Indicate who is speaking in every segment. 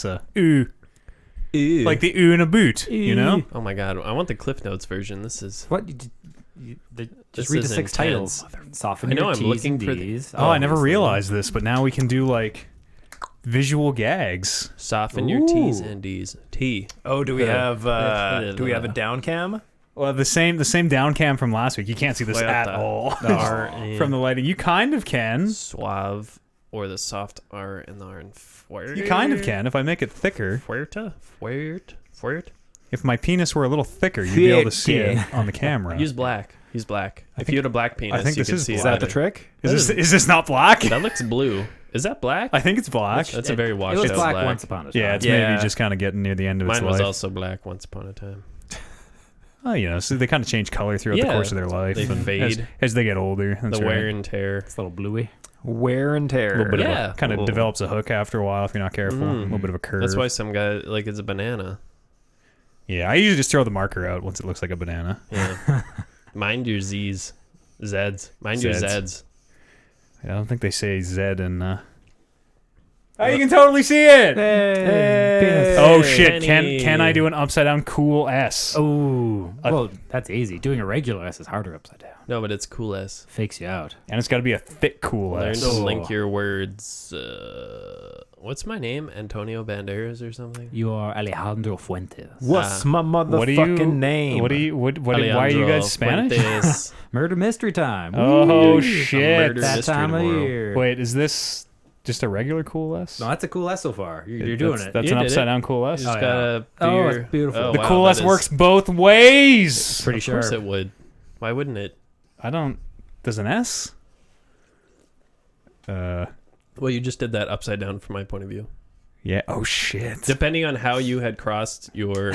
Speaker 1: ooh.
Speaker 2: Ew.
Speaker 1: Like the ooh in a boot, you know?
Speaker 2: Oh my god, I want the Cliff Notes version. This is
Speaker 3: What? Just read the 6 titles. Soften
Speaker 2: I know,
Speaker 3: your
Speaker 2: I'm
Speaker 3: T's
Speaker 2: looking
Speaker 3: and
Speaker 2: for
Speaker 3: D's.
Speaker 1: Oh, I never
Speaker 3: obviously.
Speaker 1: realized this, but now we can do like visual gags.
Speaker 2: soften your T's and D's. T.
Speaker 4: Oh, do we have a down cam?
Speaker 1: Well, the same down cam from last week. You can't see this at all from the lighting. You kind of can.
Speaker 2: Suave, or the soft R and the R in fuerte.
Speaker 1: You kind of can if I make it thicker.
Speaker 2: Fuerte.
Speaker 1: If my penis were a little thicker, you'd be able to see it on the camera.
Speaker 2: Use black. Use black. If you had a black penis,
Speaker 1: I think
Speaker 2: you
Speaker 1: this
Speaker 2: could
Speaker 1: is
Speaker 2: see
Speaker 1: black.
Speaker 2: it.
Speaker 4: Is that the
Speaker 2: better.
Speaker 4: trick?
Speaker 1: Is this not black?
Speaker 2: That looks blue. Is that black?
Speaker 1: I think it's black.
Speaker 2: That's a very
Speaker 3: It
Speaker 2: washed
Speaker 3: was
Speaker 2: out
Speaker 3: black,
Speaker 2: black.
Speaker 3: once upon a time.
Speaker 1: Yeah, it's
Speaker 4: Yeah.
Speaker 1: maybe just kind of getting near the end of its
Speaker 2: Mine was
Speaker 1: life.
Speaker 2: also black once upon a time.
Speaker 1: Oh, you know, so they kind of change color throughout the
Speaker 2: Yeah,
Speaker 1: course of their life.
Speaker 2: they
Speaker 1: and
Speaker 2: fade.
Speaker 1: as they get older. That's
Speaker 2: The
Speaker 1: right.
Speaker 2: wear and tear.
Speaker 3: It's a little bluey.
Speaker 4: Wear and tear.
Speaker 1: A little bit
Speaker 2: Yeah.
Speaker 1: of a, kind of develops a hook after a while if you're not careful. A little bit of a curve.
Speaker 2: That's why some guy like it's a banana.
Speaker 1: Yeah, I usually just throw the marker out once it looks like a banana.
Speaker 2: Yeah. Mind your Z's. Zeds. Mind your
Speaker 1: Zeds.
Speaker 2: Zeds.
Speaker 1: I don't think they say Z in. Oh, you can totally see it.
Speaker 3: Hey.
Speaker 1: Oh shit!
Speaker 2: Penny.
Speaker 1: Can I do an upside down cool S?
Speaker 3: Oh, well, that's easy. Doing a regular S is harder upside down.
Speaker 2: No, but it's cool as.
Speaker 3: Fakes you out.
Speaker 1: And it's got to be a thick cool
Speaker 2: Learn
Speaker 1: S.
Speaker 2: to
Speaker 3: Oh.
Speaker 2: link your words. What's my name? Antonio Banderas or something?
Speaker 3: You are Alejandro Fuentes.
Speaker 4: What's my motherfucking
Speaker 1: What do you?
Speaker 4: name?
Speaker 1: What do you? Why are you guys Spanish?
Speaker 2: Fuentes.
Speaker 3: Murder mystery time.
Speaker 1: Oh
Speaker 3: Woo.
Speaker 1: shit!
Speaker 2: murder
Speaker 3: That
Speaker 2: mystery
Speaker 3: time of
Speaker 2: tomorrow.
Speaker 3: year.
Speaker 1: Wait, is this just a regular cool S?
Speaker 3: No, that's a cool S so far. You're doing
Speaker 1: That's,
Speaker 3: it.
Speaker 1: That's
Speaker 2: You
Speaker 1: an
Speaker 2: did
Speaker 1: upside
Speaker 2: it.
Speaker 1: down cool S.
Speaker 2: You just
Speaker 3: Oh,
Speaker 2: gotta
Speaker 3: yeah.
Speaker 2: do
Speaker 3: Oh,
Speaker 2: your-
Speaker 3: it's beautiful.
Speaker 2: Oh,
Speaker 1: The
Speaker 2: wow,
Speaker 1: cool
Speaker 2: that
Speaker 1: S
Speaker 2: is-
Speaker 1: works both ways.
Speaker 3: Pretty
Speaker 2: Of course
Speaker 3: sure.
Speaker 2: it would. Why wouldn't it?
Speaker 1: I don't. Does an S?
Speaker 2: Well, you just did that upside down from my point of view.
Speaker 1: Yeah. Oh shit.
Speaker 2: Depending on how you had crossed your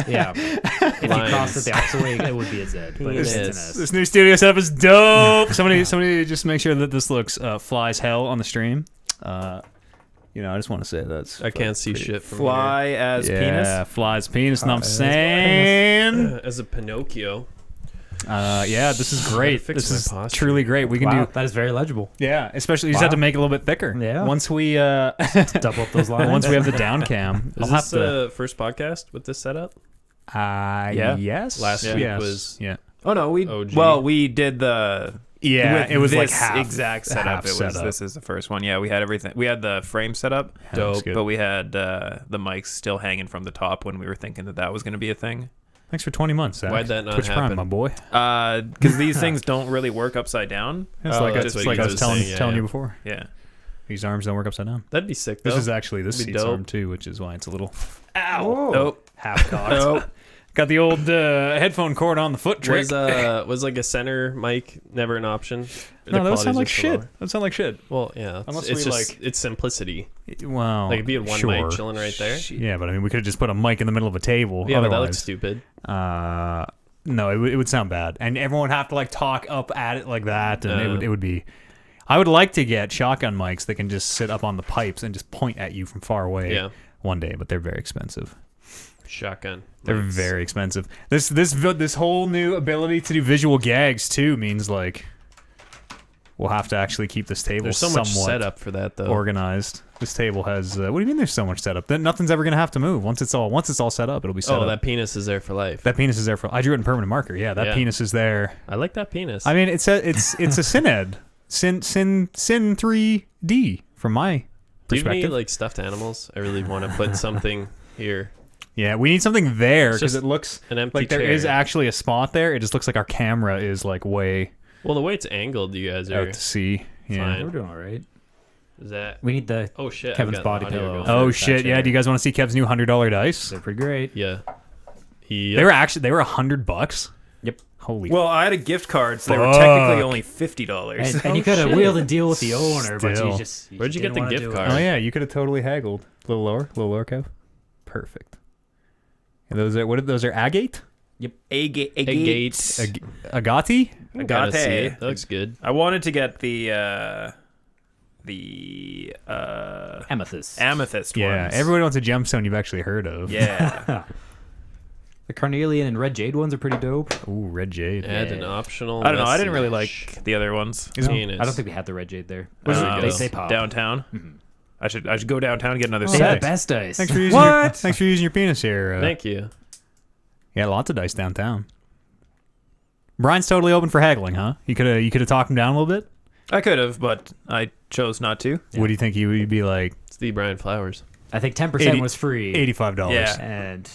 Speaker 3: Yeah. If you crossed it the opposite way, it would be a Z. But it's an
Speaker 2: Yes.
Speaker 3: S.
Speaker 1: This new studio setup is dope. Somebody just make sure that this looks fly as hell on the stream. You know, I just want to say that's.
Speaker 2: I can't see shit from
Speaker 4: Fly as
Speaker 1: yeah,
Speaker 4: penis?
Speaker 1: flies penis. Know what I'm saying?
Speaker 2: here. As a Pinocchio.
Speaker 1: Yeah, this is great.
Speaker 2: Fix
Speaker 1: This
Speaker 2: my
Speaker 1: is
Speaker 2: posture.
Speaker 1: truly great. We can
Speaker 3: Wow,
Speaker 1: do.
Speaker 3: that is very legible.
Speaker 1: Yeah, especially you just have to make it a little bit thicker.
Speaker 3: Yeah.
Speaker 1: Once we
Speaker 3: Double up those lines.
Speaker 1: once we have the down cam,
Speaker 2: Is
Speaker 1: I'll have
Speaker 2: this
Speaker 1: to.
Speaker 2: the first podcast with this setup?
Speaker 4: Yeah.
Speaker 1: Yes.
Speaker 2: Last week
Speaker 1: yes.
Speaker 2: was-
Speaker 1: yeah.
Speaker 4: Oh no,
Speaker 2: OG.
Speaker 4: we did the
Speaker 1: Yeah,
Speaker 4: with
Speaker 1: it was like
Speaker 4: this
Speaker 1: half
Speaker 4: exact setup.
Speaker 1: half
Speaker 4: It was
Speaker 1: setup.
Speaker 4: this is the first one. Yeah, we had everything. We had the frame set up,
Speaker 1: That's
Speaker 2: Dope.
Speaker 1: good.
Speaker 4: but we had the mics still hanging from the top when we were thinking that was going to be a thing.
Speaker 1: Thanks for 20 months, Zach.
Speaker 2: Why'd that not
Speaker 1: Twitch
Speaker 2: happen?
Speaker 1: Prime, my boy.
Speaker 4: Because these things don't really work upside down.
Speaker 1: It's
Speaker 2: Oh,
Speaker 1: like
Speaker 2: that's
Speaker 1: it's
Speaker 2: what
Speaker 1: like
Speaker 2: you
Speaker 1: I
Speaker 2: were
Speaker 1: was telling
Speaker 2: saying,
Speaker 1: telling
Speaker 2: yeah.
Speaker 1: you before.
Speaker 4: Yeah.
Speaker 1: These arms don't work upside down.
Speaker 2: That'd be sick, though.
Speaker 1: This is actually this
Speaker 2: That'd be
Speaker 1: seat's
Speaker 2: dope.
Speaker 1: arm too, which is why it's a little
Speaker 4: Nope.
Speaker 1: half cocked.
Speaker 4: Nope.
Speaker 1: Got the old headphone cord on the foot trick.
Speaker 2: Was like a center mic never an option? The
Speaker 1: No, that would sound
Speaker 2: quality's
Speaker 1: like
Speaker 2: just so
Speaker 1: shit.
Speaker 2: low.
Speaker 1: That sound like shit.
Speaker 2: Well, yeah.
Speaker 1: Unless
Speaker 2: it's
Speaker 1: we,
Speaker 2: just
Speaker 1: like-
Speaker 2: it's simplicity.
Speaker 1: Well,
Speaker 2: Like if you had one
Speaker 1: sure.
Speaker 2: mic chilling right there.
Speaker 1: Yeah, but I mean, we could have just put a mic in the middle of a table.
Speaker 2: Yeah, but that
Speaker 1: otherwise.
Speaker 2: looks stupid.
Speaker 1: No, it would sound bad, and everyone would have to like talk up at it like that, and
Speaker 2: Uh.
Speaker 1: it would be. I would like to get shotgun mics that can just sit up on the pipes and just point at you from far away.
Speaker 2: Yeah.
Speaker 1: One day, but they're very expensive.
Speaker 2: Shotgun.
Speaker 1: They're
Speaker 2: mics.
Speaker 1: very expensive. This whole new ability to do visual gags too means like we'll have to actually keep this table
Speaker 2: There's so much
Speaker 1: somewhat
Speaker 2: setup for that, though.
Speaker 1: organized. This table has. What do you mean? There's so much setup. Then nothing's ever gonna have to move once it's all set up. It'll be set
Speaker 2: Oh,
Speaker 1: up.
Speaker 2: that penis is there for life.
Speaker 1: That penis is there for. I drew it in permanent marker. Yeah, that
Speaker 2: Yeah.
Speaker 1: penis is there.
Speaker 2: I like that penis.
Speaker 1: I mean, it's a syned. Sin 3D from my
Speaker 2: Do you have
Speaker 1: perspective.
Speaker 2: any like stuffed animals? I really want to put something here.
Speaker 1: Yeah, we need something there
Speaker 2: It's
Speaker 1: because
Speaker 2: just
Speaker 1: it looks
Speaker 2: An empty
Speaker 1: like
Speaker 2: chair.
Speaker 1: there is actually a spot there. It just looks like our camera is like way
Speaker 2: Well, the way it's angled, you guys
Speaker 1: out
Speaker 2: are.
Speaker 1: to sea. Yeah.
Speaker 2: Fine.
Speaker 3: We're doing all right.
Speaker 2: Is that?
Speaker 3: We need the.
Speaker 2: Oh shit! I've
Speaker 3: Kevin's
Speaker 2: got
Speaker 3: body
Speaker 2: audio
Speaker 3: pillow.
Speaker 2: going.
Speaker 1: Oh
Speaker 3: that
Speaker 1: shit! Yeah.
Speaker 3: chair.
Speaker 1: Do you guys want to see Kev's new $100 dice?
Speaker 3: They're pretty great.
Speaker 2: Yeah.
Speaker 1: They were $100.
Speaker 3: Yep.
Speaker 1: Holy.
Speaker 4: Well, I had a gift card, so they were
Speaker 1: Fuck.
Speaker 4: technically only $50.
Speaker 3: And you could have
Speaker 2: shit.
Speaker 3: wheeled and deal with the owner, but
Speaker 1: Still.
Speaker 3: you just.
Speaker 2: Where'd you get
Speaker 3: didn't
Speaker 2: the
Speaker 3: wanna
Speaker 2: gift
Speaker 3: do it.
Speaker 2: card?
Speaker 1: Oh yeah, you could have totally haggled. A little lower, Kev. Perfect. And those are agate?
Speaker 4: Agate.
Speaker 1: Agati?
Speaker 2: I gotta see
Speaker 4: Agate.
Speaker 2: it. That looks good.
Speaker 4: I wanted to get the
Speaker 3: Amethyst.
Speaker 4: amethyst
Speaker 1: Yeah,
Speaker 4: ones.
Speaker 1: everybody wants a gemstone you've actually heard of.
Speaker 4: Yeah.
Speaker 3: The carnelian and red jade ones are pretty dope.
Speaker 1: Ooh, red jade.
Speaker 2: Add an optional.
Speaker 4: I don't know. I didn't really
Speaker 2: message.
Speaker 4: like the other ones.
Speaker 1: Is it-
Speaker 2: Penis.
Speaker 3: I don't think we had the red jade there.
Speaker 2: Was
Speaker 4: it-
Speaker 3: they say pop.
Speaker 4: Downtown. I should go downtown and get another
Speaker 3: They have the
Speaker 4: set.
Speaker 3: best dice.
Speaker 1: Thanks for using thanks for using your penis here.
Speaker 2: Thank you.
Speaker 1: Yeah, lots of dice downtown. Brian's totally open for haggling, huh? You could have talked him down a little bit.
Speaker 4: I could have, but I chose not to.
Speaker 1: What do you think he would be like?
Speaker 2: It's the Brian Flowers.
Speaker 3: I think 10%
Speaker 1: 80
Speaker 3: was free.
Speaker 1: $85.
Speaker 4: Yeah.
Speaker 3: And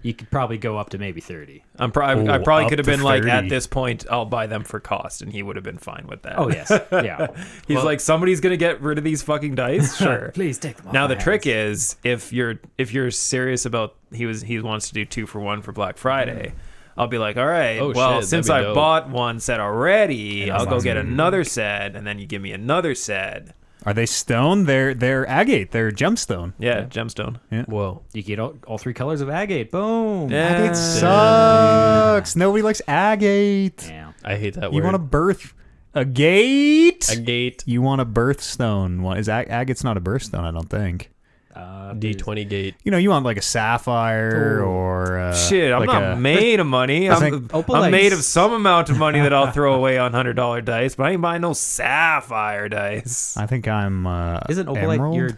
Speaker 3: you could probably go up to maybe 30.
Speaker 4: I
Speaker 1: Oh,
Speaker 4: probably
Speaker 1: up
Speaker 4: could have
Speaker 1: to
Speaker 4: been like,
Speaker 1: 30.
Speaker 4: at this point, I'll buy them for cost, and he would have been fine with that.
Speaker 3: Oh, yes. Yeah.
Speaker 4: He's like, somebody's gonna get rid of these fucking dice. Sure.
Speaker 3: Please take them off
Speaker 4: Now
Speaker 3: my
Speaker 4: the trick
Speaker 3: hands.
Speaker 4: is, if you're serious about he wants to do 2 for 1 for Black Friday. I'll be like, all right,
Speaker 2: Oh,
Speaker 4: well,
Speaker 2: shit,
Speaker 4: since
Speaker 2: that'd be
Speaker 4: I
Speaker 2: dope.
Speaker 4: bought one set already, I'll go
Speaker 3: sounds
Speaker 4: get
Speaker 3: good.
Speaker 4: another set, and then you give me another set.
Speaker 1: Are they stone? They're agate. They're gemstone.
Speaker 4: Yeah, gemstone.
Speaker 2: Whoa.
Speaker 3: You get all 3 colors of agate. Boom.
Speaker 4: Yeah.
Speaker 1: Agate sucks. Nobody likes agate.
Speaker 3: Yeah.
Speaker 2: I hate that
Speaker 1: You
Speaker 2: word.
Speaker 1: want a birth agate?
Speaker 2: Agate.
Speaker 1: You want a birthstone? What is agate's not a birthstone? I don't think.
Speaker 2: D20 gate.
Speaker 1: You know, you want like a sapphire or
Speaker 4: Shit, I'm
Speaker 1: like
Speaker 4: not
Speaker 1: a-
Speaker 4: made of money. I'm,
Speaker 1: think
Speaker 3: opalites.
Speaker 4: I'm made of some amount of money that I'll throw away on $100 dice, but I ain't buying no sapphire dice.
Speaker 1: I think I'm.
Speaker 3: Isn't opalite
Speaker 1: emerald?
Speaker 3: your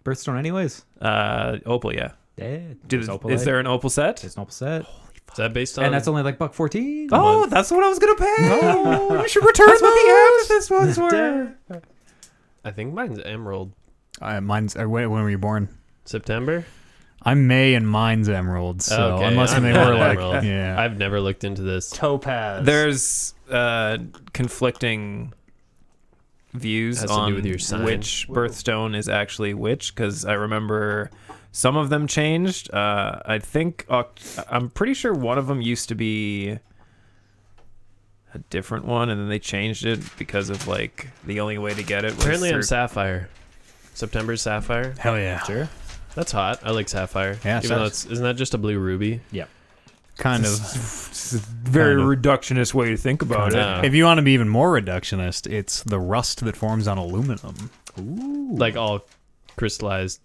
Speaker 3: birthstone anyways?
Speaker 4: Opal, yeah.
Speaker 3: Yeah.
Speaker 4: Is there an opal set?
Speaker 3: It's an opal set.
Speaker 2: Is that based on?
Speaker 3: And that's only like $1.14.
Speaker 4: Oh, that's what I was gonna pay.
Speaker 1: Oh, you should return
Speaker 4: That's what the
Speaker 1: those.
Speaker 4: amethyst ones were.
Speaker 2: I think mine's Emerald.
Speaker 1: Mine's when were you born?
Speaker 2: September.
Speaker 1: I'm May and mine's emerald. So
Speaker 2: Okay,
Speaker 1: unless
Speaker 2: I'm
Speaker 1: they
Speaker 2: not
Speaker 1: were like,
Speaker 2: Emerald.
Speaker 1: yeah,
Speaker 2: I've never looked into this.
Speaker 1: topaz.
Speaker 4: There's conflicting views
Speaker 2: Has to do
Speaker 4: on
Speaker 2: with your sign.
Speaker 4: which birthstone is actually which, because I remember some of them changed. I think I'm pretty sure one of them used to be a different one, and then they changed it because of like the only way to get it was
Speaker 2: Apparently, I'm
Speaker 4: through-
Speaker 2: Sapphire. September's Sapphire.
Speaker 1: Hell yeah.
Speaker 2: Sure. That's hot. I like Sapphire.
Speaker 1: Yeah,
Speaker 2: Even though isn't that just a blue ruby?
Speaker 3: Yep.
Speaker 1: Kind of.
Speaker 4: very
Speaker 1: kind of.
Speaker 4: reductionist way to think about it.
Speaker 2: Yeah.
Speaker 1: If you want to be even more reductionist, it's the rust that forms on aluminum.
Speaker 2: Like all crystallized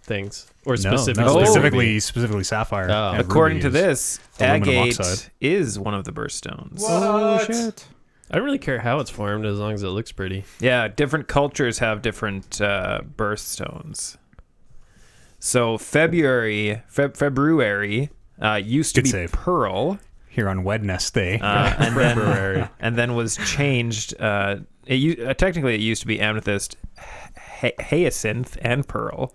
Speaker 2: things, or
Speaker 1: No,
Speaker 2: specifically.
Speaker 1: specifically sapphire.
Speaker 2: Oh.
Speaker 1: and
Speaker 4: According to
Speaker 1: ruby is
Speaker 4: this,
Speaker 1: aluminum
Speaker 4: agate
Speaker 1: oxide.
Speaker 4: is one of the birthstones.
Speaker 1: Oh shit!
Speaker 2: I don't really care how it's formed as long as it looks pretty.
Speaker 4: Yeah, different cultures have different birthstones. So February used to
Speaker 1: Good
Speaker 4: be
Speaker 1: save.
Speaker 4: pearl,
Speaker 1: Here on Wednesday.
Speaker 4: and then was changed. Technically, it used to be amethyst, hyacinth, and pearl.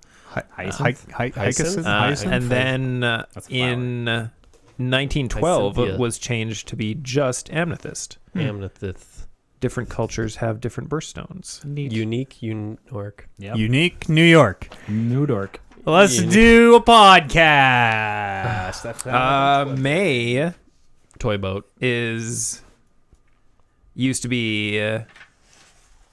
Speaker 1: Hyacinth?
Speaker 2: Hyacinth?
Speaker 4: And then in 1912,
Speaker 2: Hyacinthia.
Speaker 4: it was changed to be just amethyst.
Speaker 2: Amethyst.
Speaker 4: Different cultures have different birthstones.
Speaker 2: Unique York.
Speaker 3: Yep.
Speaker 1: Unique New York.
Speaker 3: New Dork.
Speaker 1: Let's do a podcast.
Speaker 4: May
Speaker 2: Toy boat.
Speaker 4: used to be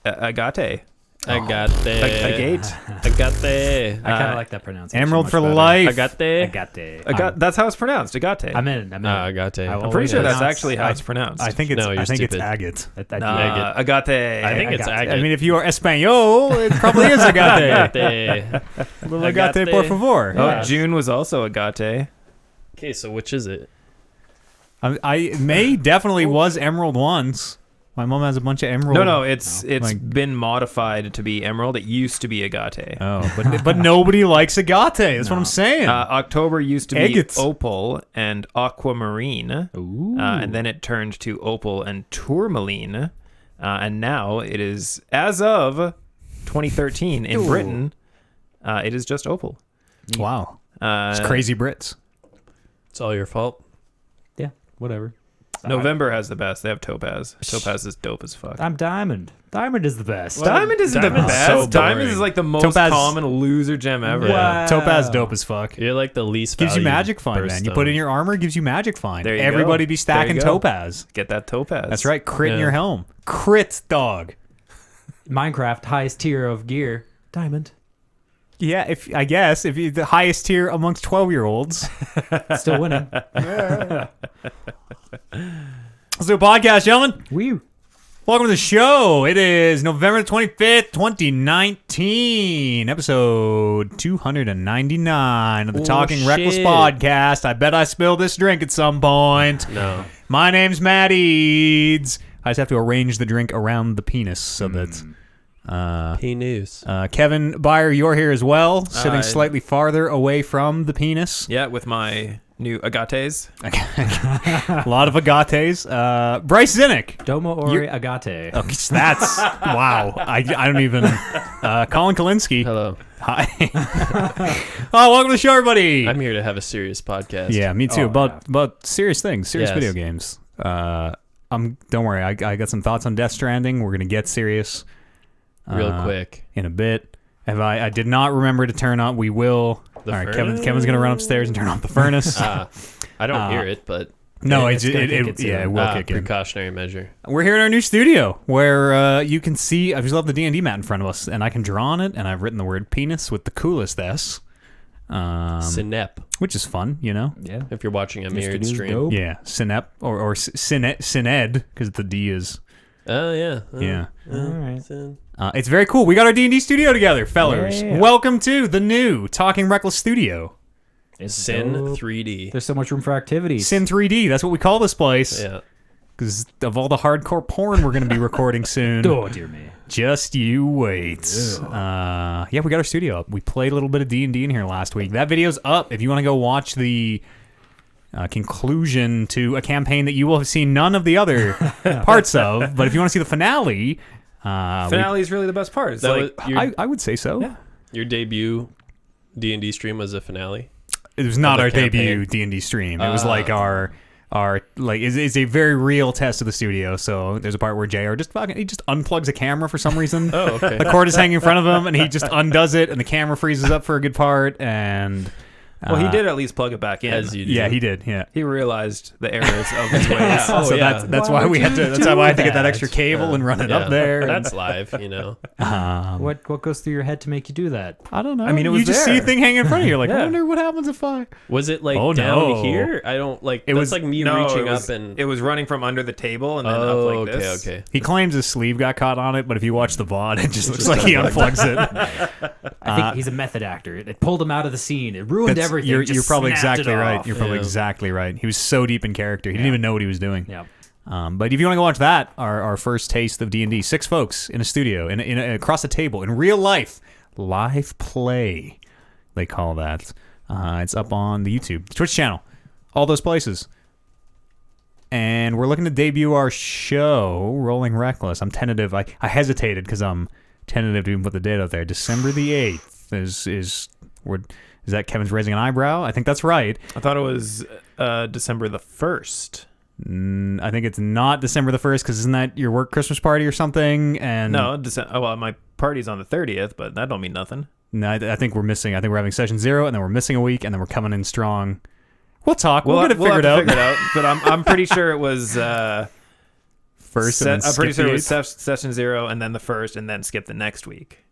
Speaker 4: agate.
Speaker 2: Agate.
Speaker 4: Agate.
Speaker 2: Agate.
Speaker 3: I kind of like that pronunciation.
Speaker 1: Emerald
Speaker 3: much
Speaker 1: for
Speaker 3: better.
Speaker 1: life.
Speaker 2: Agate.
Speaker 3: Agate.
Speaker 4: That's how it's pronounced. Agate.
Speaker 3: I'm in.
Speaker 2: Agate.
Speaker 4: I'm pretty sure that's
Speaker 3: pronounce-
Speaker 4: actually how it's pronounced.
Speaker 1: I think it's.
Speaker 2: No, you're
Speaker 1: I think it's
Speaker 2: stupid.
Speaker 1: agate.
Speaker 4: Agate.
Speaker 2: I think it's
Speaker 3: Agate.
Speaker 2: agate.
Speaker 1: I mean, if you are Espanol, it probably is agate.
Speaker 2: Agate.
Speaker 1: Little agate, por favor.
Speaker 4: Oh,
Speaker 2: Yeah.
Speaker 4: June was also agate.
Speaker 2: Okay, so which is it?
Speaker 1: May definitely was emerald once. My mom has a bunch of emerald.
Speaker 4: No, it's
Speaker 1: like-
Speaker 4: been modified to be emerald. It used to be agate.
Speaker 1: Oh, but nobody likes agate. That's what I'm saying.
Speaker 4: October used to be
Speaker 1: Agates.
Speaker 4: opal and aquamarine.
Speaker 3: Ooh.
Speaker 4: And then it turned to opal and tourmaline. And now it is, as of 2013 in Britain, it is just opal.
Speaker 1: Wow,
Speaker 4: Uh,
Speaker 1: it's crazy Brits.
Speaker 2: It's all your fault.
Speaker 3: Yeah. Whatever.
Speaker 4: November has the best. They have topaz. Topaz is dope as fuck.
Speaker 3: I'm Diamond. Diamond is the best.
Speaker 4: Diamond is the
Speaker 2: Diamond's
Speaker 4: best.
Speaker 2: so
Speaker 4: Diamond
Speaker 2: boring.
Speaker 4: is like the most
Speaker 1: Topaz-
Speaker 4: common loser gem ever.
Speaker 3: Wow.
Speaker 1: Topaz dope as fuck.
Speaker 2: You're like the least
Speaker 1: Gives you
Speaker 2: valued
Speaker 1: magic find, man. You put in your armor, gives you magic find.
Speaker 4: There you
Speaker 1: Everybody
Speaker 4: go.
Speaker 1: be stacking
Speaker 4: There you go.
Speaker 1: topaz.
Speaker 4: Get that topaz.
Speaker 1: That's right. Crit in
Speaker 2: Yeah.
Speaker 1: your helm. Crit, dog.
Speaker 3: Minecraft, highest tier of gear. Diamond.
Speaker 1: Yeah, if you the highest tier amongst 12-year-olds.
Speaker 3: Still winning.
Speaker 1: Let's do a podcast, gentlemen.
Speaker 3: Woo.
Speaker 1: Welcome to the show. It is November 25th, 2019, episode 299 of the
Speaker 2: Oh,
Speaker 1: Talking Reckless
Speaker 2: shit.
Speaker 1: podcast. I bet I spilled this drink at some point.
Speaker 2: No.
Speaker 1: My name's Matt Eads. I just have to arrange the drink around the penis so that
Speaker 2: Penis.
Speaker 1: Kevin Byer, you're here as well, sitting slightly farther away from the penis.
Speaker 4: Yeah, with my new agates.
Speaker 1: A lot of agates. Bryce Zinnick.
Speaker 3: Domo ore agate.
Speaker 1: Oh, that's wow. I don't even. Colin Kalinske.
Speaker 2: Hello.
Speaker 1: Hi. Oh, welcome to the show, everybody.
Speaker 2: I'm here to have a serious podcast.
Speaker 1: Yeah, me too.
Speaker 3: Oh,
Speaker 1: about serious things, serious
Speaker 2: Yes.
Speaker 1: video games. Don't worry. I got some thoughts on Death Stranding. We're gonna get serious
Speaker 2: Real quick.
Speaker 1: in a bit. I did not remember to turn on. We will.
Speaker 2: The
Speaker 1: All right,
Speaker 2: furnace?
Speaker 1: Kevin's gonna run upstairs and turn off the furnace.
Speaker 2: I don't hear it, but
Speaker 1: No,
Speaker 3: it's gonna kick it soon.
Speaker 1: it will kick in.
Speaker 2: precautionary measure.
Speaker 1: We're here in our new studio where you can see. I just love the D&D mat in front of us, and I can draw on it. And I've written the word penis with the coolest S,
Speaker 2: Synep,
Speaker 1: which is fun, you know.
Speaker 3: Yeah.
Speaker 2: if you're watching a
Speaker 3: Mr.
Speaker 2: mirrored
Speaker 3: News
Speaker 2: stream.
Speaker 3: Dope.
Speaker 1: Yeah, Synep or Syned because the D is.
Speaker 2: Oh, yeah.
Speaker 1: Yeah.
Speaker 3: All right.
Speaker 1: It's very cool. We got our D&D studio together, fellers.
Speaker 3: Yeah.
Speaker 1: Welcome to the new Talking Reckless studio.
Speaker 3: It's
Speaker 2: Sin
Speaker 3: dope.
Speaker 2: 3D.
Speaker 3: There's so much room for activities.
Speaker 1: Sin 3D. That's what we call this place.
Speaker 2: Yeah.
Speaker 1: Because of all the hardcore porn we're going to be recording soon.
Speaker 3: Oh, dear me.
Speaker 1: Just you wait. Yeah, we got our studio up. We played a little bit of D&D in here last week. That video's up if you want to go watch the conclusion to a campaign that you will have seen none of the other parts of. But if you want to see the finale...
Speaker 4: Finale is really the best part. It's
Speaker 2: That
Speaker 4: like
Speaker 2: was your,
Speaker 1: I would say so.
Speaker 4: Yeah.
Speaker 2: your debut D&D stream was a finale.
Speaker 1: It was not
Speaker 2: the
Speaker 1: our
Speaker 2: campaign.
Speaker 1: debut D&D stream. It was like our like it's a very real test of the studio. So there's a part where JR he just unplugs a camera for some reason.
Speaker 2: Oh, okay.
Speaker 1: The cord is hanging in front of him, and he just undoes it, and the camera freezes up for a good part. And
Speaker 4: well, he did at least plug it back in.
Speaker 2: As you do.
Speaker 1: yeah, he did. Yeah.
Speaker 4: He realized the errors of his ways.
Speaker 2: Yeah. Oh,
Speaker 1: So
Speaker 2: yeah.
Speaker 1: that's why we had to. That's why I had to get that extra cable and run it
Speaker 2: Yeah.
Speaker 1: up there.
Speaker 2: That's live, you know.
Speaker 3: What goes through your head to make you do that?
Speaker 1: I don't know.
Speaker 4: I mean, it
Speaker 1: you
Speaker 4: was
Speaker 1: just see
Speaker 4: there.
Speaker 1: a thing hanging in front of you. You're like, I
Speaker 4: Yeah.
Speaker 1: wonder what happens if I.
Speaker 2: Was it like
Speaker 1: Oh,
Speaker 2: down
Speaker 1: no.
Speaker 2: here? I don't like.
Speaker 1: It
Speaker 2: That's
Speaker 1: was-
Speaker 2: like me
Speaker 4: No,
Speaker 2: reaching
Speaker 4: it was,
Speaker 2: up and.
Speaker 4: it was running from under the table and then
Speaker 2: Oh,
Speaker 4: up like
Speaker 2: okay,
Speaker 4: this.
Speaker 2: okay.
Speaker 1: He claims his sleeve got caught on it, but if you watch the VOD, it just looks like he unplugs it.
Speaker 3: I think he's a method actor. It pulled him out of the scene. It ruined
Speaker 1: That's-
Speaker 3: everything.
Speaker 1: You're
Speaker 3: Just
Speaker 1: probably
Speaker 3: snapped
Speaker 1: exactly
Speaker 3: it
Speaker 1: right.
Speaker 3: off.
Speaker 1: You're probably
Speaker 2: Yeah.
Speaker 1: exactly right. He was so deep in character. He didn't even know what he was doing.
Speaker 3: Yeah.
Speaker 1: But if you want to go watch that, our first taste of D&D, 6 folks in a studio, in across a table, in real life, live play, they call that. It's up on the YouTube, the Twitch channel, all those places. And we're looking to debut our show, Rolling Reckless. I'm tentative. I hesitated because I'm tentative to even put the date out there. December the 8th is that Kevin's raising an eyebrow? I think that's right.
Speaker 4: I thought it was December the 1st.
Speaker 1: I think it's not December the 1st because isn't that your work Christmas party or something? And
Speaker 4: No, well, my party's on the 30th, but that don't mean nothing.
Speaker 1: no, I think we're missing. I think we're having session 0, and then we're missing a week, and then we're coming in strong. We'll talk. We'll get it figured
Speaker 4: have
Speaker 1: out.
Speaker 4: to figure it out. But I'm pretty sure it was
Speaker 1: First, and then
Speaker 4: I'm pretty
Speaker 1: skip
Speaker 4: sure
Speaker 1: the
Speaker 4: it was
Speaker 1: 8th.
Speaker 4: session 0 and then the 1st and then skip the next week.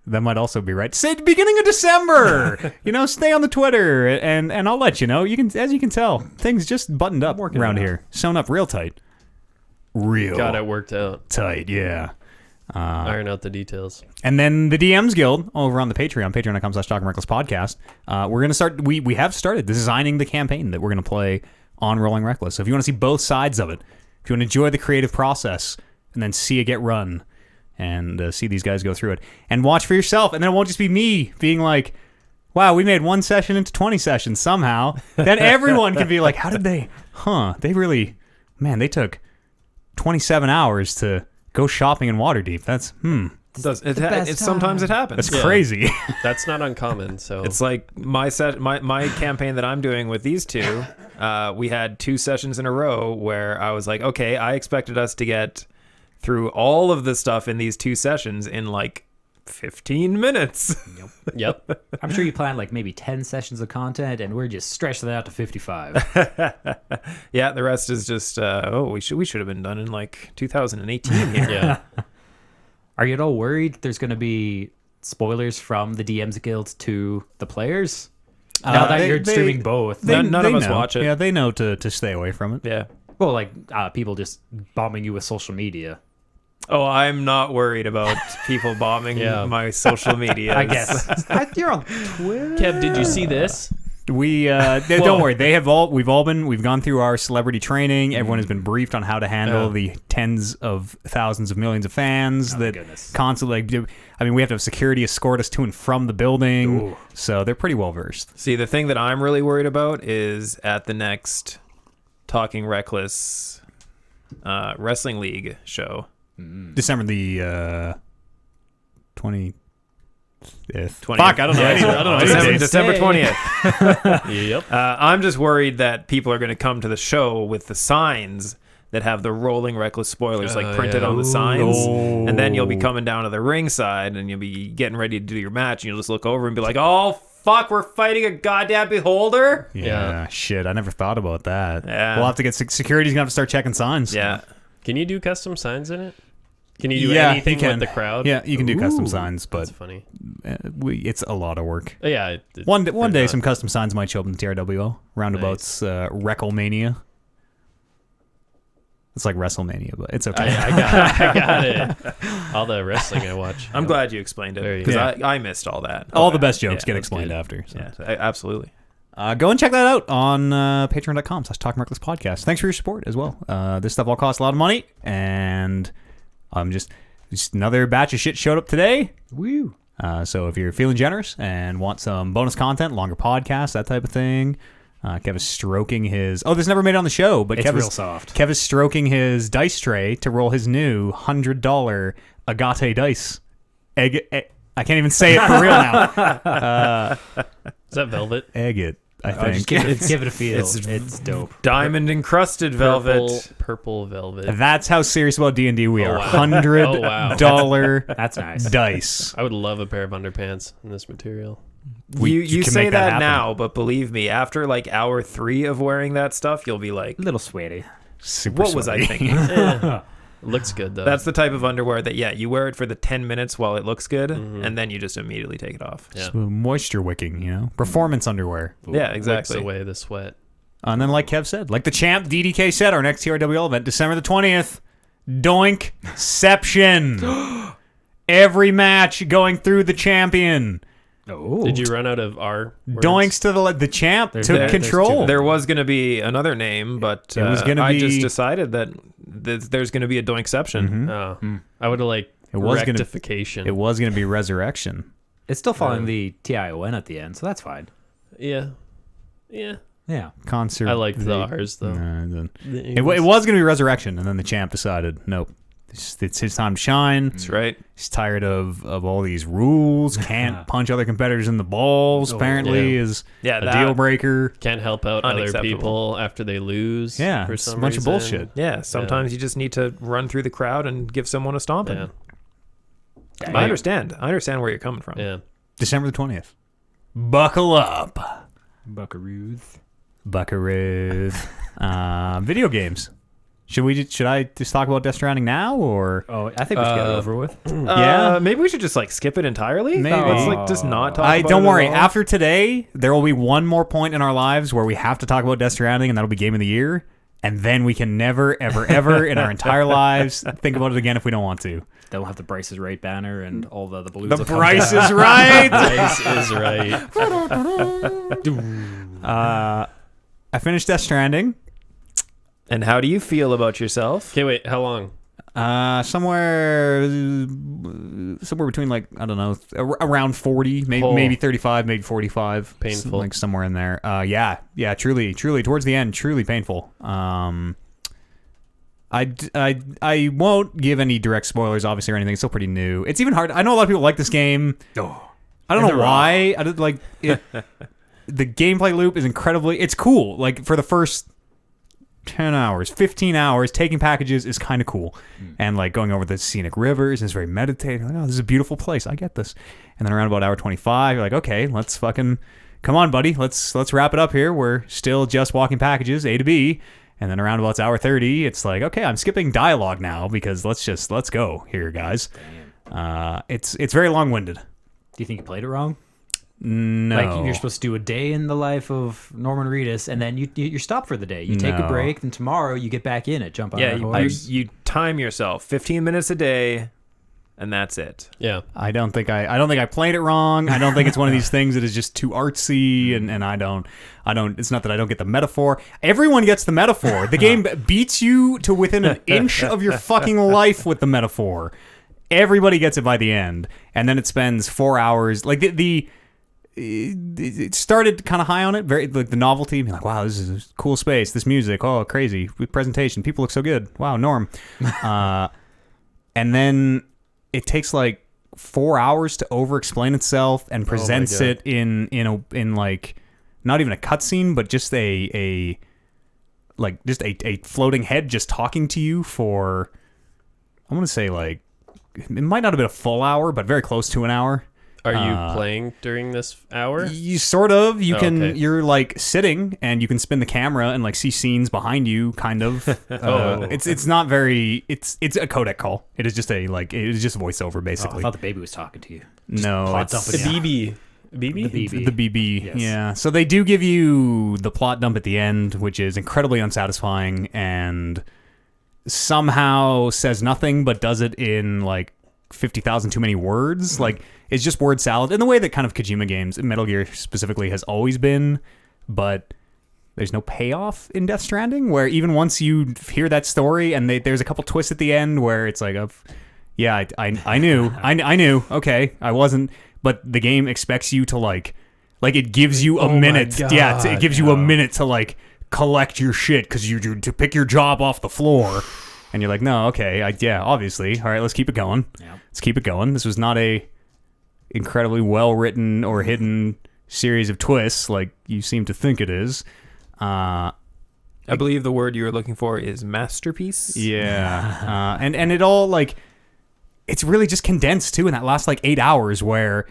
Speaker 1: That might also be right. Say beginning of December. Stay on the Twitter, and I'll let you know. You can, as you can tell, things just buttoned up
Speaker 3: working
Speaker 1: around
Speaker 3: it out.
Speaker 1: here, sewn up real tight, real
Speaker 2: Got it worked out.
Speaker 1: tight. Yeah.
Speaker 2: Iron out the details.
Speaker 1: And then the DMs Guild over on the Patreon, patreon.com/TalkingReckless podcast. We're going to start, we have started designing the campaign that we're going to play on Rolling Reckless. So if you want to see both sides of it, if you want to enjoy the creative process and then see it get run and see these guys go through it and watch for yourself. And then it won't just be me being like, wow, we made one session into 20 sessions somehow. Then everyone can be like, how did they, they really, man, they took 27 hours to go shopping in Waterdeep. That's,
Speaker 4: Sometimes it happens.
Speaker 1: that's
Speaker 2: Yeah.
Speaker 1: crazy.
Speaker 2: That's not uncommon. So
Speaker 4: It's like my campaign that I'm doing with these two. We had 2 sessions in a row where I was like, okay, I expected us to get through all of the stuff in these 2 sessions in like 15 minutes.
Speaker 2: Yep.
Speaker 3: I'm sure you planned like maybe 10 sessions of content, and we're just stretching that out to 55.
Speaker 4: Yeah, the rest is just we should have been done in like 2018 here.
Speaker 2: Yeah.
Speaker 3: Are you at all worried there's going to be spoilers from the DMs Guild to the players? Now that you're streaming both.
Speaker 4: None of us
Speaker 1: know.
Speaker 4: watch it.
Speaker 1: Yeah, they know to stay away from it.
Speaker 4: Yeah.
Speaker 3: Well, like people just bombing you with social media.
Speaker 4: Oh, I'm not worried about people bombing
Speaker 2: Yeah.
Speaker 4: my social media.
Speaker 3: I guess. You're on Twitter.
Speaker 2: Kev, did you see this?
Speaker 1: Don't worry. We've gone through our celebrity training. Everyone has been briefed on how to handle the tens of thousands of millions of fans that constantly. I mean, we have to have security escort us to and from the building. Ooh. So they're pretty well versed.
Speaker 4: See, the thing that I'm really worried about is at the next Talking Reckless Wrestling League show,
Speaker 1: December the 20th. Fuck,
Speaker 4: I don't know. December 20th.
Speaker 2: Yep.
Speaker 4: I'm just worried that people are going to come to the show with the signs that have the Rolling Reckless spoilers printed on the signs, and then you'll be coming down to the ringside and you'll be getting ready to do your match, and you'll just look over and be like, "Oh fuck, we're fighting a goddamn beholder."
Speaker 1: Yeah, shit. I never thought about that.
Speaker 4: Yeah.
Speaker 1: We'll have to get security's gonna have to start checking signs.
Speaker 4: Yeah.
Speaker 2: Can you do custom signs in it? Can you do anything with the crowd?
Speaker 1: Yeah, you can do custom signs, but
Speaker 2: that's funny.
Speaker 1: It's a lot of work.
Speaker 2: Yeah.
Speaker 1: One day, some custom signs might show up in the TRWL. Roundabouts, Reckelmania. It's like WrestleMania, but it's okay.
Speaker 2: I got it. All the wrestling I watch.
Speaker 4: I'm glad you explained it, because I missed all that.
Speaker 1: All the best jokes get explained after. So.
Speaker 4: Yeah, absolutely.
Speaker 1: Go and check that out on patreon.com/talkingrecklesspodcast. Thanks for your support as well. This stuff all costs a lot of money, and just another batch of shit showed up today.
Speaker 3: Woo!
Speaker 1: So if you're feeling generous and want some bonus content, longer podcasts, that type of thing, Kev is stroking his... Oh, this never made it on the show, but
Speaker 3: it's real soft.
Speaker 1: Kev is stroking his dice tray to roll his new $100 agate dice. I can't even say it for real now.
Speaker 2: Is that velvet?
Speaker 1: Agate, I think.
Speaker 3: Just give it a feel. It's dope.
Speaker 4: Diamond encrusted velvet.
Speaker 2: Purple velvet.
Speaker 1: That's how serious about D&D we are.
Speaker 2: Wow.
Speaker 1: $100
Speaker 3: That's nice.
Speaker 1: dice.
Speaker 2: I would love a pair of underpants in this material.
Speaker 4: You
Speaker 1: can
Speaker 4: say
Speaker 1: make
Speaker 4: that
Speaker 1: happen.
Speaker 4: now, but believe me, after like hour 3 of wearing that stuff, you'll be like,
Speaker 3: A little sweaty.
Speaker 1: Super
Speaker 4: what was I
Speaker 1: sweaty.
Speaker 4: thinking?
Speaker 2: Looks good though.
Speaker 4: That's the type of underwear that, you wear it for the 10 minutes while it looks good, and then you just immediately take it off.
Speaker 2: Yeah.
Speaker 1: Moisture wicking, Performance underwear.
Speaker 4: Yeah, exactly.
Speaker 2: Wicks away the sweat.
Speaker 1: And then like Kev said, like the champ DDK said, our next TRWL event, December the 20th, Doinkception. Every match going through the champion.
Speaker 3: Oh.
Speaker 2: Did you run out of R words?
Speaker 1: Doinks to the champ took control.
Speaker 4: There was going to be another name, but
Speaker 1: It was gonna
Speaker 4: I
Speaker 1: be-
Speaker 4: just decided that there's going to be a Doinkception.
Speaker 2: Oh. I would have like rectification.
Speaker 1: It was going to be Resurrection.
Speaker 3: It's still following the TION at the end, so that's fine.
Speaker 2: Yeah.
Speaker 3: Yeah.
Speaker 1: Concert.
Speaker 2: I liked the R's though.
Speaker 1: It was going to be Resurrection, and then the champ decided, nope. It's his time to shine.
Speaker 4: That's right.
Speaker 1: He's tired of all these rules. Can't punch other competitors in the balls. Apparently, is a deal breaker.
Speaker 2: Can't help out other
Speaker 4: Unacceptable.
Speaker 2: people after they lose.
Speaker 1: Yeah,
Speaker 2: for
Speaker 1: it's
Speaker 2: some
Speaker 1: a bunch
Speaker 2: reason.
Speaker 1: of bullshit.
Speaker 4: Yeah, sometimes you just need to run through the crowd and give someone a stomping.
Speaker 2: Yeah.
Speaker 4: I understand. I understand where you're coming from.
Speaker 2: Yeah.
Speaker 1: December the 20th. Buckle up.
Speaker 3: Buckaroos.
Speaker 1: Buckaroo. Video games. Should I just talk about Death Stranding now, or?
Speaker 3: Oh, I think we should get it over with.
Speaker 1: Yeah?
Speaker 4: Maybe we should just like skip it entirely.
Speaker 1: Maybe.
Speaker 4: Let's just not talk. about
Speaker 1: Don't
Speaker 4: it
Speaker 1: worry.
Speaker 4: at all.
Speaker 1: After today, there will be one more point in our lives where we have to talk about Death Stranding, and that'll be Game of the Year. And then we can never, ever, ever in our entire lives think about it again if we don't want to.
Speaker 3: Then we'll have the Bryce is Right banner and all the balloons.
Speaker 1: The Price is Right.
Speaker 2: Price is Right.
Speaker 1: I finished Death Stranding.
Speaker 4: And how do you feel about yourself?
Speaker 2: Okay, wait. How long?
Speaker 1: Somewhere between like, I don't know, around 40, maybe 35, maybe 45.
Speaker 2: Painful.
Speaker 1: Like somewhere in there. Yeah, truly towards the end, truly painful. I won't give any direct spoilers, obviously, or anything. It's still pretty new. It's even hard. I know a lot of people like this game. I don't know why. I did like it. The gameplay loop is incredibly. It's cool. Like for the first 10 hours, 15 hours, taking packages is kind of cool. And like going over the scenic rivers is very meditative. Like, oh, this is a beautiful place. I get this. And then around about hour 25, you're like, okay, let's fucking come on, buddy. Let's wrap it up here. We're still just walking packages A to B. And then around about hour 30, it's like, okay, I'm skipping dialogue now because let's go here, guys. It's very long-winded.
Speaker 3: Do you think you played it wrong?
Speaker 1: No.
Speaker 3: Like you're supposed to do a day in the life of Norman Reedus, and then you stop for the day. You take a
Speaker 1: No.
Speaker 3: break, then tomorrow you get back in it, jump on
Speaker 4: Yeah,
Speaker 3: that horse.
Speaker 4: you time yourself. 15 minutes a day. and that's it.
Speaker 2: Yeah.
Speaker 1: I don't think I played it wrong. I don't think it's one of these things that is just too artsy, and I don't. It's not that I don't get the metaphor. Everyone gets the metaphor. The game beats you to within an inch of your fucking life with the metaphor. Everybody gets it by the end, and then it spends 4 hours. Like it started kind of high on it, very like the novelty. Like, wow, this is a cool space. This music, oh, crazy presentation. People look so good. Wow, Norm. And then it takes like 4 hours to over-explain itself and presents it in like not even a cutscene, but just a floating head just talking to you for, I'm gonna say like it might not have been a full hour, but very close to an hour.
Speaker 2: Are you playing during this hour?
Speaker 1: You sort of.
Speaker 2: Okay.
Speaker 1: You're like sitting and you can spin the camera and like see scenes behind you, kind of. It's not very. It's a codec call. It is just a voiceover
Speaker 3: Oh,
Speaker 1: basically.
Speaker 3: I thought the baby was talking to you.
Speaker 1: No,
Speaker 3: plot
Speaker 1: it's
Speaker 3: dump
Speaker 2: The
Speaker 3: it.
Speaker 2: BB. BB?
Speaker 1: the BB.
Speaker 3: Yes.
Speaker 1: Yeah. So they do give you the plot dump at the end, which is incredibly unsatisfying and somehow says nothing, but does it in like 50,000 too many words. Like, it's just word salad in the way that kind of Kojima games, Metal Gear specifically, has always been. But there's no payoff in Death Stranding, where even once you hear that story and there's a couple twists at the end where it's like, I knew. Okay, I wasn't. But the game expects you to like it gives you a minute. Yeah, it gives you a minute to like collect your shit because you to pick your job off the floor. And you're like, no, okay, obviously. All right, let's keep it going.
Speaker 3: Yeah.
Speaker 1: Let's keep it going. This was not a incredibly well-written or hidden series of twists like you seem to think it is.
Speaker 4: I believe the word you were looking for is masterpiece.
Speaker 1: Yeah. And it all, like, it's really just condensed, too, in that last, like, 8 hours where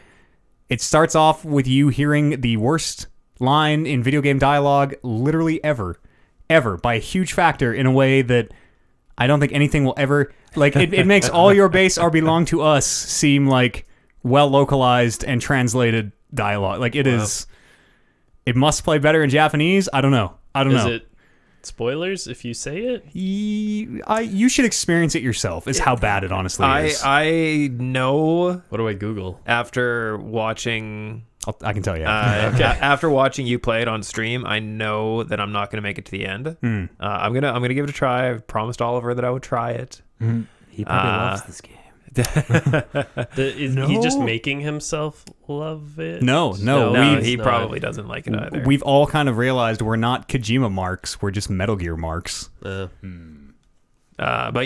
Speaker 1: it starts off with you hearing the worst line in video game dialogue literally ever, by a huge factor in a way that I don't think anything will ever, like, it makes all your base are belong to us seem like well localized and translated dialogue. Like, it is, it must play better in Japanese. I don't know.
Speaker 2: Is it spoilers if you say it?
Speaker 1: You should experience it yourself, is how bad it honestly is.
Speaker 4: I know
Speaker 2: What do I Google?
Speaker 4: after watching
Speaker 1: I can tell you.
Speaker 4: after watching you play it on stream, I know that I'm not going to make it to the end. I'm gonna give it a try. I promised Oliver that I would try it.
Speaker 3: He probably loves this game.
Speaker 2: Is he just making himself love it?
Speaker 1: No,
Speaker 4: No,
Speaker 1: we-
Speaker 4: he probably doesn't like it either.
Speaker 1: We've all kind of realized we're not Kojima marks. We're just Metal Gear marks.
Speaker 4: But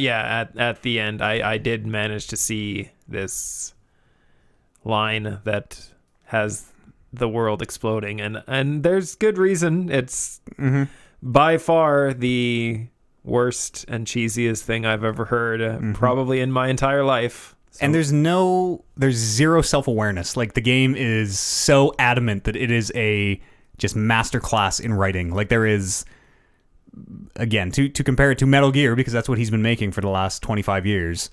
Speaker 4: yeah, at the end, I did manage to see this line that has the world exploding, and there's good reason. It's by far the worst and cheesiest thing I've ever heard, probably in my entire life. So,
Speaker 1: And there's zero self-awareness. Like, the game is so adamant that it is a just masterclass in writing. Like, there is, again, to compare it to Metal Gear, because that's what he's been making for the last 25 years.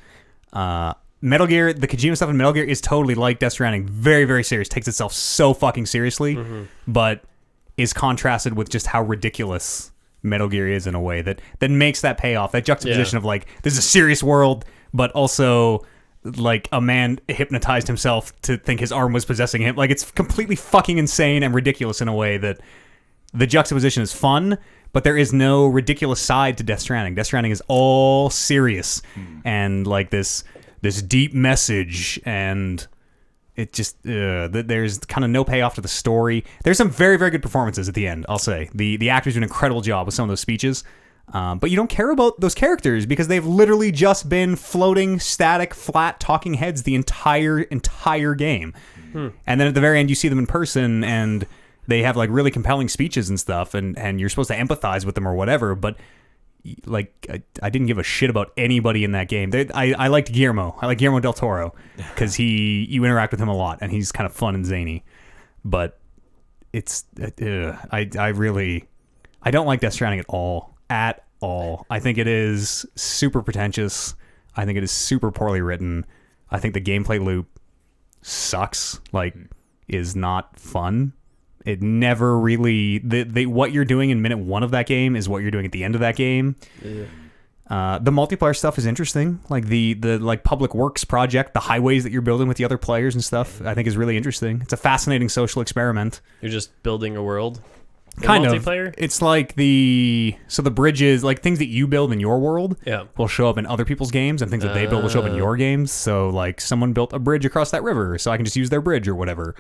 Speaker 1: Metal Gear, the Kojima stuff in Metal Gear is totally like Death Stranding. Very, very serious. Takes itself so fucking seriously, but is contrasted with just how ridiculous Metal Gear is in a way that makes that payoff. That juxtaposition of like, this is a serious world, but also like a man hypnotized himself to think his arm was possessing him. Like, it's completely fucking insane and ridiculous in a way that the juxtaposition is fun, but there is no ridiculous side to Death Stranding. Death Stranding is all serious and like this deep message, and it just there's kind of no payoff to the story. There's some very, very good performances at the end, I'll say. The actors do an incredible job with some of those speeches, but you don't care about those characters because they've literally just been floating, static, flat talking heads the entire game. And then at the very end you see them in person and they have like really compelling speeches and stuff, and you're supposed to empathize with them or whatever, but like I didn't give a shit about anybody in that game. I liked Guillermo. I like Guillermo del Toro because you interact with him a lot and he's kind of fun and zany. But it's I don't like Death Stranding at all. I think it is super pretentious. I think it is super poorly written. I think the gameplay loop sucks. Like, is not fun. It never really what you're doing in minute 1 of that game is what you're doing at the end of that game. The multiplayer stuff is interesting. Like the like public works project, the highways that you're building with the other players and stuff, I think is really interesting. It's a fascinating social experiment.
Speaker 2: You're just building a world. In
Speaker 1: Kind
Speaker 2: multiplayer?
Speaker 1: of. It's like the bridges, like things that you build in your world
Speaker 2: Yeah.
Speaker 1: will show up in other people's games, and things that they build will show up in your games. So like someone built a bridge across that river, so I can just use their bridge or whatever.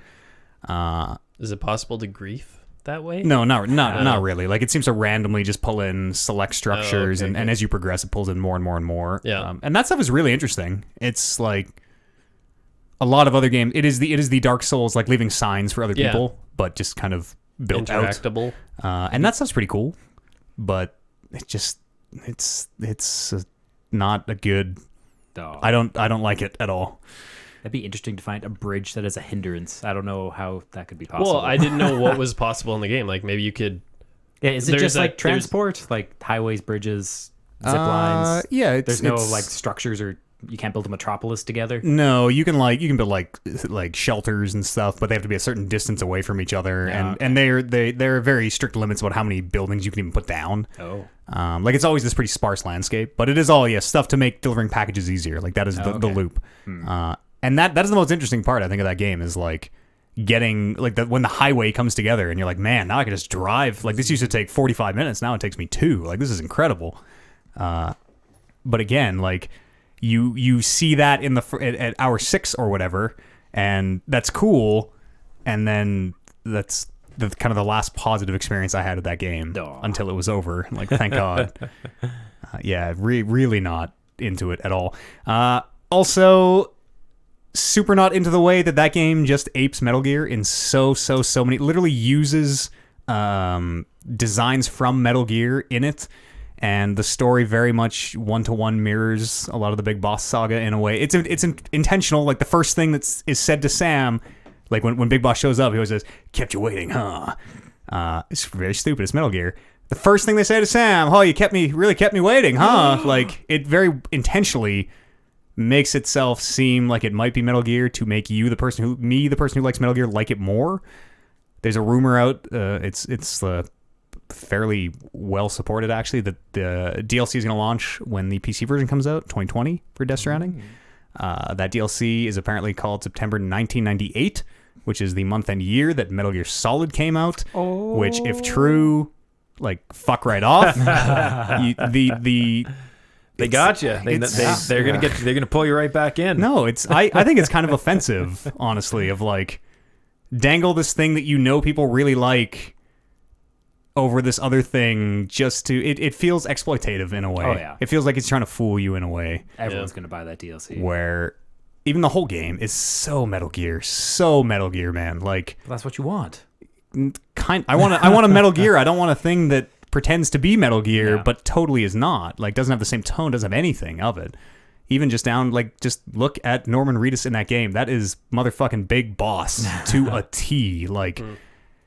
Speaker 2: Is it possible to grief that way?
Speaker 1: No, not really. Like it seems to randomly just pull in select structures,
Speaker 2: okay,
Speaker 1: and as you progress, it pulls in more and more and more.
Speaker 2: Yeah.
Speaker 1: And that stuff is really interesting. It's like a lot of other games. It is the Dark Souls, like leaving signs for other
Speaker 2: Yeah.
Speaker 1: people, but just kind of built out.
Speaker 2: Interactable.
Speaker 1: And that stuff's pretty cool, but it's not a good.
Speaker 3: No.
Speaker 1: I don't like it at all.
Speaker 3: That'd be interesting to find a bridge that is a hindrance. I don't know how that could be possible.
Speaker 2: Well, I didn't know what was possible in the game. Like maybe you could.
Speaker 3: Yeah, is it
Speaker 2: there's
Speaker 3: just
Speaker 2: that-
Speaker 3: like transport, like highways, bridges, zip lines?
Speaker 1: Yeah,
Speaker 3: There's no like structures, or you can't build a metropolis together.
Speaker 1: No, you can build like shelters and stuff, but they have to be a certain distance away from each other, and there are very strict limits about how many buildings you can even put down.
Speaker 3: Oh,
Speaker 1: Like it's always this pretty sparse landscape, but it is all stuff to make delivering packages easier. Like that is the loop, and that is the most interesting part I think of that game is like getting like when the highway comes together and you're like, man, now I can just drive. Like this used to take 45 minutes, now it takes me 2. Like this is incredible. But again, like. You see that in at hour 6 or whatever, and that's cool. And then that's the kind of the last positive experience I had of that game until it was over. Like, thank God. Really not into it at all. Also, super not into the way that game just apes Metal Gear in so many. Literally uses designs from Metal Gear in it. And the story very much one-to-one mirrors a lot of the Big Boss saga in a way. It's intentional. Like the first thing that is said to Sam, like when Big Boss shows up, he always says, "Kept you waiting, huh?" It's very stupid. It's Metal Gear. The first thing they say to Sam, "Oh, you really kept me waiting, huh?" Like it very intentionally makes itself seem like it might be Metal Gear to make the person who likes Metal Gear, like it more. There's a rumor out. It's fairly well supported actually that the DLC is going to launch when the PC version comes out 2020 for Death Stranding. That DLC is apparently called September 1998, which is the month and year that Metal Gear Solid came out. Which, if true, like fuck right off.
Speaker 4: They got you. They're gonna pull you right back in.
Speaker 1: No, I think it's kind of offensive, honestly, of like dangle this thing that people really like over this other thing just to it feels exploitative in a way.
Speaker 3: Oh, yeah.
Speaker 1: It feels like it's trying to fool you in a way
Speaker 3: everyone's gonna buy that DLC.
Speaker 1: where even the whole game is so Metal Gear, man. Like
Speaker 3: That's what you want.
Speaker 1: I want a Metal Gear. I don't want a thing that pretends to be Metal Gear but totally is not. Like doesn't have the same tone, doesn't have anything of it. Even just just look at Norman Reedus in that game. That is motherfucking Big Boss to a T. Like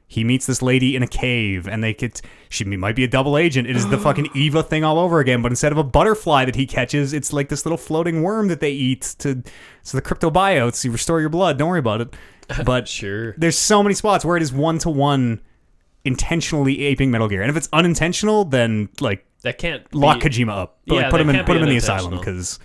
Speaker 1: he meets this lady in a cave, and she might be a double agent. It is the fucking Eva thing all over again, but instead of a butterfly that he catches, it's like this little floating worm that they eat so the cryptobiotes, you restore your blood. Don't worry about it. But
Speaker 2: Sure.
Speaker 1: there's so many spots where it is one-to-one intentionally aping Metal Gear. And if it's unintentional, then like
Speaker 2: That can't
Speaker 1: lock
Speaker 2: be,
Speaker 1: Kojima up. But
Speaker 2: Yeah,
Speaker 1: like, put him
Speaker 2: that
Speaker 1: in
Speaker 2: can't be
Speaker 1: the asylum
Speaker 2: unintentional.
Speaker 1: because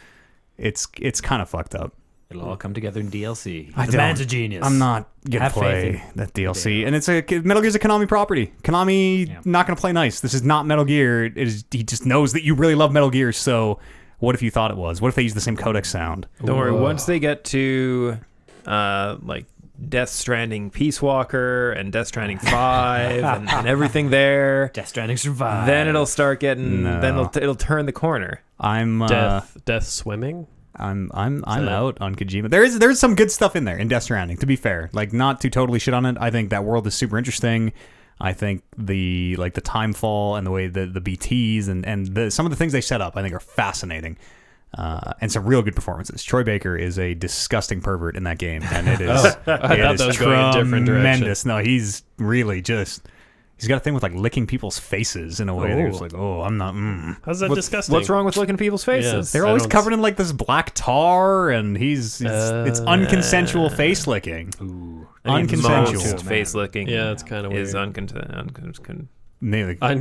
Speaker 1: it's kind of fucked up.
Speaker 3: It'll all come together in DLC.
Speaker 1: I
Speaker 3: The
Speaker 1: don't.
Speaker 3: man's a genius.
Speaker 1: I'm not gonna
Speaker 3: Have
Speaker 1: play
Speaker 3: faith in
Speaker 1: that DLC, and Metal Gear's a Konami property. Konami not gonna play nice. This is not Metal Gear. It is. He just knows that you really love Metal Gear. So, what if you thought it was? What if they use the same codec sound?
Speaker 4: Don't worry. Once they get to like Death Stranding Peace Walker and Death Stranding 5 and everything there,
Speaker 3: Death Stranding survived.
Speaker 4: then it'll start getting.
Speaker 1: No.
Speaker 4: Then it'll turn the corner.
Speaker 1: I'm
Speaker 2: Death swimming.
Speaker 1: I'm out on Kojima. There's some good stuff in there in Death Stranding. To be fair, like not to totally shit on it. I think that world is super interesting. I think the timefall and the way the BTs and some of the things they set up I think are fascinating. And some real good performances. Troy Baker is a disgusting pervert in that game, and it is
Speaker 2: I thought that was going a different direction.
Speaker 1: tremendous. No, he's really he's got a thing with like licking people's faces in a way. They're just like, oh, I'm not.
Speaker 2: How's that disgusting?
Speaker 4: What's wrong with looking at people's faces?
Speaker 1: They're
Speaker 2: I
Speaker 1: always
Speaker 2: don't-
Speaker 1: covered in like this black tar, and it's unconsensual face licking.
Speaker 3: Ooh.
Speaker 1: Unconsensual.
Speaker 4: Most face licking.
Speaker 2: Yeah, it's kind of
Speaker 4: is
Speaker 2: weird.
Speaker 4: unconsensual.
Speaker 1: Maybe.
Speaker 2: I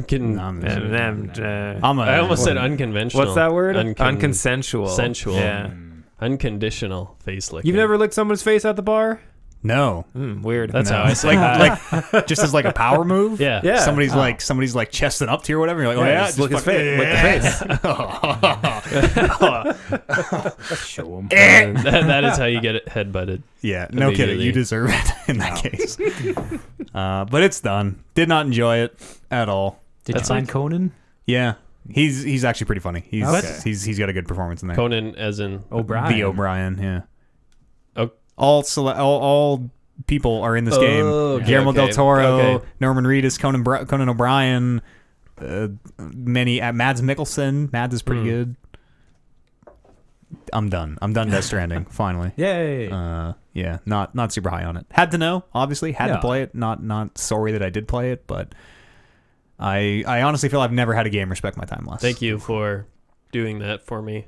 Speaker 2: almost said unconventional.
Speaker 4: What's that word? Unconsensual.
Speaker 2: Sensual.
Speaker 4: Yeah.
Speaker 2: Unconditional face licking.
Speaker 4: You've never licked someone's face at the bar?
Speaker 1: No.
Speaker 4: Weird.
Speaker 2: That's
Speaker 1: No.
Speaker 2: how I say
Speaker 1: like just as like a power move.
Speaker 2: Yeah.
Speaker 4: Yeah.
Speaker 1: Somebody's like chesting up to you or whatever. You're like,
Speaker 4: Just look his face. Lick the face.
Speaker 3: Show him.
Speaker 2: that is how you get it head butted.
Speaker 1: Yeah, no kidding.
Speaker 2: Immediately.
Speaker 1: You deserve it in that case. But it's done. Did not enjoy it at all.
Speaker 3: Did you find Conan?
Speaker 1: Yeah, he's actually pretty funny.
Speaker 3: Okay.
Speaker 1: He's got a good performance in there.
Speaker 2: Conan as in
Speaker 3: O'Brien.
Speaker 1: The O'Brien, yeah.
Speaker 2: Oh.
Speaker 1: All people are in this game.
Speaker 2: Okay,
Speaker 1: Guillermo del Toro,
Speaker 2: okay.
Speaker 1: Norman Reedus, Conan O'Brien, many Mads Mikkelsen. Mads is pretty good. I'm done. Death Stranding finally.
Speaker 3: Yay.
Speaker 1: Yeah, not super high on it. Had to know, obviously. Had to
Speaker 3: Yeah.
Speaker 1: play it. Not sorry that I did play it, but I honestly feel I've never had a game respect my time less.
Speaker 2: thank you for doing that for me.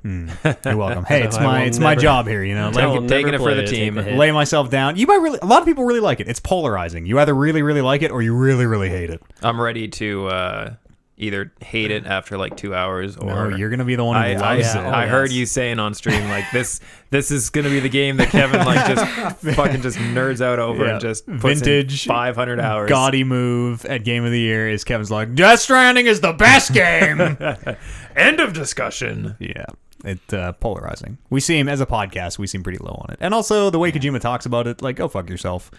Speaker 1: You're welcome. Hey,
Speaker 2: So I will
Speaker 1: it's my
Speaker 2: never-
Speaker 1: job here, you know.
Speaker 2: I will
Speaker 4: taking
Speaker 2: never
Speaker 4: it for
Speaker 2: play
Speaker 4: the team.
Speaker 2: take a hit.
Speaker 1: Lay myself down. You might really. A lot of people really like it. It's polarizing. You either really really like it or you really really hate it.
Speaker 4: I'm ready to either hate it after like 2 hours or
Speaker 1: No, you're gonna be the one who
Speaker 4: I
Speaker 1: loves it.
Speaker 4: heard you saying on stream like this is gonna be the game that Kevin like just fucking just nerds out over
Speaker 1: Yeah.
Speaker 4: and just puts
Speaker 1: Vintage,
Speaker 4: in 500 hours.
Speaker 1: Gaudy move at Game of the Year is Kevin's like, Death Stranding is the best game.
Speaker 4: End of discussion.
Speaker 1: Yeah, it polarizing. We seem as a podcast, we seem pretty low on it, and also the way Kojima talks about it, like, go fuck yourself.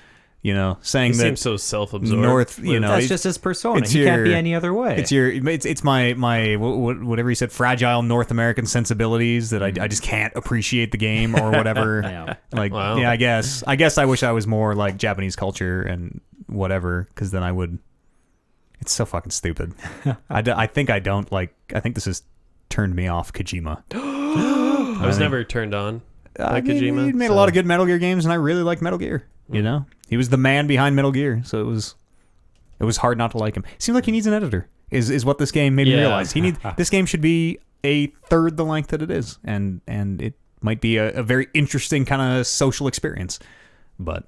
Speaker 1: You know, saying
Speaker 2: He
Speaker 1: that
Speaker 2: seems so self-absorbed.
Speaker 1: North, you know,
Speaker 3: That's
Speaker 1: it-
Speaker 3: just his persona.
Speaker 1: it's
Speaker 3: He can't
Speaker 1: your-
Speaker 3: be any other way.
Speaker 1: it's my whatever he said, fragile North American sensibilities that I just can't appreciate the game or whatever.
Speaker 3: Yeah.
Speaker 1: Like,
Speaker 2: Wow.
Speaker 1: yeah, I guess I wish I was more like Japanese culture and whatever, because then I would. It's so fucking stupid. I think this has turned me off Kojima.
Speaker 2: I was never turned on by Kojima.
Speaker 1: He made a lot of good Metal Gear games, and I really like Metal Gear. You know, he was the man behind Metal Gear, so it was hard not to like him. Seems like he needs an editor. Is what this game made me
Speaker 2: Yeah.
Speaker 1: realize. This game should be a third the length that it is, and it might be a very interesting kind of social experience. But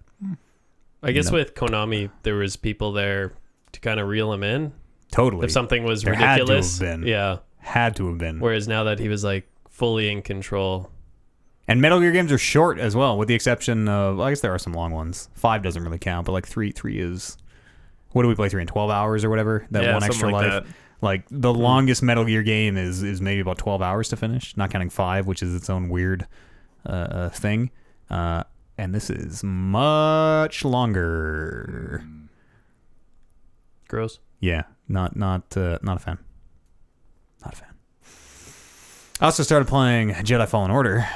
Speaker 2: I guess with Konami, there was people there to kind of reel him in
Speaker 1: totally,
Speaker 2: if something was
Speaker 1: There had to have
Speaker 2: ridiculous.
Speaker 1: been.
Speaker 2: Yeah.
Speaker 1: had to have been.
Speaker 2: Whereas now that he was like fully in control.
Speaker 1: And Metal Gear games are short as well, with the exception of, I guess there are some long ones. 5 doesn't really count, but like 3 is, what do we play 3 in 12 hours or whatever? That one extra
Speaker 4: something like
Speaker 1: life.
Speaker 4: that.
Speaker 1: Like the longest Metal Gear game is maybe about 12 hours to finish, not counting 5, which is its own weird thing. And this is much longer.
Speaker 2: Gross.
Speaker 1: Yeah, not a fan. Not a fan. I also started playing Jedi Fallen Order.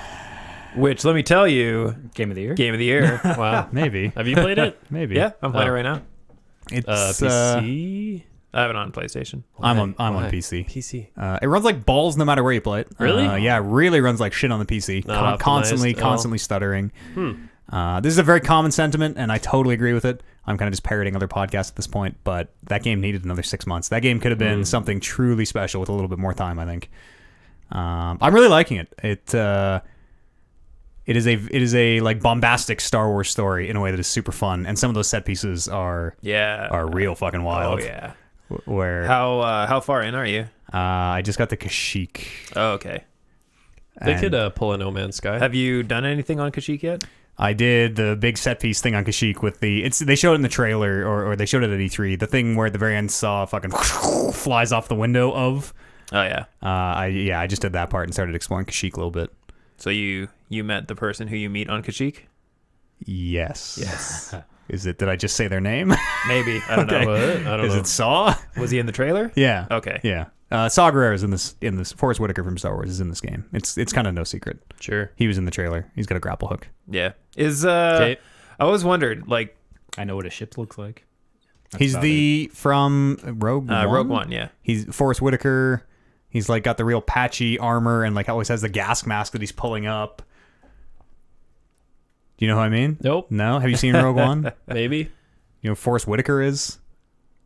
Speaker 4: Which, let me tell you,
Speaker 3: Game of the year.
Speaker 4: game of the year.
Speaker 2: Wow.
Speaker 1: Maybe.
Speaker 2: Have you played it?
Speaker 1: Maybe.
Speaker 4: Yeah, I'm playing
Speaker 2: Oh.
Speaker 4: it right now.
Speaker 1: It's
Speaker 2: PC?
Speaker 4: I have it on PlayStation.
Speaker 1: I'm on
Speaker 2: Why?
Speaker 1: PC.
Speaker 2: PC.
Speaker 1: It runs like balls no matter where you play it.
Speaker 2: Really?
Speaker 1: Yeah, it really runs like shit on the PC.
Speaker 2: Not optimized
Speaker 1: Constantly
Speaker 2: at all.
Speaker 1: stuttering. This is a very common sentiment, and I totally agree with it. I'm kind of just parroting other podcasts at this point, but that game needed another 6 months. That game could have been something truly special with a little bit more time, I think. I'm really liking it. It is a like bombastic Star Wars story in a way that is super fun, and some of those set pieces are real fucking wild.
Speaker 4: Oh yeah.
Speaker 1: Where
Speaker 4: How far in are you?
Speaker 1: I just got to Kashyyyk.
Speaker 4: Oh, okay.
Speaker 2: They
Speaker 1: And
Speaker 2: could pull a No Man's Sky.
Speaker 4: Have you done anything on Kashyyyk yet?
Speaker 1: I did the big set piece thing on Kashyyyk with they showed it in the trailer or they showed it at E3. The thing where at the very end saw fucking flies off the window of.
Speaker 4: Oh yeah.
Speaker 1: I just did that part and started exploring Kashyyyk a little bit.
Speaker 4: So you met the person who you meet on Kashyyyk?
Speaker 1: Yes.
Speaker 4: Yes.
Speaker 1: Is it? Did I just say their name?
Speaker 4: Maybe. I don't
Speaker 1: Okay.
Speaker 4: know.
Speaker 2: What? I don't
Speaker 1: Is
Speaker 2: know.
Speaker 1: it Saw?
Speaker 4: Was he in the trailer?
Speaker 1: Yeah.
Speaker 4: Okay.
Speaker 1: Yeah. Saw Gerrera is in this. Forrest Whitaker from Star Wars is in this game. It's kind of no secret.
Speaker 2: Sure.
Speaker 1: He was in the trailer. He's got a grapple hook.
Speaker 4: Yeah. Is
Speaker 2: Okay.
Speaker 4: I always wondered, like,
Speaker 3: I know what a ship looks like. That's
Speaker 1: He's
Speaker 3: about
Speaker 1: the from Rogue One.
Speaker 4: Rogue One, yeah.
Speaker 1: He's Forrest Whitaker. He's like got the real patchy armor and like always has the gas mask that he's pulling up. Do you know who I mean?
Speaker 2: Nope.
Speaker 1: No? Have you seen Rogue One?
Speaker 2: Maybe.
Speaker 1: You know who Forrest Whitaker is?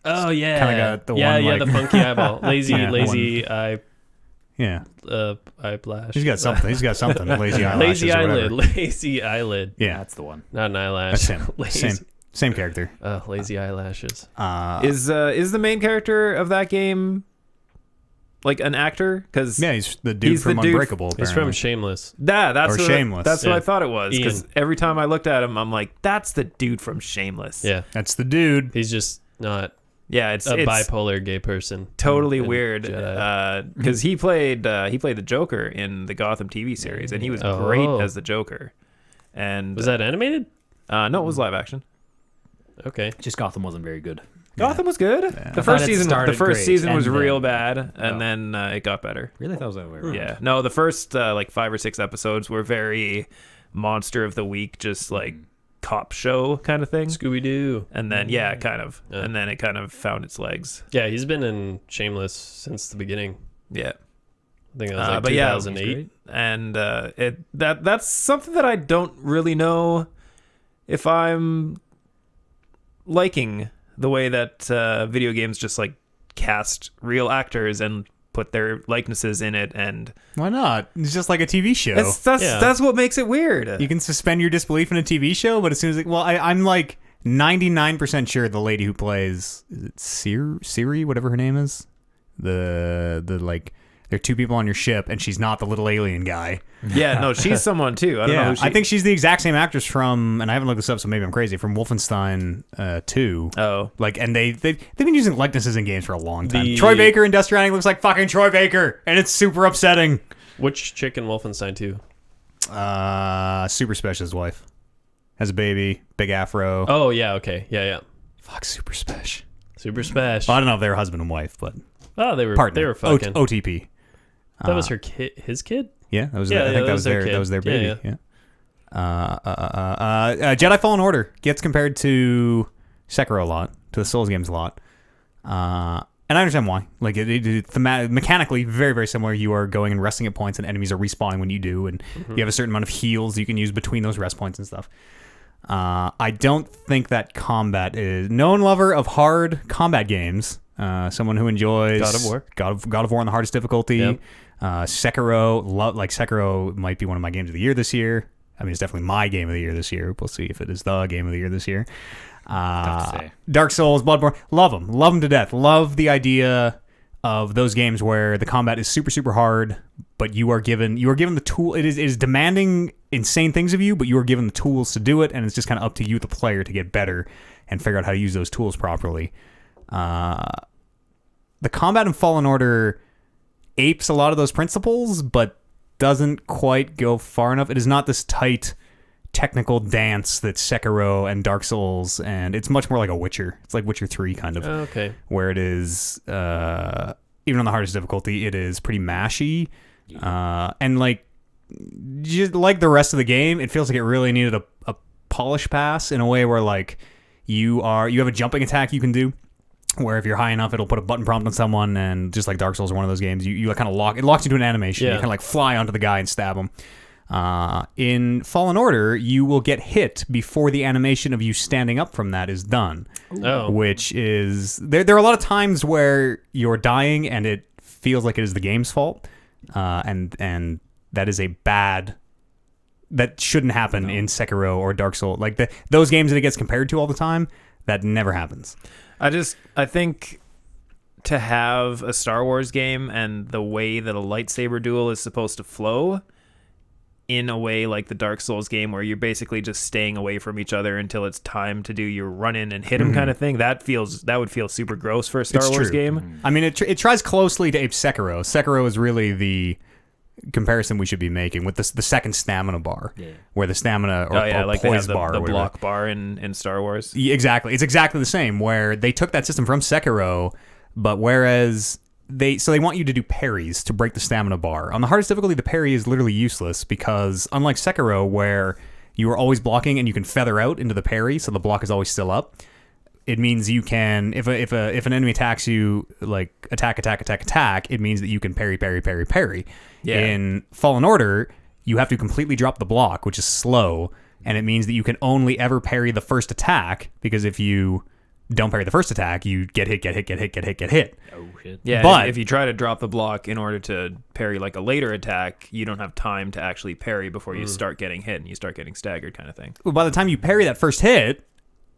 Speaker 2: Oh yeah.
Speaker 1: Kinda got the
Speaker 2: yeah,
Speaker 1: one,
Speaker 2: yeah,
Speaker 1: like-
Speaker 2: the funky eyeball. Lazy,
Speaker 1: Yeah,
Speaker 2: lazy eye
Speaker 1: Yeah.
Speaker 2: eyelash.
Speaker 1: He's got something. He's got something. Lazy eyelashes
Speaker 2: Lazy
Speaker 1: or
Speaker 2: eyelid.
Speaker 1: whatever.
Speaker 2: Lazy eyelid.
Speaker 1: Yeah.
Speaker 3: That's the one.
Speaker 2: Not an eyelash.
Speaker 1: That's him.
Speaker 2: Lazy.
Speaker 1: Same. Same character.
Speaker 2: Lazy eyelashes.
Speaker 4: Is the main character of that game like an actor? Because
Speaker 1: Yeah, he's the dude from Unbreakable.
Speaker 2: He's from Shameless.
Speaker 4: that's
Speaker 1: Or
Speaker 4: what,
Speaker 1: Shameless.
Speaker 4: That's what
Speaker 2: Yeah.
Speaker 4: I thought it was. Because
Speaker 2: Ian.
Speaker 4: every time I looked at him, I'm like, that's the dude from Shameless.
Speaker 2: Yeah.
Speaker 1: That's the dude.
Speaker 2: He's just not
Speaker 4: Yeah, it's
Speaker 2: a bipolar gay person.
Speaker 4: totally
Speaker 2: in
Speaker 4: weird
Speaker 2: Jedi.
Speaker 4: because he played the Joker in the Gotham TV series, and he was great as the Joker. And
Speaker 2: Was that animated?
Speaker 4: no, it was live action.
Speaker 2: Okay.
Speaker 3: Just Gotham wasn't very good.
Speaker 4: Gotham was good.
Speaker 3: I
Speaker 4: The
Speaker 3: thought
Speaker 4: first
Speaker 3: it
Speaker 4: season,
Speaker 3: started great,
Speaker 4: was
Speaker 3: and
Speaker 4: real
Speaker 3: then-
Speaker 4: bad, and then it got better.
Speaker 3: Really, thought it was that way around.
Speaker 4: Yeah, no, the first like 5 or 6 episodes were very monster of the week, just like cop show kind of thing.
Speaker 2: Scooby Doo.
Speaker 4: And then kind of, and then it kind of found its legs.
Speaker 2: Yeah, he's been in Shameless since the beginning.
Speaker 4: Yeah.
Speaker 2: I think it was like
Speaker 4: But yeah,
Speaker 2: 2008.
Speaker 4: And that's something that I don't really know if I'm liking, the way that video games just like cast real actors and put their likenesses in it, and
Speaker 1: Why not? It's just like a TV show.
Speaker 4: that's what makes it weird.
Speaker 1: You can suspend your disbelief in a TV show, but as soon as I'm like 99% sure the lady who plays, is it Siri, whatever her name is, the like, there are 2 people on your ship, and she's not the little alien guy.
Speaker 4: Yeah, no, she's someone too. I don't know who she
Speaker 1: I think she's the exact same actress from, and I haven't looked this up, so maybe I'm crazy, from Wolfenstein 2.
Speaker 4: Oh.
Speaker 1: Like, and they've been using likenesses in games for a long time.
Speaker 2: The-
Speaker 1: Troy Baker in Death Stranding looks like fucking Troy Baker, and it's super upsetting.
Speaker 2: Which chick in Wolfenstein 2?
Speaker 1: Super Special's wife has a baby, big afro.
Speaker 2: Oh, yeah, okay. Yeah.
Speaker 1: Fuck, Super Special.
Speaker 2: Super Smash.
Speaker 1: Well, I don't know if they were husband and wife, but
Speaker 2: Oh, they were
Speaker 1: partner.
Speaker 2: they were fucking.
Speaker 1: OTP.
Speaker 2: That was her kid, his kid?
Speaker 1: Yeah, that was.
Speaker 2: Yeah,
Speaker 1: I think
Speaker 2: yeah,
Speaker 1: that was their.
Speaker 2: kid.
Speaker 1: That was their baby.
Speaker 2: Yeah,
Speaker 1: Yeah. Jedi Fallen Order gets compared to Sekiro a lot, to the Souls games a lot, and I understand why. Like mechanically, very very similar. You are going and resting at points, and enemies are respawning when you do, and you have a certain amount of heals you can use between those rest points and stuff. I don't think that combat is known lover of hard combat games. Someone who enjoys
Speaker 2: God of War.
Speaker 1: God of War on the hardest difficulty.
Speaker 2: Yep.
Speaker 1: Sekiro, Sekiro might be one of my games of the year this year. I mean, it's definitely my game of the year this year. We'll see if it is the game of the year this year.
Speaker 3: Tough to say.
Speaker 1: Dark Souls, Bloodborne, love them to death. Love the idea of those games where the combat is super super hard, but you are given the tool. It is demanding insane things of you, but you are given the tools to do it, and it's just kind of up to you, the player, to get better and figure out how to use those tools properly. The combat in Fallen Order apes a lot of those principles, but doesn't quite go far enough. It is not this tight technical dance that Sekiro and Dark Souls, and it's much more like a Witcher. It's like Witcher 3 kind of,
Speaker 2: Okay.
Speaker 1: where it is, even on the hardest difficulty, it is pretty mashy. And like, just like the rest of the game, it feels like it really needed a polish pass, in a way where like you have a jumping attack you can do, where if you're high enough, it'll put a button prompt on someone, and just like Dark Souls or one of those games, you kind of locks you to an animation.
Speaker 2: Yeah.
Speaker 1: You kind of like fly onto the guy and stab him. In Fallen Order, you will get hit before the animation of you standing up from that is done.
Speaker 2: Oh.
Speaker 1: Which is there are a lot of times where you're dying and it feels like it is the game's fault, and that is that shouldn't happen in Sekiro or Dark Souls. Like those games that it gets compared to all the time, that never happens.
Speaker 4: I think to have a Star Wars game and the way that a lightsaber duel is supposed to flow, in a way like the Dark Souls game, where you're basically just staying away from each other until it's time to do your run in and hit him kind of thing, that would feel super gross for a Star Wars game.
Speaker 1: I mean, it tries closely to ape Sekiro. Sekiro is really the comparison we should be making with the second stamina bar, where the stamina or
Speaker 4: Like they have
Speaker 1: poise bar,
Speaker 4: the
Speaker 1: or whatever.
Speaker 4: block bar in Star Wars.
Speaker 1: Yeah, exactly. It's exactly the same, where they took that system from Sekiro, but whereas they want you to do parries to break the stamina bar. On the hardest difficulty, the parry is literally useless, because unlike Sekiro, where you are always blocking and you can feather out into the parry, so the block is always still up, it means you can, if an enemy attacks you, like attack, it means that you can parry.
Speaker 4: Yeah.
Speaker 1: In Fallen Order, you have to completely drop the block, which is slow, and it means that you can only ever parry the first attack, because if you don't parry the first attack, you get hit.
Speaker 3: Oh shit.
Speaker 4: Yeah,
Speaker 1: But-
Speaker 4: if you try to drop the block in order to parry like a later attack, you don't have time to actually parry before you start getting hit and you start getting staggered, kind of thing.
Speaker 1: By the time you parry that first hit,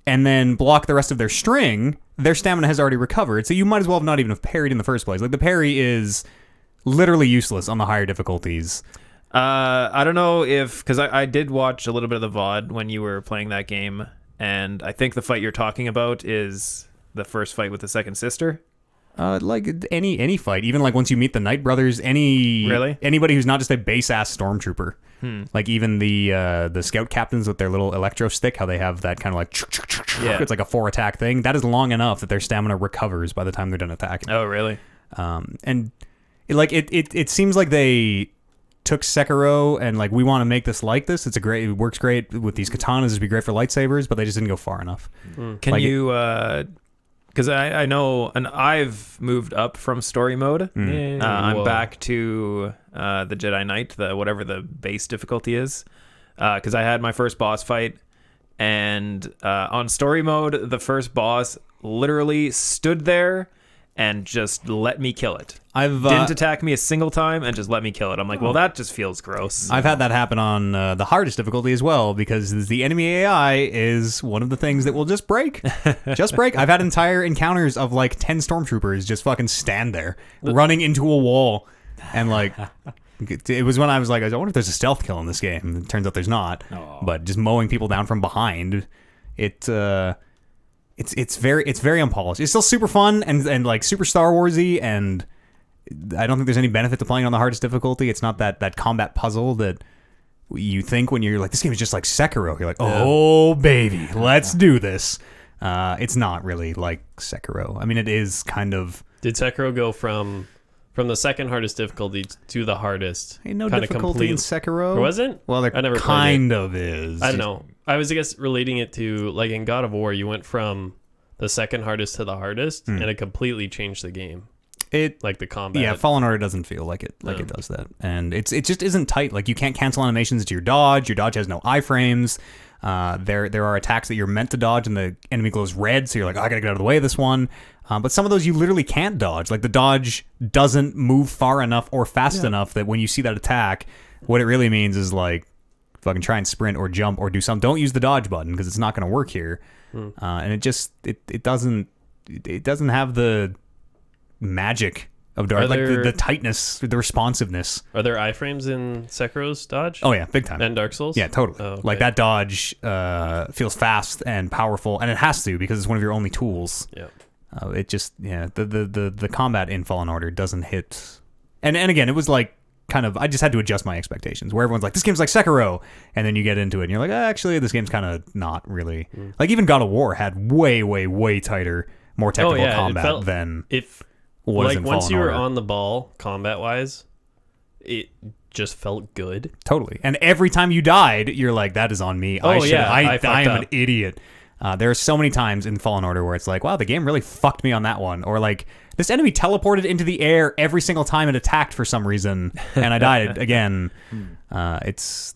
Speaker 1: and then block the rest of their string, their stamina has already recovered. So you might as well have not even have parried in the first place. Like, the parry is literally useless on the higher difficulties.
Speaker 4: I don't know if, because I did watch a little bit of the VOD when you were playing that game, and I think the fight you're talking about is the first fight with the second sister.
Speaker 1: Like any fight, even like once you meet the Knight Brothers, anybody who's not just a base ass stormtrooper, like even the scout captains with their little electro stick, how they have that kind of like it's like a 4 attack thing. That is long enough that their stamina recovers by the time they're done attacking.
Speaker 4: Oh, really?
Speaker 1: And it seems like they took Sekiro and like, we want to make this like this. It works great with these katanas. It'd be great for lightsabers, but they just didn't go far enough.
Speaker 4: Can
Speaker 1: like
Speaker 4: you? Because I know, and I've moved up from story mode. I'm back to the Jedi Knight, whatever the base difficulty is. Because I had my first boss fight, and on story mode, the first boss literally stood there and just let me kill it. Didn't attack me a single time and just let me kill it. I'm like, well, that just feels gross.
Speaker 1: I've had that happen on the hardest difficulty as well, because the enemy AI is one of the things that will just break. Just break. I've had entire encounters of like 10 stormtroopers just fucking stand there, running into a wall. And like, it was when I was like, I wonder if there's a stealth kill in this game. It turns out there's not. But just mowing people down from behind, it's very unpolished. It's still super fun and like super Star Warsy, and I don't think there's any benefit to playing on the hardest difficulty. It's not that combat puzzle that you think when you're like, this game is just like Sekiro. You're like, oh baby, let's do this. It's not really like Sekiro. I mean, it is kind of.
Speaker 2: Did Sekiro go from the second hardest difficulty to the hardest?
Speaker 1: Ain't no difficulty in Sekiro.
Speaker 2: Or wasn't?
Speaker 1: Well, there kind of is.
Speaker 2: I don't know. I was, I guess, relating it to, like, in God of War, you went from the second hardest to the hardest, and it completely changed the game. Like the combat.
Speaker 1: Yeah, Fallen Order doesn't feel like it does that. And it just isn't tight. Like, you can't cancel animations to your dodge. Your dodge has no iframes. There are attacks that you're meant to dodge and the enemy glows red, so you're like, I gotta get out of the way of this one. But some of those you literally can't dodge. Like, the dodge doesn't move far enough or fast enough that when you see that attack, what it really means is like, fucking try and sprint or jump or do something. Don't use the dodge button because it's not going to work here. And it doesn't have the magic of dodge, like the tightness, the responsiveness.
Speaker 2: Are there iframes in Sekiro's dodge?
Speaker 1: Oh yeah, big time.
Speaker 2: And Dark Souls?
Speaker 1: Yeah, totally.
Speaker 2: Oh, okay.
Speaker 1: Like, that dodge feels fast and powerful, and it has to because it's one of your only tools.
Speaker 2: Yeah.
Speaker 1: It just, the combat in Fallen Order doesn't hit. And again, it was like, kind of, I just had to adjust my expectations, where everyone's like, this game's like Sekiro, and then you get into it and you're like, actually, this game's kind of not really. Like, even God of War had way, way, way tighter, more technical combat than was
Speaker 2: like,
Speaker 1: in
Speaker 2: once
Speaker 1: Fallen
Speaker 2: you were
Speaker 1: Order.
Speaker 2: on the ball combat wise, it just felt good.
Speaker 1: Totally. And every time you died, you're like, that is on me. I am an idiot. There are so many times in Fallen Order where it's like, wow, the game really fucked me on that one. Or like, this enemy teleported into the air every single time it attacked for some reason, and I died again. It's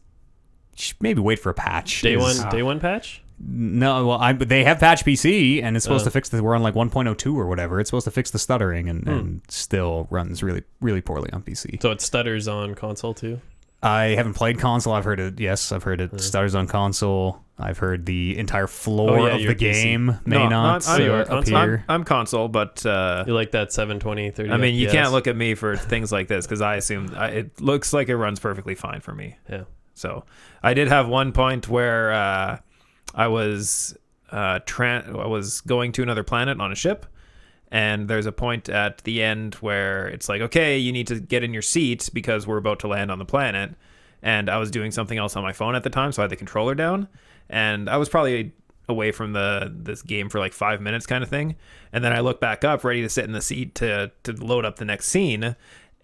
Speaker 1: maybe wait for a patch.
Speaker 2: Day one patch?
Speaker 1: No, well, they have patch PC, and it's supposed to fix we're on like 1.02 or whatever. It's supposed to fix the stuttering, and still runs really, really poorly on PC.
Speaker 2: So it stutters on console too?
Speaker 1: I haven't played console. I've heard it. Yes, I've heard it stutters on console. I've heard the entire floor of the game may not appear.
Speaker 4: I'm console, but
Speaker 2: you like that 720, 30
Speaker 4: I mean, you
Speaker 2: FPS?
Speaker 4: can't look at me for things like this because I assume it looks like it runs perfectly fine for me.
Speaker 2: Yeah.
Speaker 4: So I did have one point where I was going to another planet on a ship, and there's a point at the end where it's like, okay, you need to get in your seat because we're about to land on the planet. And I was doing something else on my phone at the time, so I had the controller down, and I was probably away from this game for like 5 minutes kind of thing. And then I look back up, ready to sit in the seat to load up the next scene.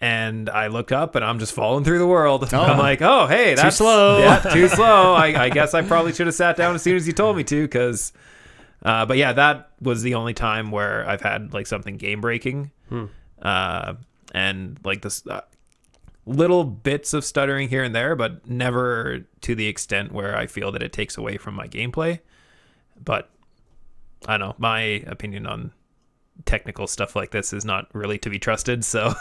Speaker 4: And I look up and I'm just falling through the world. I'm like, oh, hey, that's
Speaker 1: too slow.
Speaker 4: Yeah, too slow. I guess I probably should have sat down as soon as you told me to, because but yeah, that was the only time where I've had like something game breaking. And like this little bits of stuttering here and there, but never to the extent where I feel that it takes away from my gameplay. But I don't know, my opinion on technical stuff like this is not really to be trusted, so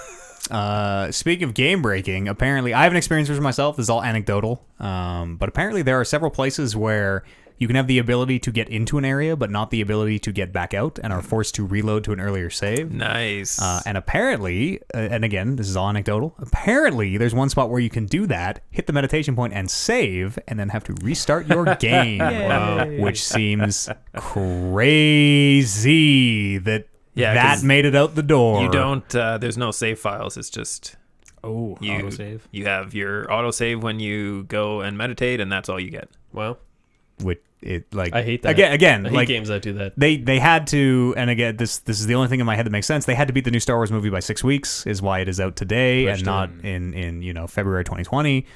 Speaker 1: speaking of game breaking, apparently I haven't experienced this myself. This is all anecdotal, but apparently there are several places where you can have the ability to get into an area, but not the ability to get back out, and are forced to reload to an earlier save.
Speaker 4: Nice.
Speaker 1: And apparently, and again, this is all anecdotal, apparently there's one spot where you can do that, hit the meditation point and save, and then have to restart your game, which seems crazy that made it out the door.
Speaker 4: You don't, there's no save files. It's just,
Speaker 3: autosave.
Speaker 4: you have your autosave when you go and meditate, and that's all you get.
Speaker 2: Wow.
Speaker 1: Which
Speaker 2: I hate that.
Speaker 1: Again,
Speaker 2: I hate
Speaker 1: like
Speaker 2: games that do that.
Speaker 1: They had to, and again, this is the only thing in my head that makes sense. They had to beat the new Star Wars movie by 6 weeks, is why it is out today and not in February 2020.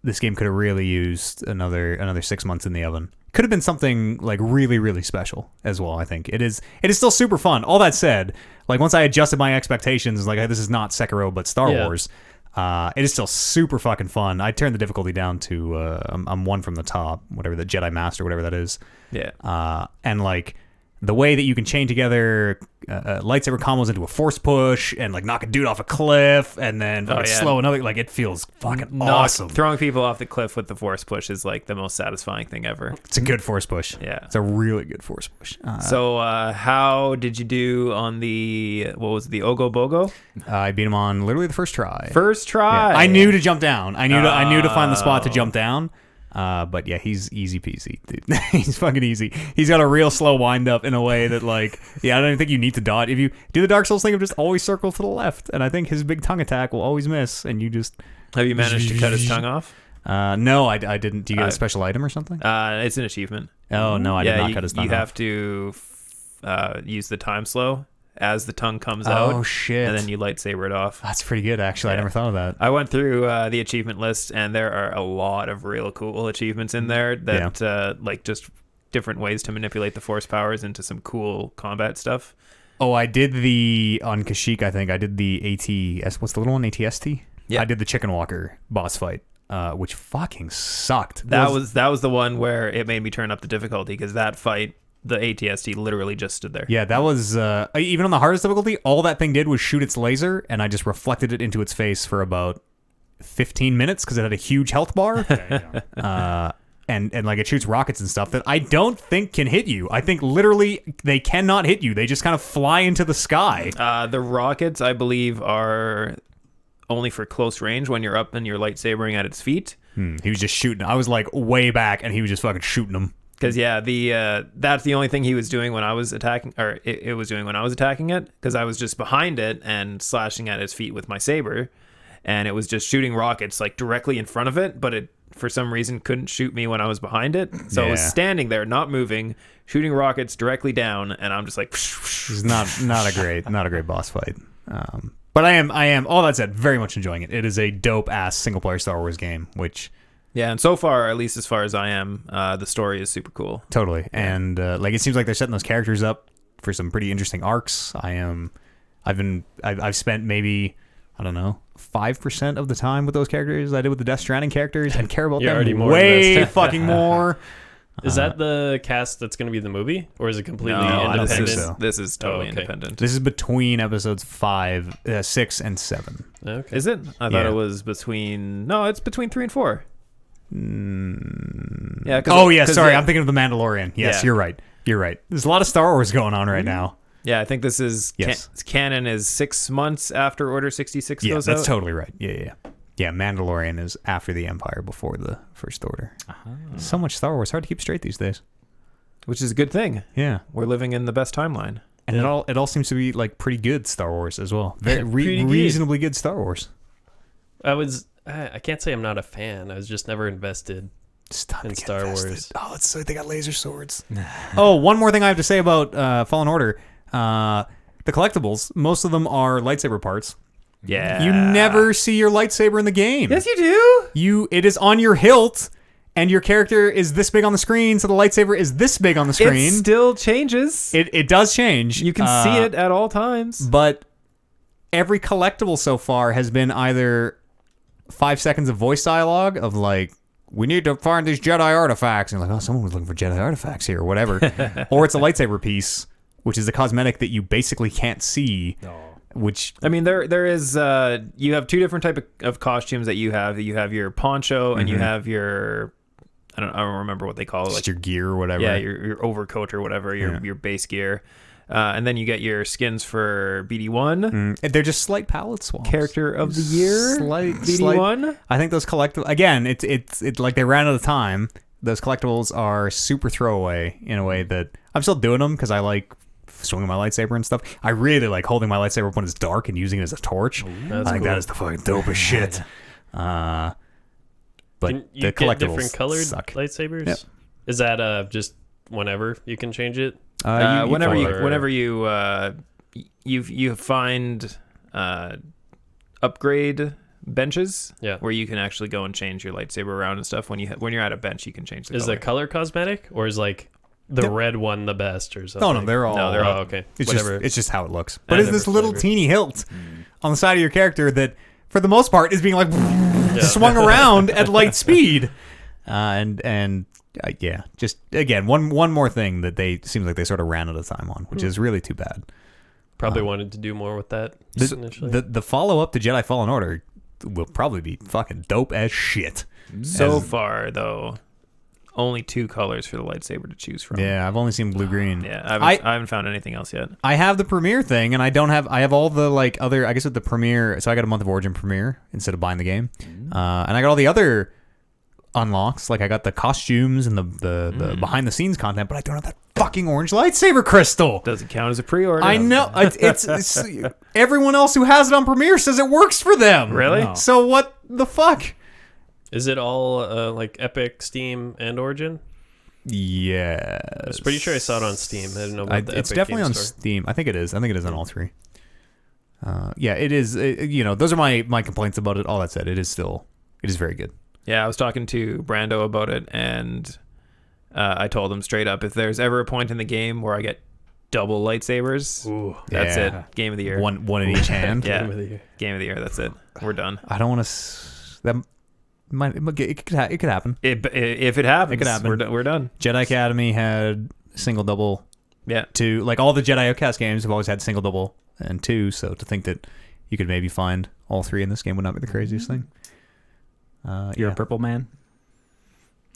Speaker 1: This game could have really used another 6 months in the oven. Could have been something like really, really special as well. I think it is still super fun. All that said, like once I adjusted my expectations, like this is not Sekiro but Star Wars. It is still super fucking fun. I turned the difficulty down to I'm one from the top, whatever, the Jedi Master, whatever that is.
Speaker 4: Yeah.
Speaker 1: And like the way that you can chain together lightsaber combos into a force push and like knock a dude off a cliff and then slow another, like it feels fucking awesome.
Speaker 4: Throwing people off the cliff with the force push is like the most satisfying thing ever.
Speaker 1: It's a good force push.
Speaker 4: Yeah.
Speaker 1: It's a really good force push.
Speaker 4: So how did you do on the Ogo Bogo?
Speaker 1: I beat him on literally the first try.
Speaker 4: First try.
Speaker 1: Yeah. I knew to jump down. I knew to find the spot to jump down. But yeah, he's easy peasy, dude. He's fucking easy. He's got a real slow wind up in a way that like, I don't even think you need to dodge. If you do the Dark Souls thing of just always circle to the left, and I think his big tongue attack will always miss, and you just...
Speaker 4: Have you managed to cut his tongue off?
Speaker 1: No, I didn't. Do you get a special item or something?
Speaker 4: It's an achievement.
Speaker 1: Oh, no, I did not cut his tongue off.
Speaker 4: You have to use the time slow as the tongue comes out.
Speaker 1: Oh, shit.
Speaker 4: And then you lightsaber it off.
Speaker 1: That's pretty good, actually. I never thought of that.
Speaker 4: I went through the achievement list, and there are a lot of real cool achievements in there that, like, just different ways to manipulate the force powers into some cool combat stuff.
Speaker 1: Oh, I did on Kashyyyk, I think. I did the ATS. What's the little one? ATST? Yeah. I did the Chicken Walker boss fight, which fucking sucked.
Speaker 4: That was the one where it made me turn up the difficulty, because that fight... The ATST literally just stood there.
Speaker 1: Yeah, that was even on the hardest difficulty, all that thing did was shoot its laser, and I just reflected it into its face for about 15 minutes because it had a huge health bar. And like it shoots rockets and stuff that I don't think can hit you. I think literally they cannot hit you. They just kind of fly into the sky.
Speaker 4: The rockets, I believe, are only for close range when you're up and you're lightsabering at its feet.
Speaker 1: He was just shooting. I was like way back, and he was just fucking shooting them.
Speaker 4: Because that's the only thing he was doing when I was attacking, or it was doing when I was attacking it. Because I was just behind it and slashing at his feet with my saber, and it was just shooting rockets like directly in front of it. But it, for some reason, couldn't shoot me when I was behind it. So it was standing there, not moving, shooting rockets directly down, and I'm just like.
Speaker 1: It's not a great boss fight. But I am. All that said, very much enjoying it. It is a dope ass single player Star Wars game, which.
Speaker 4: Yeah, and so far, at least as far as I am, the story is super cool.
Speaker 1: Totally, and like it seems like they're setting those characters up for some pretty interesting arcs. I've spent maybe 5% of the time with those characters I did with the Death Stranding characters, and care about them way fucking more.
Speaker 2: Is that the cast that's going to be the movie, or is it completely independent?
Speaker 4: This is totally independent.
Speaker 1: This is between episodes 5, 6, and 7.
Speaker 2: Okay.
Speaker 4: Is it? I thought it was between. No, it's between 3 and 4.
Speaker 1: Yeah. Sorry, I'm thinking of The Mandalorian. Yes, you're right. There's a lot of Star Wars going on right now.
Speaker 4: Yeah, I think this is canon is 6 months after Order 66 goes out.
Speaker 1: Yeah, that's totally right. Yeah. Mandalorian is after the Empire, before the First Order. So much Star Wars, hard to keep straight these days.
Speaker 4: Which is a good thing.
Speaker 1: Yeah,
Speaker 4: we're living in the best timeline,
Speaker 1: and it all seems to be like pretty good Star Wars as well. Very reasonably good Star Wars.
Speaker 2: I can't say I'm not a fan. I was just never invested in Star Wars.
Speaker 1: Oh, it's like they got laser swords. Oh, one more thing I have to say about Fallen Order. The collectibles, most of them are lightsaber parts.
Speaker 4: Yeah.
Speaker 1: You never see your lightsaber in the game.
Speaker 4: Yes, you do.
Speaker 1: It is on your hilt, and your character is this big on the screen, so the lightsaber is this big on the screen.
Speaker 4: It still changes.
Speaker 1: It does change.
Speaker 4: You can see it at all times.
Speaker 1: But every collectible so far has been either 5 seconds of voice dialogue of like, we need to find these Jedi artifacts. And you're like, oh, someone was looking for Jedi artifacts here, or whatever. Or it's a lightsaber piece, which is a cosmetic that you basically can't see. No. Which,
Speaker 4: I mean, there is you have 2 different type of costumes that you have. You have your poncho and you have your I don't remember what they call it.
Speaker 1: Just
Speaker 4: Like
Speaker 1: your gear or whatever.
Speaker 4: yeah, your overcoat or whatever, your base gear. And then you get your skins for BD1.
Speaker 1: They're just slight palette swaps.
Speaker 4: Character of the year,
Speaker 1: Slight
Speaker 4: BD1.
Speaker 1: I think those collectibles, again, it's like they ran out of time. Those collectibles are super throwaway in a way that I'm still doing them because I like swinging my lightsaber and stuff. I really like holding my lightsaber up when it's dark and using it as a torch. I think that is the fucking dopest shit. But
Speaker 2: Can you
Speaker 1: the
Speaker 2: get
Speaker 1: collectibles
Speaker 2: different colored
Speaker 1: suck.
Speaker 2: lightsabers?
Speaker 1: Yep.
Speaker 2: Is that just whenever you can change it?
Speaker 4: Whenever you find upgrade benches, where you can actually go and change your lightsaber around and stuff. When you're at a bench, you can change the
Speaker 2: Is
Speaker 4: color.
Speaker 2: the color cosmetic, or is like the red one the best, or something?
Speaker 1: No, they're all.
Speaker 2: Okay.
Speaker 1: It's
Speaker 2: Whatever.
Speaker 1: it's just how it looks. But it's
Speaker 2: never
Speaker 1: this little
Speaker 2: flavored.
Speaker 1: teeny hilt on the side of your character that, for the most part, is being like swung around at light speed. Just again, one more thing that seems like they sort of ran out of time on, which is really too bad.
Speaker 2: Probably wanted to do more with that initially.
Speaker 1: The follow up to Jedi Fallen Order will probably be fucking dope as shit.
Speaker 4: So far, though, only 2 colors for the lightsaber to choose from.
Speaker 1: Yeah, I've only seen blue green.
Speaker 4: Yeah, I haven't found anything else yet.
Speaker 1: I have the Premiere thing, and I have all the like other. I guess with the Premiere, so I got a month of Origin Premiere instead of buying the game, and I got all the other unlocks. Like I got the costumes and the behind the scenes content, but I don't have that fucking orange lightsaber crystal.
Speaker 4: Doesn't count as a pre-order.
Speaker 1: I know it's everyone else who has it on Premiere says it works for them.
Speaker 4: Really?
Speaker 3: No.
Speaker 1: So what the fuck?
Speaker 2: Is it all like Epic, Steam, and Origin?
Speaker 1: Yeah,
Speaker 2: I was pretty sure I saw it on Steam. I didn't know about the
Speaker 1: it's
Speaker 2: Epic
Speaker 1: definitely
Speaker 2: Game
Speaker 1: on
Speaker 2: Store.
Speaker 1: Steam. I think it is on all 3. Yeah, it is. Those are my complaints about it. All that said, it is very good.
Speaker 4: Yeah, I was talking to Brando about it, and I told him straight up, if there's ever a point in the game where I get double lightsabers, that's
Speaker 1: Yeah.
Speaker 4: it. Game of the year.
Speaker 1: One in each hand.
Speaker 4: Yeah.
Speaker 2: Game of the year.
Speaker 4: Game of the year. That's it. We're done.
Speaker 1: I don't want to. That might it could happen.
Speaker 4: If it happens,
Speaker 1: It could happen.
Speaker 4: We're done.
Speaker 1: Jedi Academy had single double.
Speaker 4: Yeah.
Speaker 1: 2, like all the Jedi Outcast games have always had single double and 2. So to think that you could maybe find all 3 in this game would not be the craziest thing.
Speaker 3: You're a purple man.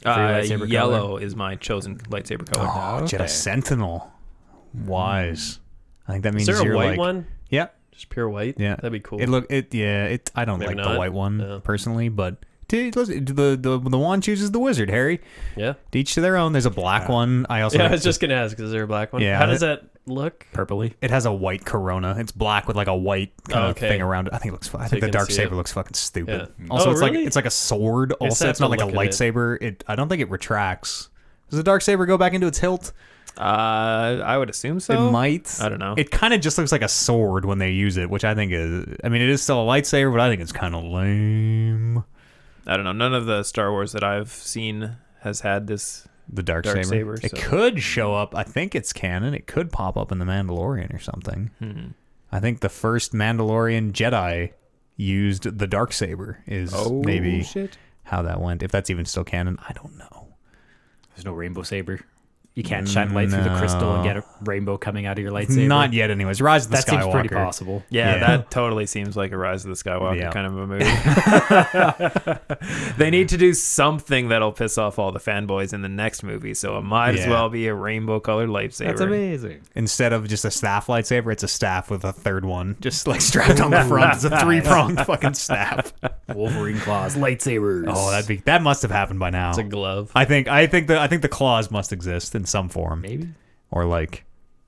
Speaker 4: Yellow is my chosen lightsaber color.
Speaker 1: Oh, Jedi Sentinel. Wise. I think that means
Speaker 2: Is there a
Speaker 1: you're
Speaker 2: white
Speaker 1: like,
Speaker 2: one?
Speaker 1: Yeah.
Speaker 2: Just pure white?
Speaker 1: Yeah.
Speaker 2: That'd be cool.
Speaker 1: I don't
Speaker 2: Maybe
Speaker 1: like the
Speaker 2: not.
Speaker 1: white one
Speaker 2: No.
Speaker 1: personally, but the one chooses the wizard, Harry.
Speaker 2: Yeah.
Speaker 1: Each to their own. There's a black one. I also
Speaker 2: Yeah, I was just going to ask, is there a black one?
Speaker 1: Yeah,
Speaker 2: How does that look?
Speaker 3: Purpley.
Speaker 1: it has a white corona. It's black with like a white kind of
Speaker 2: Okay.
Speaker 1: thing around it. I think it looks fun. I
Speaker 2: So
Speaker 1: think
Speaker 2: you
Speaker 1: the
Speaker 2: can
Speaker 1: dark
Speaker 2: see
Speaker 1: saber
Speaker 2: it.
Speaker 1: looks fucking stupid.
Speaker 2: Yeah.
Speaker 1: Also,
Speaker 2: Oh,
Speaker 1: it's
Speaker 2: really?
Speaker 1: like a sword. Also,
Speaker 2: have
Speaker 1: it's not
Speaker 2: to
Speaker 1: like a
Speaker 2: look at it.
Speaker 1: lightsaber. I don't think it retracts. Does the dark saber go back into its hilt?
Speaker 4: I would assume so.
Speaker 1: It might.
Speaker 4: I don't know.
Speaker 1: It kind of just looks like a sword when they use it, which I think is. I mean, it is still a lightsaber, but I think it's kind of lame.
Speaker 4: I don't know. None of the Star Wars that I've seen has had this.
Speaker 1: The dark
Speaker 4: Dark
Speaker 1: saber.
Speaker 4: saber,
Speaker 1: It
Speaker 4: so-
Speaker 1: could show up. I think it's canon. It could pop up in the Mandalorian or something. I think the first Mandalorian Jedi used the dark saber. Is maybe
Speaker 4: shit.
Speaker 1: how that went. If that's even still canon, I don't know.
Speaker 3: There's no rainbow saber. You can't shine light through the crystal and get a rainbow coming out of your lightsaber.
Speaker 1: Not yet, anyways. Rise of the
Speaker 3: That
Speaker 1: Skywalker.
Speaker 3: seems pretty possible.
Speaker 4: Yeah,
Speaker 1: Yeah.
Speaker 4: that totally seems like a Rise of the Skywalker
Speaker 1: Yeah.
Speaker 4: kind of a movie. They need to do something that'll piss off all the fanboys in the next movie, so it might as
Speaker 1: Yeah.
Speaker 4: well be a rainbow-colored lightsaber.
Speaker 3: That's amazing.
Speaker 1: Instead of just a staff lightsaber, it's a staff with a third one, just like strapped on the front. It's a 3-pronged fucking staff.
Speaker 3: Wolverine claws, lightsabers.
Speaker 1: Oh, that must have happened by now.
Speaker 2: It's a glove.
Speaker 1: I think the claws must exist in some form,
Speaker 3: maybe.
Speaker 1: or like,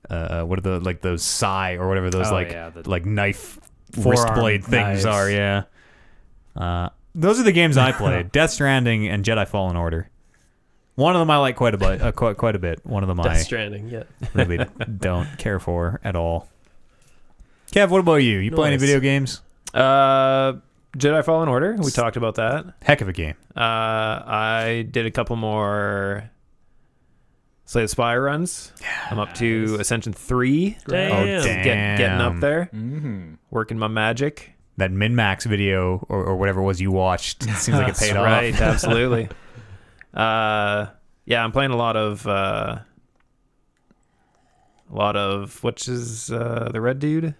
Speaker 1: what are those sai or whatever those
Speaker 3: the
Speaker 1: knife
Speaker 3: forearm
Speaker 1: wrist blade things
Speaker 3: knives.
Speaker 1: are. Yeah, those are the games I played: Death Stranding and Jedi Fallen Order. One of them I like quite a bit. Quite a bit. One of them
Speaker 2: Death
Speaker 1: I
Speaker 2: Stranding, yeah.
Speaker 1: really don't care for at all. Kev, what about you? You play any
Speaker 2: Nice.
Speaker 1: video games?
Speaker 4: Jedi Fallen Order. We talked about that.
Speaker 1: Heck of a game.
Speaker 4: I did a couple more Slay the Spire runs. I'm up to Ascension 3.
Speaker 2: Damn.
Speaker 1: Oh, damn.
Speaker 4: Getting up there.
Speaker 3: Mm-hmm.
Speaker 4: Working my magic.
Speaker 1: That min-max video or whatever it was you watched. It seems like it paid off.
Speaker 4: Right, absolutely. Yeah, I'm playing a lot of which is the red dude?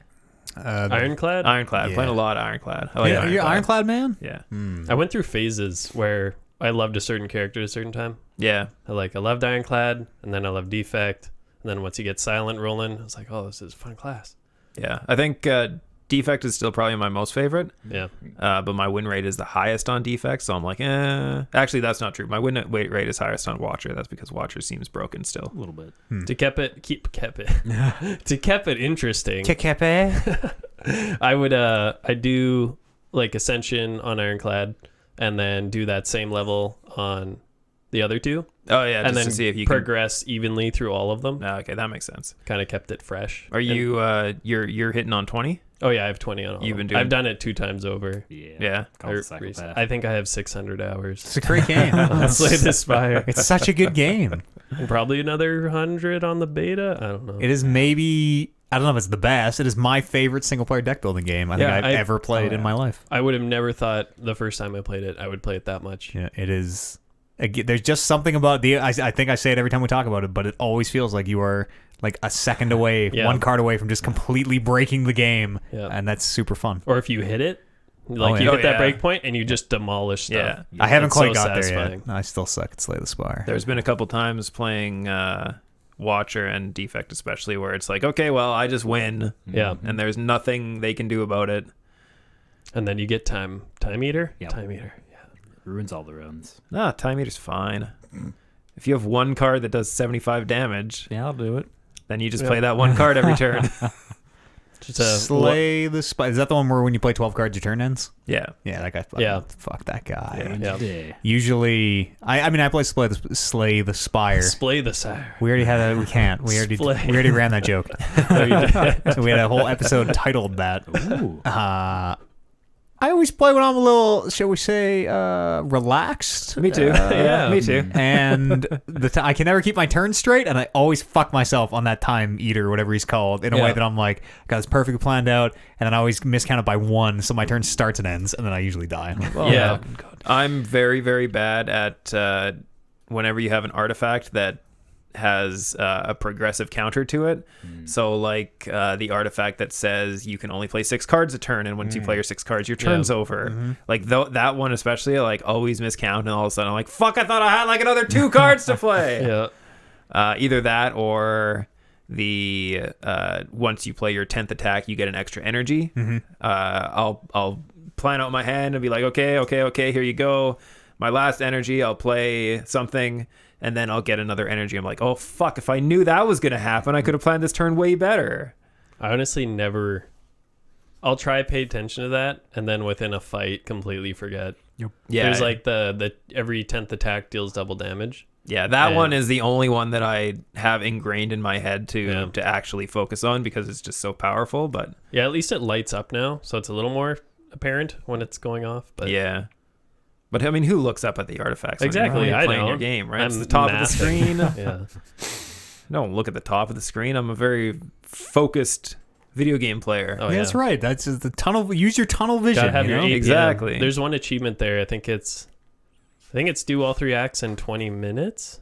Speaker 2: Ironclad?
Speaker 4: Ironclad.
Speaker 1: Yeah.
Speaker 4: Playing a lot of Ironclad. I like
Speaker 1: Are you
Speaker 4: Ironclad.
Speaker 1: Ironclad man?
Speaker 4: Yeah.
Speaker 2: I went through phases where I loved a certain character at a certain time.
Speaker 4: Yeah.
Speaker 2: I loved Ironclad, and then I loved Defect, and then once you get Silent rolling, I was like, oh, this is a fun class.
Speaker 4: Yeah. I think Defect is still probably my most favorite.
Speaker 2: Yeah.
Speaker 4: But my win rate is the highest on Defect, so I'm like, Actually, that's not true. My win rate is highest on Watcher. That's because Watcher seems broken still.
Speaker 3: A little bit.
Speaker 2: To keep it interesting, I do like Ascension on Ironclad, and then do that same level on the other two.
Speaker 4: Oh yeah,
Speaker 2: and
Speaker 4: just
Speaker 2: then
Speaker 4: to see if you
Speaker 2: progress evenly through all of them.
Speaker 4: Okay, that makes sense.
Speaker 2: Kind of kept it fresh.
Speaker 4: Are you you're hitting on 20?
Speaker 2: Oh yeah, I have 20 on all.
Speaker 4: You've
Speaker 2: of
Speaker 4: been
Speaker 2: them.
Speaker 4: doing-
Speaker 2: I've done it 2 times over.
Speaker 4: Yeah.
Speaker 3: Called
Speaker 2: Or
Speaker 3: Psychopath.
Speaker 2: I think I have 600 hours.
Speaker 1: It's a great game.
Speaker 2: Slay the Spire.
Speaker 1: It's such a good game.
Speaker 2: And probably another 100 on the beta. I don't know.
Speaker 1: It is maybe, I don't know if it's the best. It is my favorite single player deck building game I think I've ever played in my life.
Speaker 2: I would have never thought the first time I played it I would play it that much.
Speaker 1: Yeah, it is. There's just something about I think I say it every time we talk about it, but it always feels like you are like a second away, one card away from just completely breaking the game, and that's super fun.
Speaker 2: Or if you hit it, like you hit that break point and you just demolish stuff.
Speaker 1: I haven't
Speaker 2: It's
Speaker 1: quite
Speaker 2: so
Speaker 1: got there
Speaker 2: satisfying.
Speaker 1: yet. I still suck at Slay the Spire.
Speaker 4: There's been a couple times playing Watcher and Defect especially where it's like, okay, well, I just win.
Speaker 2: Yeah.
Speaker 4: And there's nothing they can do about it.
Speaker 2: And then you get Time Eater?
Speaker 3: Yep.
Speaker 2: Time Eater.
Speaker 3: Ruins all the runs.
Speaker 4: Time Eater's fine. If you have one card that does 75 damage,
Speaker 3: Yeah, I'll do it.
Speaker 4: then you just play that one card every turn.
Speaker 2: Just
Speaker 1: Slay the Spire. Is that the one where when you play 12 cards, your turn ends?
Speaker 4: Yeah.
Speaker 1: Yeah, that guy. Fuck that guy.
Speaker 2: Yeah.
Speaker 1: Usually, I mean, I play Slay the Spire.
Speaker 2: Splay the Sire.
Speaker 1: We already had we can't. We already ran that joke.
Speaker 2: No, you didn't.
Speaker 1: So we had a whole episode titled that.
Speaker 3: Ooh.
Speaker 1: I always play when I'm a little, shall we say, relaxed.
Speaker 4: Me too.
Speaker 2: Yeah.
Speaker 4: Me too.
Speaker 1: And I can never keep my turn straight, and I always fuck myself on that Time Eater, or whatever he's called, in a way that I'm like, got this perfectly planned out, and then I always miscount it by 1, so my turn starts and ends, and then I usually die.
Speaker 2: Yeah.
Speaker 4: I'm very, very bad at whenever you have an artifact that has a progressive counter to it. So like the artifact that says you can only play 6 cards a turn, and once you play your 6 cards, your turn's over. Like that one especially, I like always miscount, and all of a sudden I'm like, fuck, I thought I had like another 2 cards to play.
Speaker 2: Yeah.
Speaker 4: Either that or the once you play your 10th attack, you get an extra energy. I'll plan out my hand and be like, okay, here you go. My last energy, I'll play something, and then I'll get another energy. I'm like, oh, fuck, if I knew that was going to happen, I could have planned this turn way better.
Speaker 2: I honestly never... I'll try pay attention to that, and then within a fight, completely forget.
Speaker 4: Yeah.
Speaker 2: There's like the every 10th attack deals double damage.
Speaker 4: Yeah, that one is the only one that I have ingrained in my head to actually focus on because it's just so powerful. But
Speaker 2: yeah, at least it lights up now, so it's a little more apparent when it's going off. But
Speaker 4: yeah. But I mean, who looks up at the artifacts?
Speaker 2: Exactly,
Speaker 4: when you're
Speaker 2: I
Speaker 4: playing
Speaker 2: know.
Speaker 4: your game, right?
Speaker 2: I'm
Speaker 4: It's the top of the screen.
Speaker 2: Yeah.
Speaker 4: Don't look at the top of the screen. I'm a very focused video game player.
Speaker 2: Oh,
Speaker 1: yeah, that's right. That's just the tunnel. Use your tunnel vision.
Speaker 2: Gotta have
Speaker 1: you
Speaker 2: your
Speaker 1: know?
Speaker 2: APM.
Speaker 4: Exactly.
Speaker 2: There's one achievement there. I think it's do all 3 acts in 20 minutes,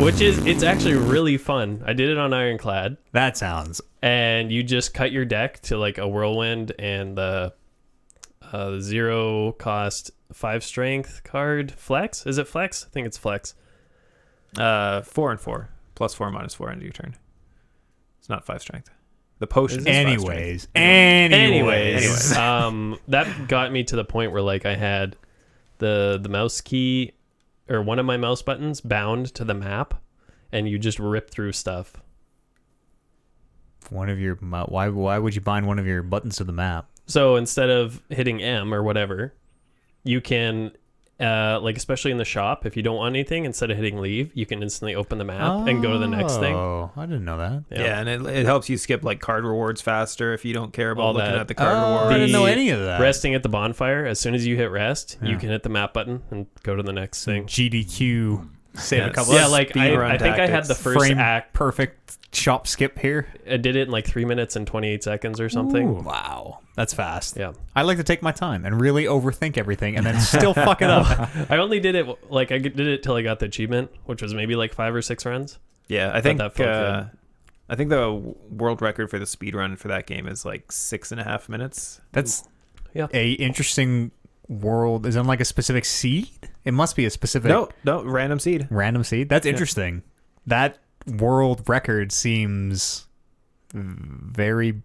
Speaker 2: which is it's actually really fun. I did it on Ironclad,
Speaker 1: That sounds.
Speaker 2: and you just cut your deck to like a whirlwind and the 0 cost 5 strength card flex. Is it flex? I think it's flex.
Speaker 4: 4 and 4 plus 4 minus 4 end of your turn. It's not 5 strength. The potion.
Speaker 1: Anyways.
Speaker 2: That got me to the point where like I had the mouse key or one of my mouse buttons bound to the map, and you just rip through stuff.
Speaker 1: One of your why would you bind one of your buttons to the map?
Speaker 2: So instead of hitting M or whatever, you can like especially in the shop, if you don't want anything, instead of hitting leave, you can instantly open the map and go to the next thing.
Speaker 1: Oh, I didn't know that.
Speaker 4: Yeah, and it helps you skip like card rewards faster if you don't care about
Speaker 2: All
Speaker 4: looking
Speaker 2: that.
Speaker 4: at the card
Speaker 1: I
Speaker 4: rewards.
Speaker 1: didn't know any of that.
Speaker 2: Resting at the bonfire, as soon as you hit rest, you
Speaker 1: Yeah.
Speaker 2: can hit the map button and go to the next thing.
Speaker 1: GDQ. Save a
Speaker 4: Yes.
Speaker 1: couple.
Speaker 2: Yeah,
Speaker 1: of
Speaker 2: like
Speaker 4: speedrun
Speaker 2: I think I had the
Speaker 4: tactics.
Speaker 2: first
Speaker 1: frame
Speaker 2: act.
Speaker 1: perfect shop skip here.
Speaker 2: I did it in like 3 minutes and 28 seconds or something.
Speaker 1: Ooh, wow, that's fast.
Speaker 2: Yeah.
Speaker 1: I like to take my time and really overthink everything and then still fuck it up.
Speaker 2: I only did it like I did it till I got the achievement, which was maybe like 5 or 6 runs.
Speaker 4: Yeah, I think
Speaker 2: that felt good.
Speaker 4: I think the world record for the speed run for that game is like 6.5 minutes.
Speaker 1: That's
Speaker 2: Yeah.
Speaker 1: a interesting world is on like a specific seed? It must be a specific
Speaker 4: No, random seed.
Speaker 1: random seed. That's interesting. That world record seems very.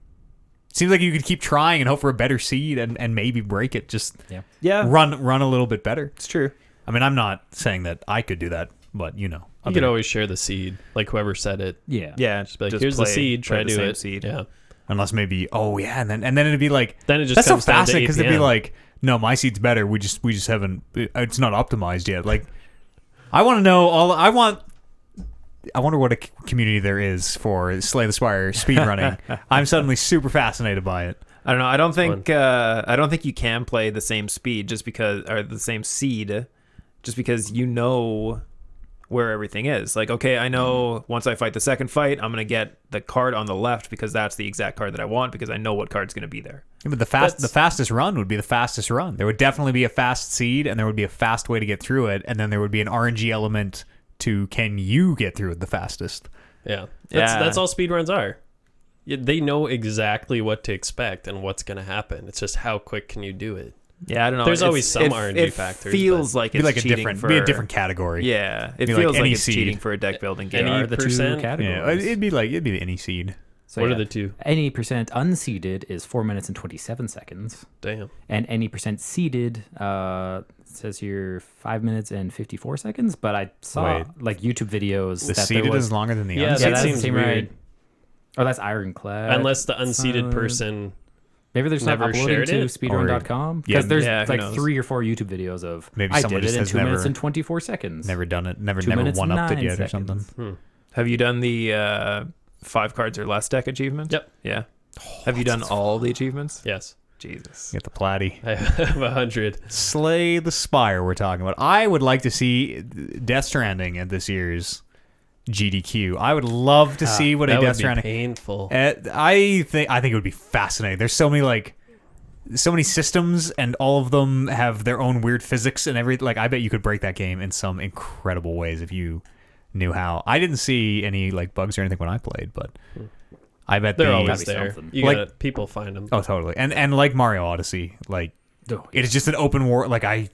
Speaker 1: Seems like you could keep trying and hope for a better seed and maybe break it. Just
Speaker 4: Yeah,
Speaker 1: run a little bit better.
Speaker 4: it's true.
Speaker 1: I mean, I'm not saying that I could do that, but
Speaker 2: You could always share the seed, like whoever said it.
Speaker 3: Yeah.
Speaker 4: Yeah,
Speaker 2: Just be like, here's the seed. Try
Speaker 4: play
Speaker 2: to
Speaker 4: the
Speaker 2: do
Speaker 4: same
Speaker 2: it.
Speaker 4: seed.
Speaker 2: Yeah.
Speaker 1: unless maybe and then it'd be like
Speaker 2: Then it just
Speaker 1: that's so
Speaker 2: comes down to
Speaker 1: fascinating because it'd be
Speaker 2: APM.
Speaker 1: like, no, my seed's better. We just haven't. It's not optimized yet. Like, I want to know all. I wonder what a community there is for Slay the Spire speedrunning. I'm suddenly super fascinated by it.
Speaker 4: I don't know. I don't think you can play the same speed or the same seed just because you know where everything is. Like, okay, I know once I fight the second fight, I'm gonna get the card on the left because that's the exact card that I want because I know what card's gonna be there.
Speaker 1: Yeah, but the fastest run would be the fastest run. There would definitely be a fast seed, and there would be a fast way to get through it, and then there would be an RNG element to can you get through it the fastest.
Speaker 2: Yeah.
Speaker 4: Yeah.
Speaker 2: That's all speedruns are. They know exactly what to expect and what's going to happen. It's just how quick can you do it?
Speaker 4: Yeah, I don't know.
Speaker 2: There's always some RNG
Speaker 4: it
Speaker 2: factors,
Speaker 4: feels
Speaker 2: but-
Speaker 4: like
Speaker 1: Be
Speaker 4: it's
Speaker 1: like
Speaker 4: cheating
Speaker 1: be a different category.
Speaker 4: Yeah, it
Speaker 1: Be like
Speaker 4: feels like,
Speaker 1: any
Speaker 4: it's
Speaker 1: seed.
Speaker 4: cheating for a deck building game.
Speaker 2: Any
Speaker 3: Are the two
Speaker 2: percent?
Speaker 1: Yeah,
Speaker 3: categories.
Speaker 1: it'd be any seed.
Speaker 3: So
Speaker 2: What
Speaker 3: yeah,
Speaker 2: are the two?
Speaker 3: Any percent unseeded is 4 minutes and 27 seconds.
Speaker 2: Damn.
Speaker 3: And any percent seeded says here 5 minutes and 54 seconds. But I saw
Speaker 1: Wait.
Speaker 3: like YouTube videos
Speaker 1: The
Speaker 3: that there
Speaker 1: seeded
Speaker 3: was.
Speaker 1: is longer than the
Speaker 2: Yeah,
Speaker 1: unseeded.
Speaker 3: yeah,
Speaker 2: that
Speaker 3: that
Speaker 2: seems
Speaker 3: seems
Speaker 2: weird.
Speaker 3: right. Oh, that's ironclad.
Speaker 2: Unless the unseated
Speaker 3: Silent.
Speaker 2: person.
Speaker 3: Maybe they're just not
Speaker 2: never
Speaker 3: uploading
Speaker 2: shared
Speaker 3: to
Speaker 2: it,
Speaker 3: speedrun.com.
Speaker 1: or-
Speaker 3: Because
Speaker 1: yeah,
Speaker 3: there's
Speaker 4: yeah, who
Speaker 3: like
Speaker 4: knows?
Speaker 3: 3 or 4 YouTube videos of
Speaker 1: Maybe
Speaker 3: I
Speaker 1: someone
Speaker 3: did
Speaker 1: just
Speaker 3: it in
Speaker 1: has
Speaker 3: 2 minutes
Speaker 1: never-
Speaker 3: and 24 seconds.
Speaker 1: Never done it. Never
Speaker 3: 2
Speaker 1: never
Speaker 3: minutes
Speaker 1: one
Speaker 3: and
Speaker 1: upped it
Speaker 3: 9
Speaker 1: yet or
Speaker 3: seconds.
Speaker 1: something.
Speaker 4: Have you done the 5 cards or less deck achievement?
Speaker 2: Yep.
Speaker 4: Yeah. Have you done all the achievements?
Speaker 2: Yes.
Speaker 4: Jesus.
Speaker 1: Get the platy.
Speaker 2: I have 100.
Speaker 1: Slay the Spire. We're talking about. I would like to see Death Stranding at this year's GDQ. I would love to see what a
Speaker 2: That
Speaker 1: Death
Speaker 2: would be
Speaker 1: Stranding.
Speaker 2: painful.
Speaker 1: I think it would be fascinating. There's so many systems, and all of them have their own weird physics and everything. Like, I bet you could break that game in some incredible ways if you knew how. I didn't see any like bugs or anything when I played, but I bet
Speaker 2: They're
Speaker 1: the,
Speaker 2: always
Speaker 3: gotta be
Speaker 2: there.
Speaker 3: something.
Speaker 2: You
Speaker 1: Like-
Speaker 2: gotta, people find them.
Speaker 1: Oh, totally. And like Mario Odyssey, like
Speaker 3: Oh,
Speaker 1: it is just an open world. Like I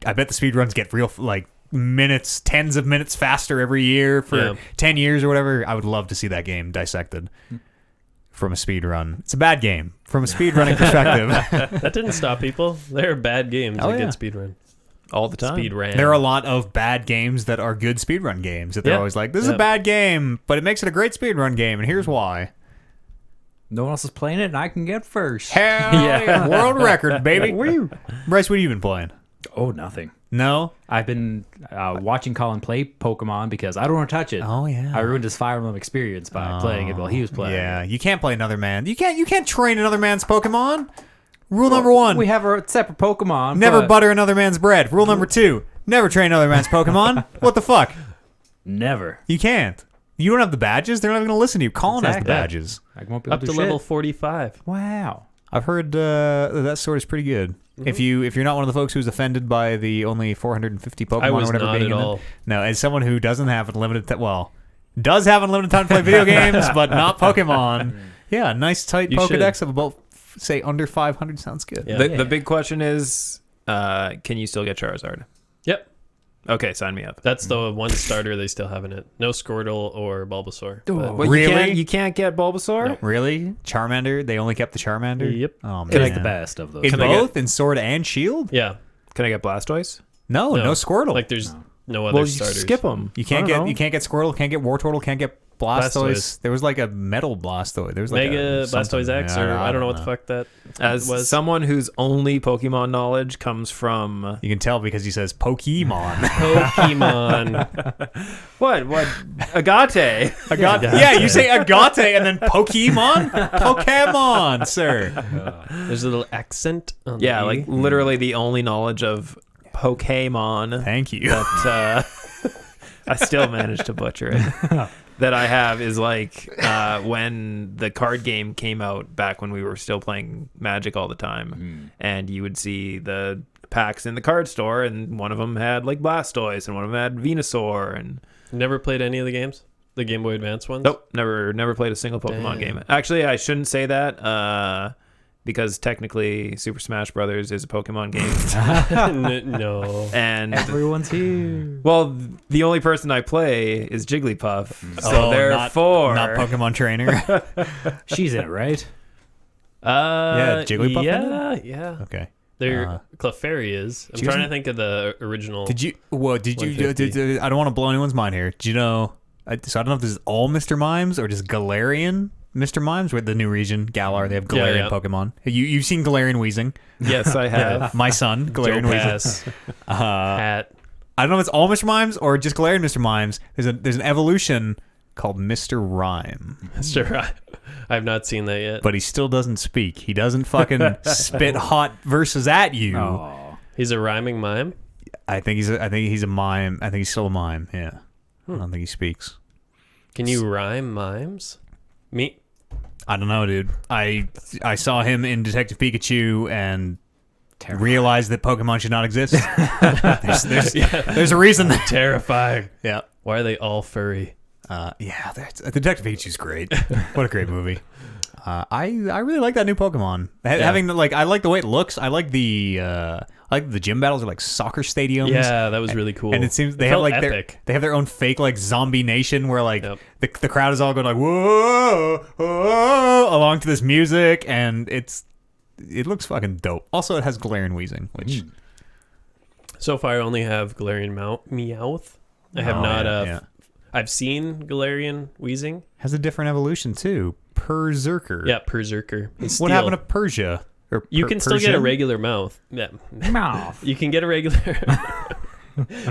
Speaker 1: bet the speedruns get real like minutes, tens of minutes faster every year for
Speaker 2: Yeah.
Speaker 1: 10 years or whatever. I would love to see that game dissected from a speedrun. It's a bad game from a speedrunning perspective.
Speaker 2: That didn't stop people. There are bad games
Speaker 1: Oh,
Speaker 2: that
Speaker 1: yeah.
Speaker 2: get speedrun.
Speaker 4: All the time.
Speaker 2: Speed ran.
Speaker 1: There are a lot of bad games that are good speedrun games that they're
Speaker 2: Yeah.
Speaker 1: always like, this is
Speaker 2: Yeah.
Speaker 1: a bad game, but it makes it a great speedrun game, and here's why.
Speaker 3: no one else is playing it, and I can get first.
Speaker 1: Hell yeah. World record, baby. Bryce, what have you been playing?
Speaker 3: Oh, nothing.
Speaker 1: No?
Speaker 3: I've been watching Colin play Pokemon because I don't want to touch it.
Speaker 1: Oh, yeah.
Speaker 3: I ruined his Fire Emblem experience by playing it while he was playing.
Speaker 1: Yeah, you can't play another man. You can't train another man's Pokemon. Rule number 1.
Speaker 3: We have our separate Pokemon.
Speaker 1: Never
Speaker 3: but
Speaker 1: butter another man's bread. Rule number 2. Never train another man's Pokemon. What the fuck?
Speaker 3: Never.
Speaker 1: You can't. You don't have the badges. They're not even going to listen to you. Colin has the
Speaker 3: Exactly.
Speaker 1: badges.
Speaker 3: I won't be able
Speaker 2: Up
Speaker 3: to
Speaker 2: to
Speaker 3: do
Speaker 2: level
Speaker 3: shit.
Speaker 2: 45.
Speaker 3: Wow.
Speaker 1: I've heard that sword is pretty good. If you're not one of the folks who's offended by the only 450 Pokemon
Speaker 2: I
Speaker 1: or
Speaker 2: was
Speaker 1: whatever
Speaker 2: not
Speaker 1: being
Speaker 2: at
Speaker 1: in
Speaker 2: all.
Speaker 1: it. No, as someone who doesn't have unlimited does have unlimited time to play video games, but not Pokemon. Yeah, a nice tight
Speaker 2: You
Speaker 1: Pokedex of about say under 500 sounds good.
Speaker 2: Yeah.
Speaker 4: The big question is, can you still get Charizard?
Speaker 2: Yep.
Speaker 4: Okay, sign me up.
Speaker 2: That's the one starter they still have in it. No Squirtle or Bulbasaur. but-
Speaker 4: What,
Speaker 1: Really?
Speaker 4: You can't get Bulbasaur?
Speaker 2: Nope.
Speaker 1: Really? Charmander? They only kept the Charmander?
Speaker 2: Yep.
Speaker 1: Oh,
Speaker 3: It's
Speaker 1: man.
Speaker 3: the best of those.
Speaker 1: In
Speaker 4: Can I
Speaker 1: both? In Sword and Shield?
Speaker 2: Yeah.
Speaker 4: Can I get Blastoise?
Speaker 1: No, no Squirtle.
Speaker 2: Like there's no other
Speaker 4: Well, you
Speaker 2: starters.
Speaker 4: skip them.
Speaker 1: you can't get Squirtle, can't get Wartortle, can't get Blastoise.
Speaker 2: Blastoise.
Speaker 1: There was like a metal Blastoise. There was like
Speaker 2: Mega
Speaker 1: a something.
Speaker 2: Blastoise X,
Speaker 1: Yeah,
Speaker 2: or I don't know what the fuck that
Speaker 4: As
Speaker 2: was.
Speaker 4: someone whose only Pokemon knowledge comes from
Speaker 1: You can tell because he says Pokemon.
Speaker 2: Pokemon.
Speaker 4: what agate.
Speaker 1: Agate. Yeah, you say agate and then Pokemon? Pokemon, sir.
Speaker 2: There's a little accent on the
Speaker 4: Yeah,
Speaker 2: E.
Speaker 4: like literally the only knowledge of Pokemon
Speaker 1: Thank you.
Speaker 4: that I still managed to butcher it. That I have is like when the card game came out back when we were still playing Magic all the time, and you would see the packs in the card store, and one of them had like Blastoise, and one of them had Venusaur, and
Speaker 2: Never played any of the games? The Game Boy Advance ones?
Speaker 4: nope, never played a single Pokemon
Speaker 2: Damn.
Speaker 4: game. Actually, I shouldn't say that. because technically Super Smash Brothers is a Pokemon game.
Speaker 2: No.
Speaker 4: And
Speaker 3: Everyone's here.
Speaker 4: well, the only person I play is Jigglypuff. So
Speaker 1: Oh,
Speaker 4: therefore,
Speaker 1: not Pokemon trainer.
Speaker 3: She's in it, right?
Speaker 2: Yeah,
Speaker 1: Jigglypuff in
Speaker 2: Yeah.
Speaker 1: Okay.
Speaker 2: There, Clefairy is. I'm
Speaker 1: she
Speaker 2: trying
Speaker 1: wasn't-
Speaker 2: to think of the original.
Speaker 1: Did you? Well, did you?
Speaker 2: 150.
Speaker 1: I don't want to blow anyone's mind here. Did you know? So I don't know if this is all Mr. Mimes or just Galarian Mr. Mimes with the new region Galar. They have Galarian
Speaker 2: Yeah.
Speaker 1: Pokemon. You've seen Galarian Weezing.
Speaker 4: yes, I have.
Speaker 1: My son, Galarian Weezing.
Speaker 2: Pass, Hat.
Speaker 1: I don't know if it's all Mr. Mimes or just Galarian Mr. Mimes. There's an evolution called Mr. Rhyme,
Speaker 2: Sure. I have not seen that yet.
Speaker 1: but he still doesn't speak. He doesn't fucking spit hot verses at you.
Speaker 3: Oh.
Speaker 2: He's a rhyming mime.
Speaker 1: I think he's a mime. I think he's still a mime. Yeah. I don't think he speaks.
Speaker 2: Can you rhyme mimes? Me?
Speaker 1: I don't know, dude. I saw him in Detective Pikachu and realized that Pokemon should not exist. There's a reason.
Speaker 2: Terrifying.
Speaker 1: Yeah.
Speaker 2: Why are they all furry?
Speaker 1: Yeah. Detective Pikachu's great. What a great movie. I really like that new Pokemon. Having I like the way it looks. I like the gym battles are like soccer stadiums.
Speaker 2: Yeah, that was really cool.
Speaker 1: And it seems they have
Speaker 2: felt
Speaker 1: like
Speaker 2: epic.
Speaker 1: they have their own fake like zombie nation where like
Speaker 2: Yep.
Speaker 1: the crowd is all going like whoa, whoa along to this music, and it looks fucking dope. Also, it has Galarian Weezing, which
Speaker 2: So far, I only have Galarian Meowth. I have not.
Speaker 1: yeah.
Speaker 2: I've seen Galarian Weezing.
Speaker 1: Has a different evolution too. Berserker.
Speaker 2: Yeah, Berserker. He's
Speaker 1: What
Speaker 2: steel.
Speaker 1: happened to Persia? Or
Speaker 2: You can still get a
Speaker 1: Persian?
Speaker 2: regular mouth. Yeah.
Speaker 3: Mouth.
Speaker 2: You can get a regular.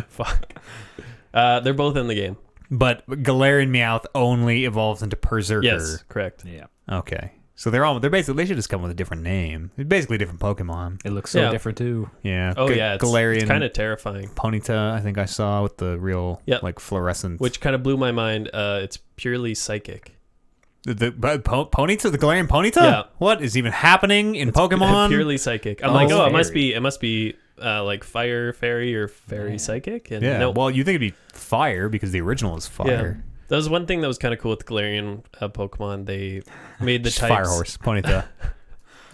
Speaker 2: Fuck. They're both in the game.
Speaker 1: But Galarian Meowth only evolves into Berserker.
Speaker 2: Yes, correct.
Speaker 3: Yeah.
Speaker 1: Okay. So they're basically they should just come with a different name. It's basically a different Pokemon.
Speaker 3: It looks so
Speaker 2: Yeah.
Speaker 3: different too.
Speaker 1: Yeah.
Speaker 2: Oh yeah, it's
Speaker 1: Galarian
Speaker 2: kind of terrifying.
Speaker 1: Ponyta, I think I saw with the real
Speaker 2: Yep.
Speaker 1: like fluorescent.
Speaker 2: Which kind of blew my mind. It's purely psychic.
Speaker 1: Ponyta, the Galarian Ponyta?
Speaker 2: Yeah.
Speaker 1: What is even happening in Pokemon?
Speaker 2: Purely psychic. I'm
Speaker 1: Oh,
Speaker 2: like, oh,
Speaker 3: fairy.
Speaker 2: it must be like fire fairy or fairy psychic. And
Speaker 1: Yeah.
Speaker 2: no,
Speaker 1: Well, you think it'd be fire because the original is fire.
Speaker 2: that was one thing that was kind of cool with Galarian Pokemon. They made the
Speaker 1: Just
Speaker 2: types.
Speaker 1: fire horse, Ponyta.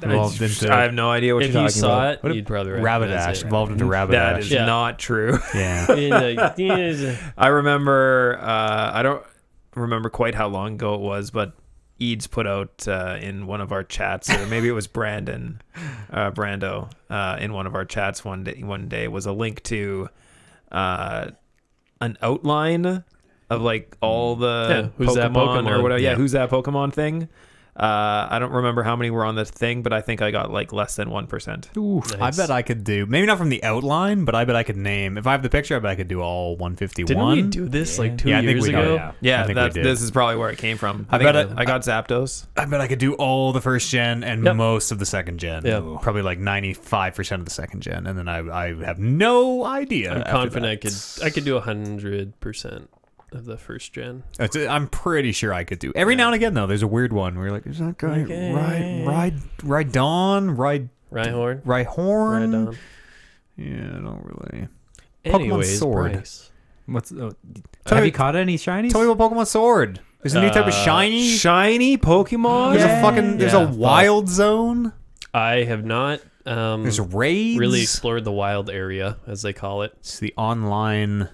Speaker 1: Evolved into
Speaker 4: I have no idea what
Speaker 2: If
Speaker 4: you're
Speaker 2: you
Speaker 4: talking
Speaker 2: saw
Speaker 4: about.
Speaker 2: it,
Speaker 1: What
Speaker 2: you'd probably recognize
Speaker 1: Rapidash.
Speaker 2: it.
Speaker 1: Evolved into Rapidash.
Speaker 4: That is
Speaker 2: Yeah.
Speaker 4: not true.
Speaker 1: Yeah.
Speaker 2: Yeah.
Speaker 4: I remember, I don't remember quite how long ago it was, but Eads put out in one of our chats, or maybe it was Brando, in one of our chats one day was a link to an outline of like all the
Speaker 2: who's that
Speaker 4: Pokemon or
Speaker 2: Pokemon?
Speaker 4: whatever. Yeah,
Speaker 1: Yeah.
Speaker 4: who's that Pokemon thing? I don't remember how many were on the thing, but I think I got like less than 1%.
Speaker 3: Ooh.
Speaker 1: I
Speaker 2: Nice.
Speaker 1: bet I could do, maybe not from the outline, but I bet I could name, if I have the picture, I bet I could do all 151.
Speaker 2: Didn't we do this like 2
Speaker 1: Yeah, I think
Speaker 2: years
Speaker 1: we did.
Speaker 2: ago?
Speaker 3: Yeah.
Speaker 1: I
Speaker 4: Yeah,
Speaker 1: think we did.
Speaker 4: this is probably where it came from.
Speaker 1: I
Speaker 4: think
Speaker 1: bet
Speaker 4: I got Zapdos.
Speaker 1: I bet I could do all the first gen and
Speaker 2: Yep.
Speaker 1: most of the second gen.
Speaker 2: Yep.
Speaker 1: Probably like 95% of the second gen. And then I have no idea.
Speaker 2: I'm
Speaker 1: after
Speaker 2: confident
Speaker 1: that.
Speaker 2: I could do 100% of the first gen.
Speaker 1: I'm pretty sure I could do. Every now and again, though, there's a weird one where you're like, is that guy
Speaker 2: Okay.
Speaker 1: Rhydon?
Speaker 2: Rhyhorn.
Speaker 1: Rhyhorn?
Speaker 2: Rhydon.
Speaker 1: Yeah, I don't really.
Speaker 2: Anyways,
Speaker 1: Sword.
Speaker 2: Bryce.
Speaker 3: What's
Speaker 1: Tell
Speaker 3: have
Speaker 1: me-
Speaker 3: you caught any shinies?
Speaker 1: Tell me what Pokemon Sword. There's a new type of shiny.
Speaker 4: Shiny Pokemon?
Speaker 1: There's
Speaker 2: Yeah,
Speaker 1: a wild zone.
Speaker 2: I have not
Speaker 1: There's raids.
Speaker 2: really explored the wild area, as they call it.
Speaker 1: It's the online.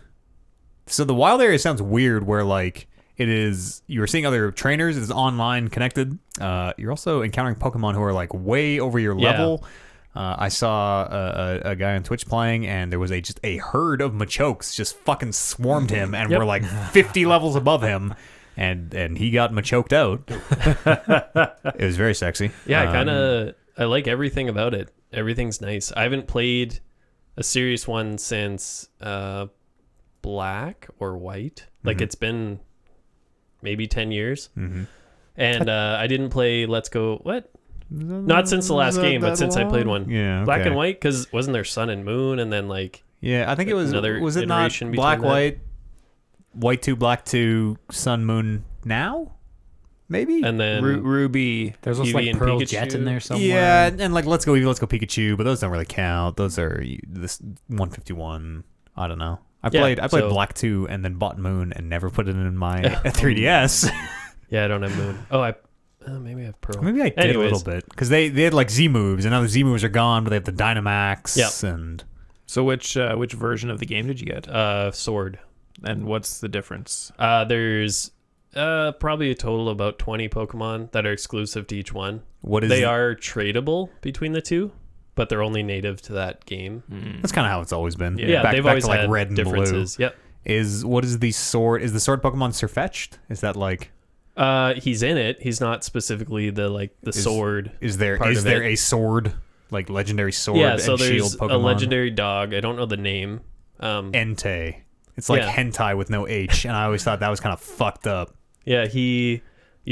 Speaker 1: So the wild area sounds weird where like it is you're seeing other trainers, it's online connected. You're also encountering Pokemon who are like way over your
Speaker 2: Yeah.
Speaker 1: level. I saw a guy on Twitch playing, and there was just a herd of Machokes just fucking swarmed him and
Speaker 2: Yep.
Speaker 1: were like 50 levels above him, and he got Machoked out. It was very sexy.
Speaker 2: Yeah, I like everything about it. Everything's nice. I haven't played a serious one since Black or White. Like it's been maybe 10 years.
Speaker 1: Mhm.
Speaker 2: And I didn't play Let's Go. What? Not since the last game, but since I played one.
Speaker 1: Yeah,
Speaker 2: Black
Speaker 1: okay.
Speaker 2: and White, because wasn't there Sun and Moon, and then like
Speaker 1: Yeah, I think it was.
Speaker 2: Another
Speaker 1: Was it not
Speaker 2: iteration between
Speaker 1: Black,
Speaker 2: that?
Speaker 1: White, White 2, Black 2, Sun, Moon now? Maybe?
Speaker 2: and then
Speaker 4: Ruby.
Speaker 3: There's also
Speaker 2: Eevee
Speaker 3: like
Speaker 2: and
Speaker 3: Pearl
Speaker 2: Pikachu.
Speaker 3: Jet in there somewhere.
Speaker 1: Yeah, and like Let's Go Eevee, Let's Go Pikachu, but those don't really count. Those are this 151. I don't know. I
Speaker 2: Yeah,
Speaker 1: played
Speaker 2: so-
Speaker 1: Black 2 and then bought Moon and never put it in my 3DS.
Speaker 2: yeah, I don't have Moon. Oh, Maybe I have Pearl.
Speaker 1: Maybe I did a little bit because they had like Z moves, and now the Z moves are gone, but they have the Dynamax.
Speaker 2: Yep.
Speaker 1: And
Speaker 4: So which version of the game did you get?
Speaker 2: Sword.
Speaker 4: And what's the difference?
Speaker 2: There's probably a total of about 20 Pokemon that are exclusive to each one.
Speaker 1: what is
Speaker 2: They are tradable between the two, but they're only native to that game.
Speaker 1: That's kind of how it's always been.
Speaker 2: Yeah,
Speaker 1: back,
Speaker 2: they've
Speaker 1: back
Speaker 2: always
Speaker 1: to like
Speaker 2: had
Speaker 1: red and
Speaker 2: differences.
Speaker 1: blue.
Speaker 2: Yep.
Speaker 1: What is the sword? Is the sword Pokemon Sirfetch'd? Is that like?
Speaker 2: He's in it. He's not specifically the sword.
Speaker 1: Is there
Speaker 2: part of
Speaker 1: a sword, like legendary sword
Speaker 2: Yeah, so
Speaker 1: and
Speaker 2: there's
Speaker 1: shield Pokemon?
Speaker 2: a legendary dog. I don't know the name.
Speaker 1: Entei. It's like
Speaker 2: Yeah.
Speaker 1: hentai with no H, and I always thought that was kind of fucked up.
Speaker 2: Yeah, you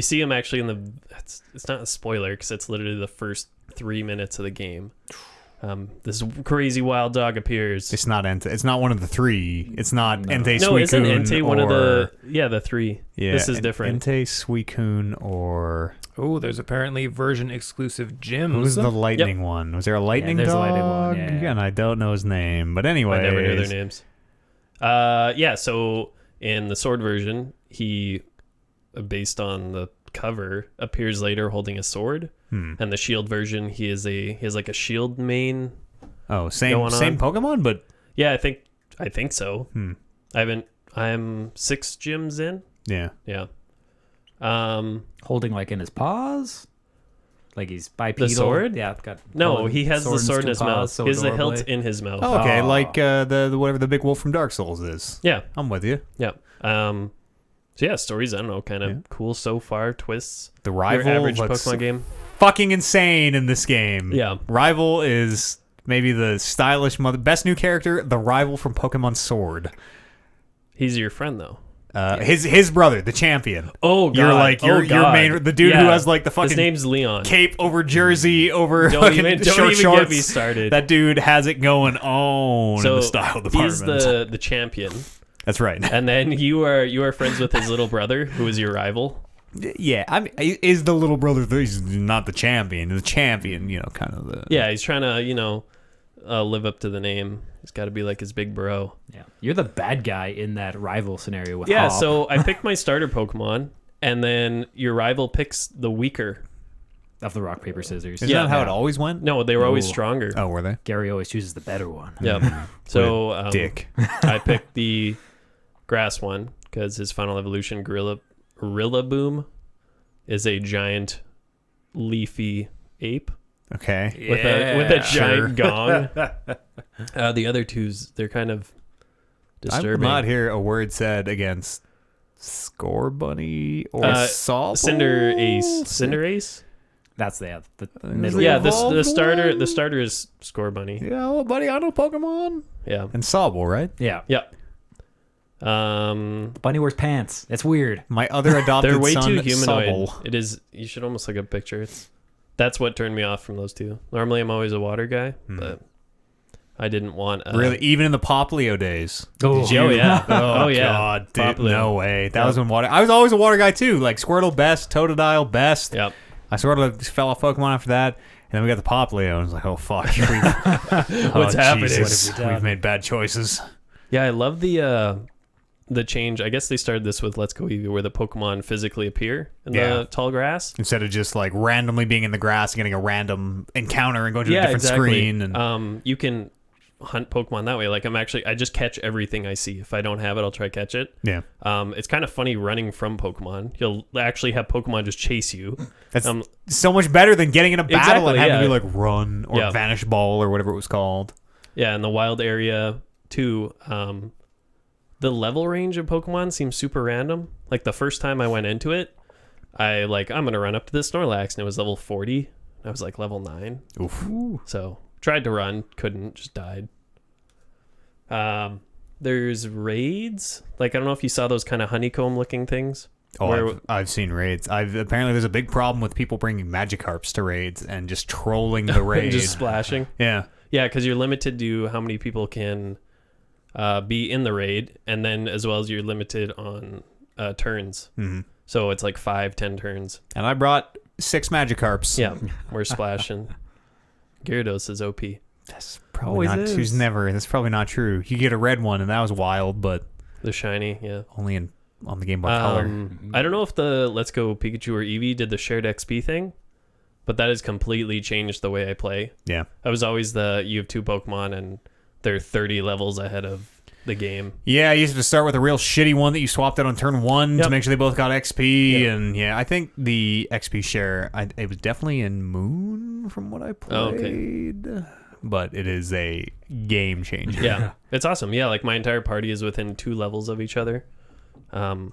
Speaker 2: see him actually in the. It's not a spoiler because it's literally the first 3 minutes of the game. This crazy wild dog appears.
Speaker 1: It's not Entei. It's not one of the three. It's not Entei
Speaker 2: No, isn't
Speaker 1: Suicune
Speaker 2: Entei one of
Speaker 1: or-
Speaker 2: the three?
Speaker 1: Yeah,
Speaker 2: This is different.
Speaker 1: Entei Suicune or
Speaker 4: Oh, there's apparently version exclusive gyms.
Speaker 1: who's the lightning one? Was there a lightning
Speaker 3: there's a
Speaker 1: dog?
Speaker 3: lightning one, yeah.
Speaker 1: Again, I don't know his name, but anyway,
Speaker 2: I never knew their names. Yeah, so in the sword version, he, based on the cover, appears later holding a sword. And the shield version, he has like a shield main.
Speaker 1: Oh, same
Speaker 2: going on.
Speaker 1: Pokemon, but
Speaker 2: Yeah, I think so. I'm 6 gyms in.
Speaker 1: yeah.
Speaker 2: Yeah.
Speaker 3: Holding like in his paws, like he's bipedal.
Speaker 2: The sword?
Speaker 3: Yeah, got
Speaker 2: No,
Speaker 3: holding
Speaker 2: he has the sword in his
Speaker 3: paws,
Speaker 2: mouth.
Speaker 3: so
Speaker 2: He has the hilt
Speaker 3: adorably.
Speaker 2: in his mouth.
Speaker 1: Oh, okay,
Speaker 3: Aw.
Speaker 1: like the whatever the big wolf from Dark Souls is.
Speaker 2: Yeah,
Speaker 1: I'm with you.
Speaker 2: yeah. So yeah, stories, I don't know, kind of cool so far, twists.
Speaker 1: The
Speaker 2: Your
Speaker 1: rival
Speaker 2: average
Speaker 1: looks
Speaker 2: Pokemon game.
Speaker 1: fucking insane in this game.
Speaker 2: Yeah.
Speaker 1: Rival is maybe the stylish best new character, the rival from Pokemon Sword.
Speaker 2: He's your friend though.
Speaker 1: His brother, the champion.
Speaker 2: Oh god.
Speaker 1: You're like your
Speaker 2: God.
Speaker 1: main the dude who has like the
Speaker 2: His
Speaker 1: fucking
Speaker 2: name's Leon.
Speaker 1: cape over jersey over
Speaker 2: Don't
Speaker 1: fucking
Speaker 2: even
Speaker 1: short
Speaker 2: get
Speaker 1: shorts.
Speaker 2: me started.
Speaker 1: That dude has it going on in
Speaker 2: So
Speaker 1: the style department.
Speaker 2: he's the champion,
Speaker 1: That's right.
Speaker 2: and then you are friends with his little brother, who is your rival.
Speaker 1: Yeah, I mean, is the little brother? He's not the champion. The champion, kind of the.
Speaker 2: Yeah, he's trying to live up to the name. He's got to be like his big bro.
Speaker 3: Yeah, you're the bad guy in that rival scenario with
Speaker 2: Yeah,
Speaker 3: Hop.
Speaker 2: so I picked my starter Pokemon, and then your rival picks the weaker.
Speaker 3: of the rock paper scissors.
Speaker 1: Isn't
Speaker 2: Yeah.
Speaker 1: that how it always went?
Speaker 2: No, they were always
Speaker 3: Ooh.
Speaker 2: stronger.
Speaker 1: Oh, were they?
Speaker 3: Gary always chooses the better one.
Speaker 2: Yeah. So
Speaker 1: Dick.
Speaker 2: I picked the grass one because his final evolution, Rillaboom, is a giant leafy ape
Speaker 1: Okay.
Speaker 2: with a
Speaker 1: sure.
Speaker 2: giant gong. The other twos, they're kind of
Speaker 1: I will
Speaker 2: disturbing.
Speaker 1: not hear a word said against Scorbunny or Sobble.
Speaker 2: Cinderace.
Speaker 3: That's the middle.
Speaker 2: Yeah,
Speaker 3: one.
Speaker 2: the starter is Scorbunny.
Speaker 1: Yeah, well, buddy, I know Pokemon.
Speaker 2: Yeah.
Speaker 1: And Sobble, right?
Speaker 3: Yeah.
Speaker 2: Yeah.
Speaker 3: Bunny wears pants. That's weird.
Speaker 1: My other adopted
Speaker 2: They're way
Speaker 1: son,
Speaker 2: too humanoid.
Speaker 1: Sobble.
Speaker 2: It is. You should almost look at a picture. That's what turned me off from those two. Normally, I'm always a water guy, but I didn't want.
Speaker 1: Really, even in the Poplio days.
Speaker 3: Oh,
Speaker 2: Oh yeah.
Speaker 1: Oh,
Speaker 2: yeah.
Speaker 1: God, dude,
Speaker 2: Poplio.
Speaker 1: no way. That
Speaker 2: Yeah.
Speaker 1: was when water. I was always a water guy too. Like Squirtle best, Totodile best.
Speaker 2: Yep.
Speaker 1: I sort of fell off Pokemon after that, and then we got the Poplio, and I was like, oh fuck,
Speaker 2: What's happening?
Speaker 1: Jesus,
Speaker 3: What have we done?
Speaker 1: we've made bad choices.
Speaker 2: Yeah, I love the change. I guess they started this with Let's Go Eevee, where the Pokemon physically appear in
Speaker 1: Yeah.
Speaker 2: the tall grass.
Speaker 1: Instead of just like randomly being in the grass and getting a random encounter and going to a
Speaker 2: Yeah,
Speaker 1: different
Speaker 2: exactly.
Speaker 1: screen. And
Speaker 2: You can hunt Pokemon that way. Like I just catch everything I see. If I don't have it, I'll try to catch it.
Speaker 1: yeah,
Speaker 2: It's kind of funny running from Pokemon. You'll actually have Pokemon just chase you.
Speaker 1: that's so much better than getting in a battle and
Speaker 2: Exactly,
Speaker 1: having
Speaker 2: yeah.
Speaker 1: to be like run or
Speaker 2: Yeah.
Speaker 1: vanish ball or whatever it was called.
Speaker 2: Yeah, in the wild area too. The level range of Pokemon seems super random. Like the first time I went into it, I'm gonna run up to this Snorlax, and it was level 40. I was like level 9.
Speaker 1: Oof.
Speaker 2: So tried to run, couldn't, just died. There's raids. Like I don't know if you saw those kind of honeycomb looking things.
Speaker 1: Oh,
Speaker 2: Where-
Speaker 1: I've seen raids. Apparently there's a big problem with people bringing Magikarps to raids and just trolling the raid.
Speaker 2: just splashing.
Speaker 1: Yeah.
Speaker 2: Yeah, because you're limited to how many people can be in the raid, and then as well as you're limited on turns.
Speaker 1: Mm-hmm.
Speaker 2: So it's like 5-10 turns.
Speaker 1: And I brought 6 Magikarps.
Speaker 2: Yeah, we're splashing. Gyarados is OP.
Speaker 1: That's probably
Speaker 3: Always
Speaker 1: not.
Speaker 3: is.
Speaker 1: Who's never. That's probably not true. You get a red one, and that was wild, but
Speaker 2: The shiny, yeah.
Speaker 1: only in on the Game Boy Color.
Speaker 2: I don't know if the Let's Go Pikachu or Eevee did the shared XP thing, but that has completely changed the way I play.
Speaker 1: Yeah.
Speaker 2: I was always you have 2 Pokemon and they're 30 levels ahead of the game.
Speaker 1: Yeah, you used to start with a real shitty one that you swapped out on turn 1 to make sure they both got XP.
Speaker 2: Yep.
Speaker 1: And I think the XP share, it was definitely in Moon from what I played.
Speaker 2: Oh, okay.
Speaker 1: But it is a game changer.
Speaker 2: Yeah, it's awesome. Yeah, like my entire party is within 2 levels of each other. And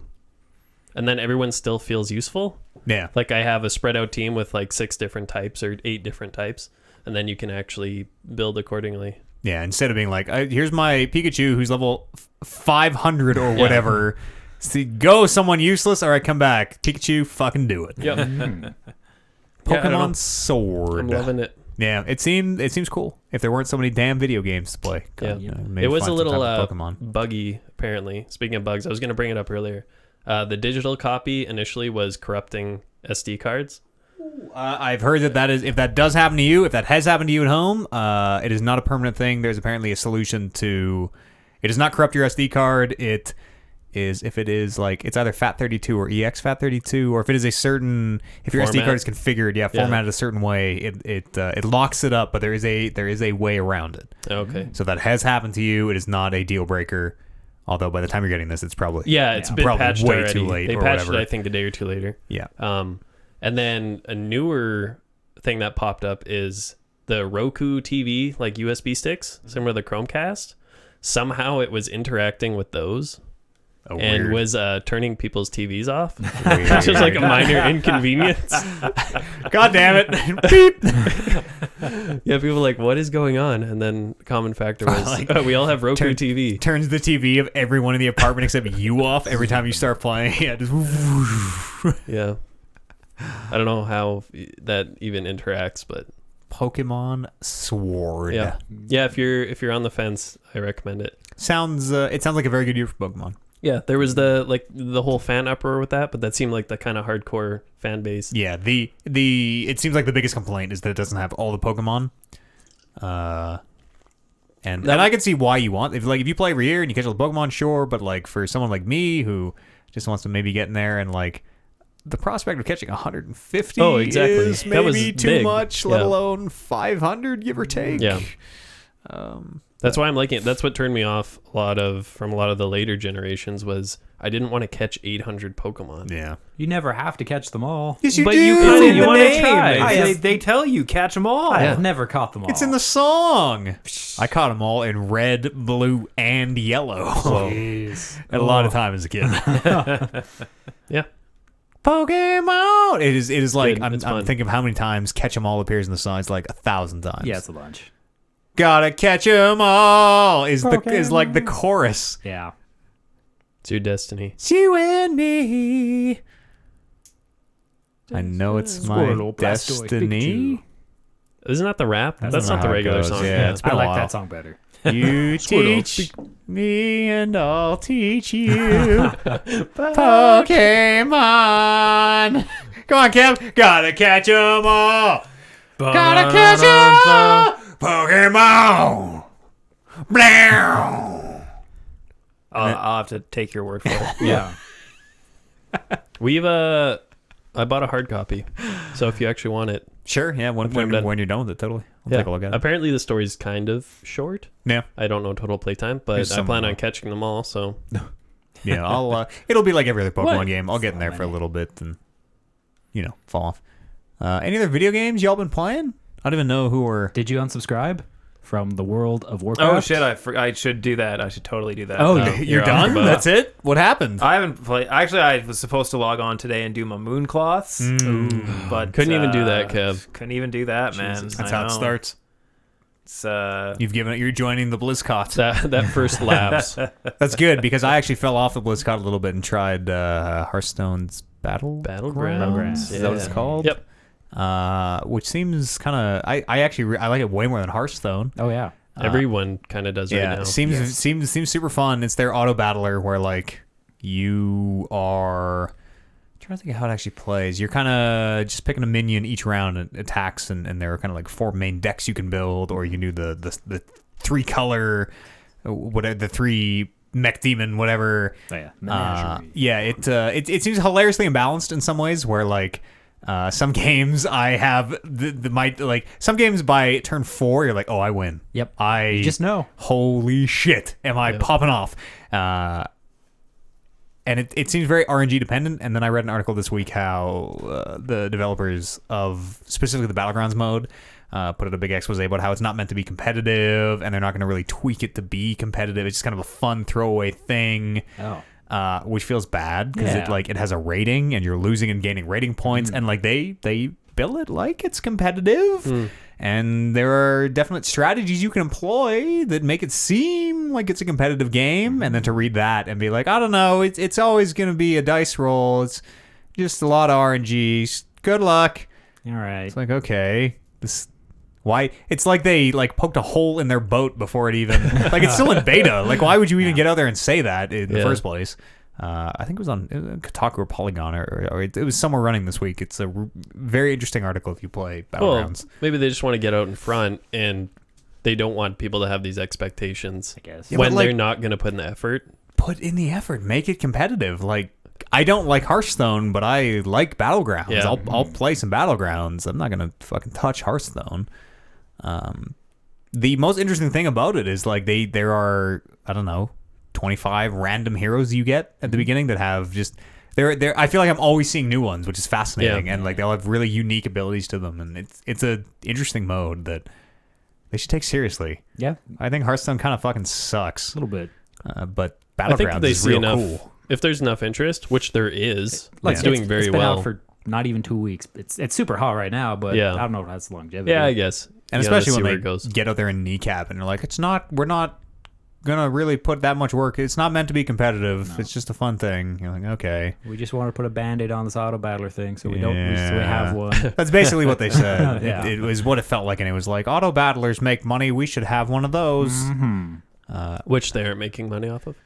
Speaker 2: then everyone still feels useful.
Speaker 1: Yeah.
Speaker 2: Like I have a spread out team with like 6 different types or 8 different types, and then you can actually build accordingly.
Speaker 1: Yeah, instead of being like, here's my Pikachu who's level 500 or whatever. See, go someone useless. All right, come back. Pikachu, fucking do it.
Speaker 2: Yep.
Speaker 1: Pokemon Sword.
Speaker 2: I'm loving it.
Speaker 1: Yeah, it seems cool. If there weren't so many damn video games to play. God, maybe
Speaker 2: It was a
Speaker 1: find some
Speaker 2: little
Speaker 1: time with Pokemon.
Speaker 2: buggy, apparently. Speaking of bugs, I was going to bring it up earlier. The digital copy initially was corrupting SD cards.
Speaker 1: I've heard that is, if that does happen to you, if that has happened to you at home, it is not a permanent thing. There's apparently a solution to. It does not corrupt your SD card. It is, if it is like, it's either FAT32 or EX FAT32, or if it is a certain, if your SD card is configured, formatted a certain way, it locks it up. But there is a way around it.
Speaker 2: Okay.
Speaker 1: So that has happened to you. It is not a deal breaker. Although by the time you're getting this, it's probably
Speaker 2: it's been
Speaker 1: probably
Speaker 2: patched
Speaker 1: way
Speaker 2: already.
Speaker 1: too late.
Speaker 2: They
Speaker 1: or
Speaker 2: patched
Speaker 1: whatever.
Speaker 2: it, I think, a day or two later.
Speaker 1: Yeah.
Speaker 2: And then a newer thing that popped up is the Roku TV, like USB sticks, similar to the Chromecast. Somehow it was interacting with those and
Speaker 1: weird.
Speaker 2: was turning people's TVs off, which was like a minor inconvenience.
Speaker 1: God damn it! Beep.
Speaker 2: Yeah, people were like, what is going on? And then the common factor was, we all have Roku TV.
Speaker 1: Turns the TV of everyone in the apartment except you off every time you start playing. Yeah, just
Speaker 2: Yeah. I don't know how that even interacts, but
Speaker 1: Pokemon Sword.
Speaker 2: yeah. If you're on the fence, I recommend it.
Speaker 1: Sounds like a very good year for Pokemon.
Speaker 2: Yeah, there was the whole fan uproar with that, but that seemed like the kind of hardcore fan base.
Speaker 1: Yeah, the it seems like the biggest complaint is that it doesn't have all the Pokemon. And I can see why you want, if you play every year and you catch all the Pokemon, sure, but like for someone like me who just wants to maybe get in there and like the prospect of catching 150 is
Speaker 2: that was
Speaker 1: maybe too
Speaker 2: big.
Speaker 1: much, let alone 500 give or take.
Speaker 2: Yeah. That's why I'm liking it. That's what turned me off from a lot of the later generations was I didn't want to catch 800 Pokemon.
Speaker 1: Yeah.
Speaker 3: You never have to catch them all.
Speaker 1: Yes, you
Speaker 4: But
Speaker 1: do.
Speaker 4: you
Speaker 3: want to
Speaker 4: name.
Speaker 3: try.
Speaker 4: They tell you catch them all.
Speaker 3: I have never caught them all.
Speaker 1: It's in the song. I caught them all in red, blue, and yellow.
Speaker 3: Jeez.
Speaker 1: A lot of time as a kid.
Speaker 2: Yeah.
Speaker 1: Pokemon. It is like
Speaker 2: Good.
Speaker 1: I'm
Speaker 2: It's fun.
Speaker 1: thinking of how many times catch 'em all appears in the song. It's like 1,000 times.
Speaker 3: Yeah, it's a bunch.
Speaker 1: Gotta catch 'em all is like the chorus.
Speaker 3: Yeah.
Speaker 2: It's your destiny.
Speaker 1: It's you and me. I know it's my
Speaker 3: Squirtle, Blastoise,
Speaker 1: destiny.
Speaker 2: Isn't that the rap? That's
Speaker 1: not
Speaker 2: not the
Speaker 1: how it
Speaker 2: regular
Speaker 1: goes,
Speaker 2: song.
Speaker 1: yeah. It's been
Speaker 3: I
Speaker 1: a
Speaker 3: like
Speaker 1: while.
Speaker 3: that song better.
Speaker 1: You
Speaker 2: Squirtle.
Speaker 1: teach me and I'll teach you. Pokemon. Come on, Kev. Gotta catch 'em all. Gotta catch 'em all. Pokemon. Blow.
Speaker 4: I'll have to take your word for it.
Speaker 3: Yeah.
Speaker 2: I bought a hard copy, so if you actually want it,
Speaker 1: Sure, yeah, when you're done with it, totally. I'll take a look at it.
Speaker 2: Apparently the story's kind of short.
Speaker 1: Yeah.
Speaker 2: I don't know total playtime, but
Speaker 1: There's
Speaker 2: I
Speaker 1: some
Speaker 2: plan
Speaker 1: more.
Speaker 2: on catching them all. So
Speaker 1: Yeah, I'll. It'll be like every other Pokemon
Speaker 2: What?
Speaker 1: game. I'll get in there for a little bit and, fall off. Any other video games y'all been playing? I don't even know who are.
Speaker 3: Did you unsubscribe from the World of Warcraft?
Speaker 4: Oh shit! I should do that. I should totally do that.
Speaker 3: Oh,
Speaker 1: You're
Speaker 2: you're
Speaker 1: done?
Speaker 2: off the boat.
Speaker 1: That's it? What happened?
Speaker 4: I haven't played. Actually, I was supposed to log on today and do my moon cloths, but
Speaker 2: couldn't even do that, Kev.
Speaker 4: Couldn't even do that, man.
Speaker 2: Jesus.
Speaker 1: That's
Speaker 4: I
Speaker 1: how it
Speaker 4: know.
Speaker 1: starts.
Speaker 4: It's
Speaker 1: You're joining the BlizzCon.
Speaker 2: That first lapse.
Speaker 1: That's good because I actually fell off the BlizzCon a little bit and tried Hearthstone's
Speaker 2: Battlegrounds.
Speaker 1: Is that what it's called?
Speaker 2: Yep.
Speaker 1: Which seems kind of. I like it way more than Hearthstone.
Speaker 3: Oh yeah.
Speaker 2: Everyone kind of does right now.
Speaker 1: Seems super fun. It's their auto battler where like you are. I'm trying to think of how it actually plays. You're kind of just picking a minion each round and attacks, and there are kind of like 4 main decks you can build, or you can do the 3 color, whatever the 3 mech demon, whatever.
Speaker 3: Oh, yeah.
Speaker 1: Yeah, it seems hilariously imbalanced in some ways. Where like some games I have some games by turn 4 you're like, oh, I win.
Speaker 3: Yep.
Speaker 1: I
Speaker 3: You just know.
Speaker 1: Holy shit, am I popping off? And it seems very RNG dependent. And then I read an article this week how the developers of specifically the Battlegrounds mode put out a big expose about how it's not meant to be competitive, and they're not going to really tweak it to be competitive. It's just kind of a fun throwaway thing.
Speaker 3: Oh.
Speaker 1: Which feels bad because
Speaker 3: Yeah.
Speaker 1: it has a rating, and you're losing and gaining rating points, and like they bill it like it's competitive. And there are definite strategies you can employ that make it seem like it's a competitive game, and then to read that and be like, I don't know, it's always going to be a dice roll. It's just a lot of RNG. Good luck.
Speaker 3: All right.
Speaker 1: It's like, okay, why? It's like they poked a hole in their boat before it even it's still in beta. Like, why would you even get out there and say that in the first place? I think it was on Kotaku or Polygon or it was somewhere running this week. It's a very interesting article if you play Battlegrounds.
Speaker 2: Well, maybe they just want to get out in front, and they don't want people to have these expectations.
Speaker 3: I guess.
Speaker 1: Yeah,
Speaker 2: when
Speaker 1: but,
Speaker 2: they're not going to put in the effort.
Speaker 1: Put in the effort, make it competitive. Like, I don't like Hearthstone, but I like Battlegrounds.
Speaker 2: Yeah.
Speaker 1: I'll play some Battlegrounds. I'm not gonna fucking touch Hearthstone. The most interesting thing about it is there are, I don't know, 25 random heroes you get at the beginning that have just I feel like I'm always seeing new ones, which is fascinating.
Speaker 2: Yeah.
Speaker 1: And they'll have really unique abilities to them, and it's a interesting mode that they should take seriously.
Speaker 3: Yeah.
Speaker 1: I think Hearthstone kind of fucking sucks,
Speaker 3: A little bit.
Speaker 1: but
Speaker 2: I think
Speaker 1: Battlegrounds
Speaker 2: they
Speaker 1: is
Speaker 2: see
Speaker 1: real
Speaker 2: enough.
Speaker 1: cool.
Speaker 2: If there's enough interest, which there is,
Speaker 3: Like,
Speaker 2: it's doing very
Speaker 3: it's been
Speaker 2: well.
Speaker 3: out for not even 2 weeks. It's super hot right now, but
Speaker 2: Yeah.
Speaker 3: I don't know if that's longevity.
Speaker 2: Yeah, I guess.
Speaker 1: And
Speaker 2: You gotta
Speaker 1: especially
Speaker 2: see
Speaker 1: when
Speaker 2: where
Speaker 1: they
Speaker 2: it goes.
Speaker 1: get out there and kneecap and they're like, we're not gonna really put that much work. It's not meant to be competitive. It's just a fun thing. You're like, okay.
Speaker 3: We just want to put a band-aid on this auto battler thing, so we don't. We
Speaker 1: Yeah.
Speaker 3: have one.
Speaker 1: That's basically what they said.
Speaker 3: Yeah.
Speaker 1: It was what it felt like, and it was like, auto battlers make money. We should have one of those.
Speaker 2: Which they're making money off of.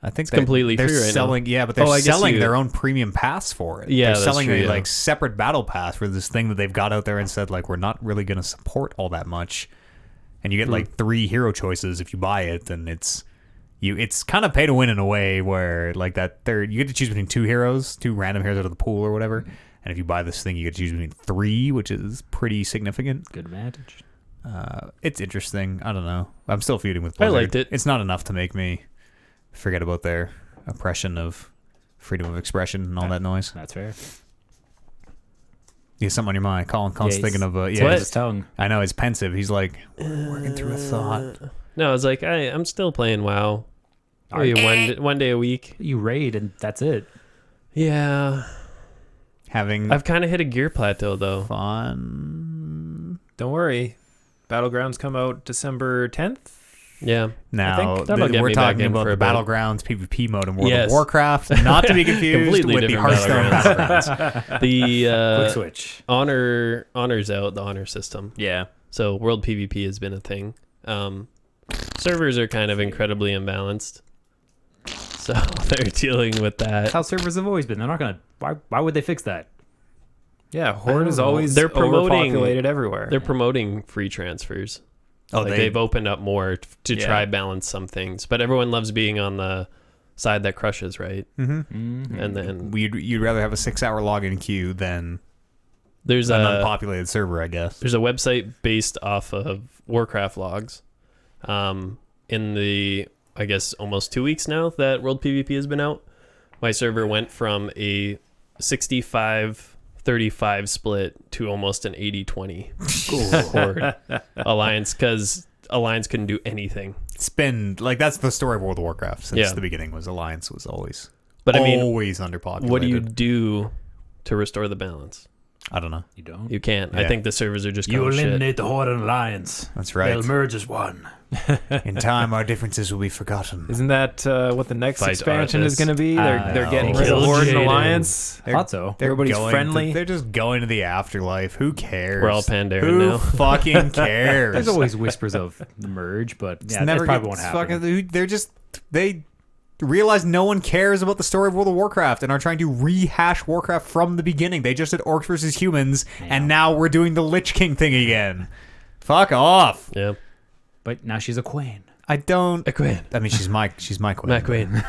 Speaker 1: I think
Speaker 2: It's completely
Speaker 1: they're
Speaker 2: free right now.
Speaker 1: selling. Yeah, but they're
Speaker 2: Oh, I guess
Speaker 1: selling
Speaker 2: you-
Speaker 1: their own premium pass for it.
Speaker 2: Yeah,
Speaker 1: they're
Speaker 2: that's
Speaker 1: selling
Speaker 2: true,
Speaker 1: a
Speaker 2: yeah.
Speaker 1: separate battle pass for this thing that they've got out there and said we're not really going to support all that much. And you get 3 hero choices if you buy it, and it's kind of pay to win in a way where you get to choose between 2 heroes, 2 random heroes out of the pool or whatever. And if you buy this thing, you get to choose between 3, which is pretty significant.
Speaker 3: Good advantage.
Speaker 1: It's interesting. I don't know. I'm still feuding with
Speaker 2: I
Speaker 1: Blizzard.
Speaker 2: liked it.
Speaker 1: It's not enough to make me forget about their oppression of freedom of expression and all that noise.
Speaker 3: That's fair.
Speaker 1: You have something on your mind. Colin's
Speaker 3: he's-
Speaker 1: thinking of
Speaker 3: It's
Speaker 2: What?
Speaker 3: his tongue.
Speaker 1: I know, he's pensive. He's like working through a thought.
Speaker 2: No, I was like, I'm still playing WoW. Maybe one day a week.
Speaker 3: You raid and that's it.
Speaker 2: Yeah.
Speaker 1: Having
Speaker 2: I've kind of hit a gear plateau, though.
Speaker 1: fun.
Speaker 4: Don't worry. Battlegrounds come out December 10th.
Speaker 2: Yeah.
Speaker 1: Now,
Speaker 2: that'll get
Speaker 1: we're
Speaker 2: me back
Speaker 1: talking
Speaker 2: in
Speaker 1: about
Speaker 2: for
Speaker 1: the
Speaker 2: a bit.
Speaker 1: Battlegrounds PvP mode in World
Speaker 2: Yes.
Speaker 1: of Warcraft, not to be confused
Speaker 2: Completely
Speaker 1: with the
Speaker 2: different
Speaker 1: Hearthstone Battlegrounds.
Speaker 2: The
Speaker 3: Quick switch.
Speaker 2: Honor's out, the honor system.
Speaker 4: Yeah.
Speaker 2: So world PvP has been a thing. Servers are kind of incredibly imbalanced. So they're dealing with that.
Speaker 3: That's how servers have always been. They're not gonna. Why would they fix that?
Speaker 4: Yeah, Horde is
Speaker 3: know.
Speaker 4: always
Speaker 2: They're promoting-
Speaker 4: overpopulated everywhere.
Speaker 2: They're promoting free transfers.
Speaker 1: Oh,
Speaker 2: They've opened up more to
Speaker 4: Yeah.
Speaker 2: try balance some things, but everyone loves being on the side that crushes, right?
Speaker 1: Mm-hmm.
Speaker 2: And then
Speaker 1: You'd rather have a 6-hour login queue than
Speaker 2: there's
Speaker 1: an
Speaker 2: a
Speaker 1: unpopulated server, I guess.
Speaker 2: there's a website based off of Warcraft logs. In the I guess almost 2 weeks now that World PvP has been out, my server went from a 65-35 split to almost an 80-20 Horde Alliance, because Alliance couldn't do anything.
Speaker 1: It's been that's the story of World of Warcraft since
Speaker 2: Yeah.
Speaker 1: the beginning. Was Alliance was always,
Speaker 2: But I mean,
Speaker 1: always underpopulated.
Speaker 2: what do you do to restore the balance?
Speaker 1: I don't know.
Speaker 3: You don't.
Speaker 2: You can't. I
Speaker 1: Yeah.
Speaker 2: think the servers are just going shit.
Speaker 3: the Horde and Alliance.
Speaker 1: That's right.
Speaker 3: merge as one.
Speaker 1: In time, our differences will be forgotten.
Speaker 4: Isn't that what the next
Speaker 2: Fight
Speaker 4: expansion
Speaker 2: Arthas.
Speaker 4: is going to be? They're getting rid of
Speaker 2: Kill
Speaker 4: Horde and
Speaker 2: Jaden.
Speaker 4: Alliance.
Speaker 3: I thought so.
Speaker 4: Everybody's
Speaker 1: going
Speaker 4: friendly.
Speaker 1: they're just going to the afterlife. Who cares?
Speaker 2: We're all Pandaren
Speaker 1: Who
Speaker 2: now.
Speaker 1: fucking cares?
Speaker 3: There's always whispers of the merge, but
Speaker 1: It's
Speaker 3: yeah,
Speaker 1: never
Speaker 3: that probably
Speaker 1: gets
Speaker 3: won't happen.
Speaker 1: they realize no one cares about the story of World of Warcraft and are trying to rehash Warcraft from the beginning. They just did orcs versus humans, and now we're doing the Lich King thing again. Fuck off.
Speaker 2: Yeah.
Speaker 3: But now she's a queen.
Speaker 1: I don't.
Speaker 2: Quinn.
Speaker 1: I mean, she's my queen.
Speaker 2: My queen.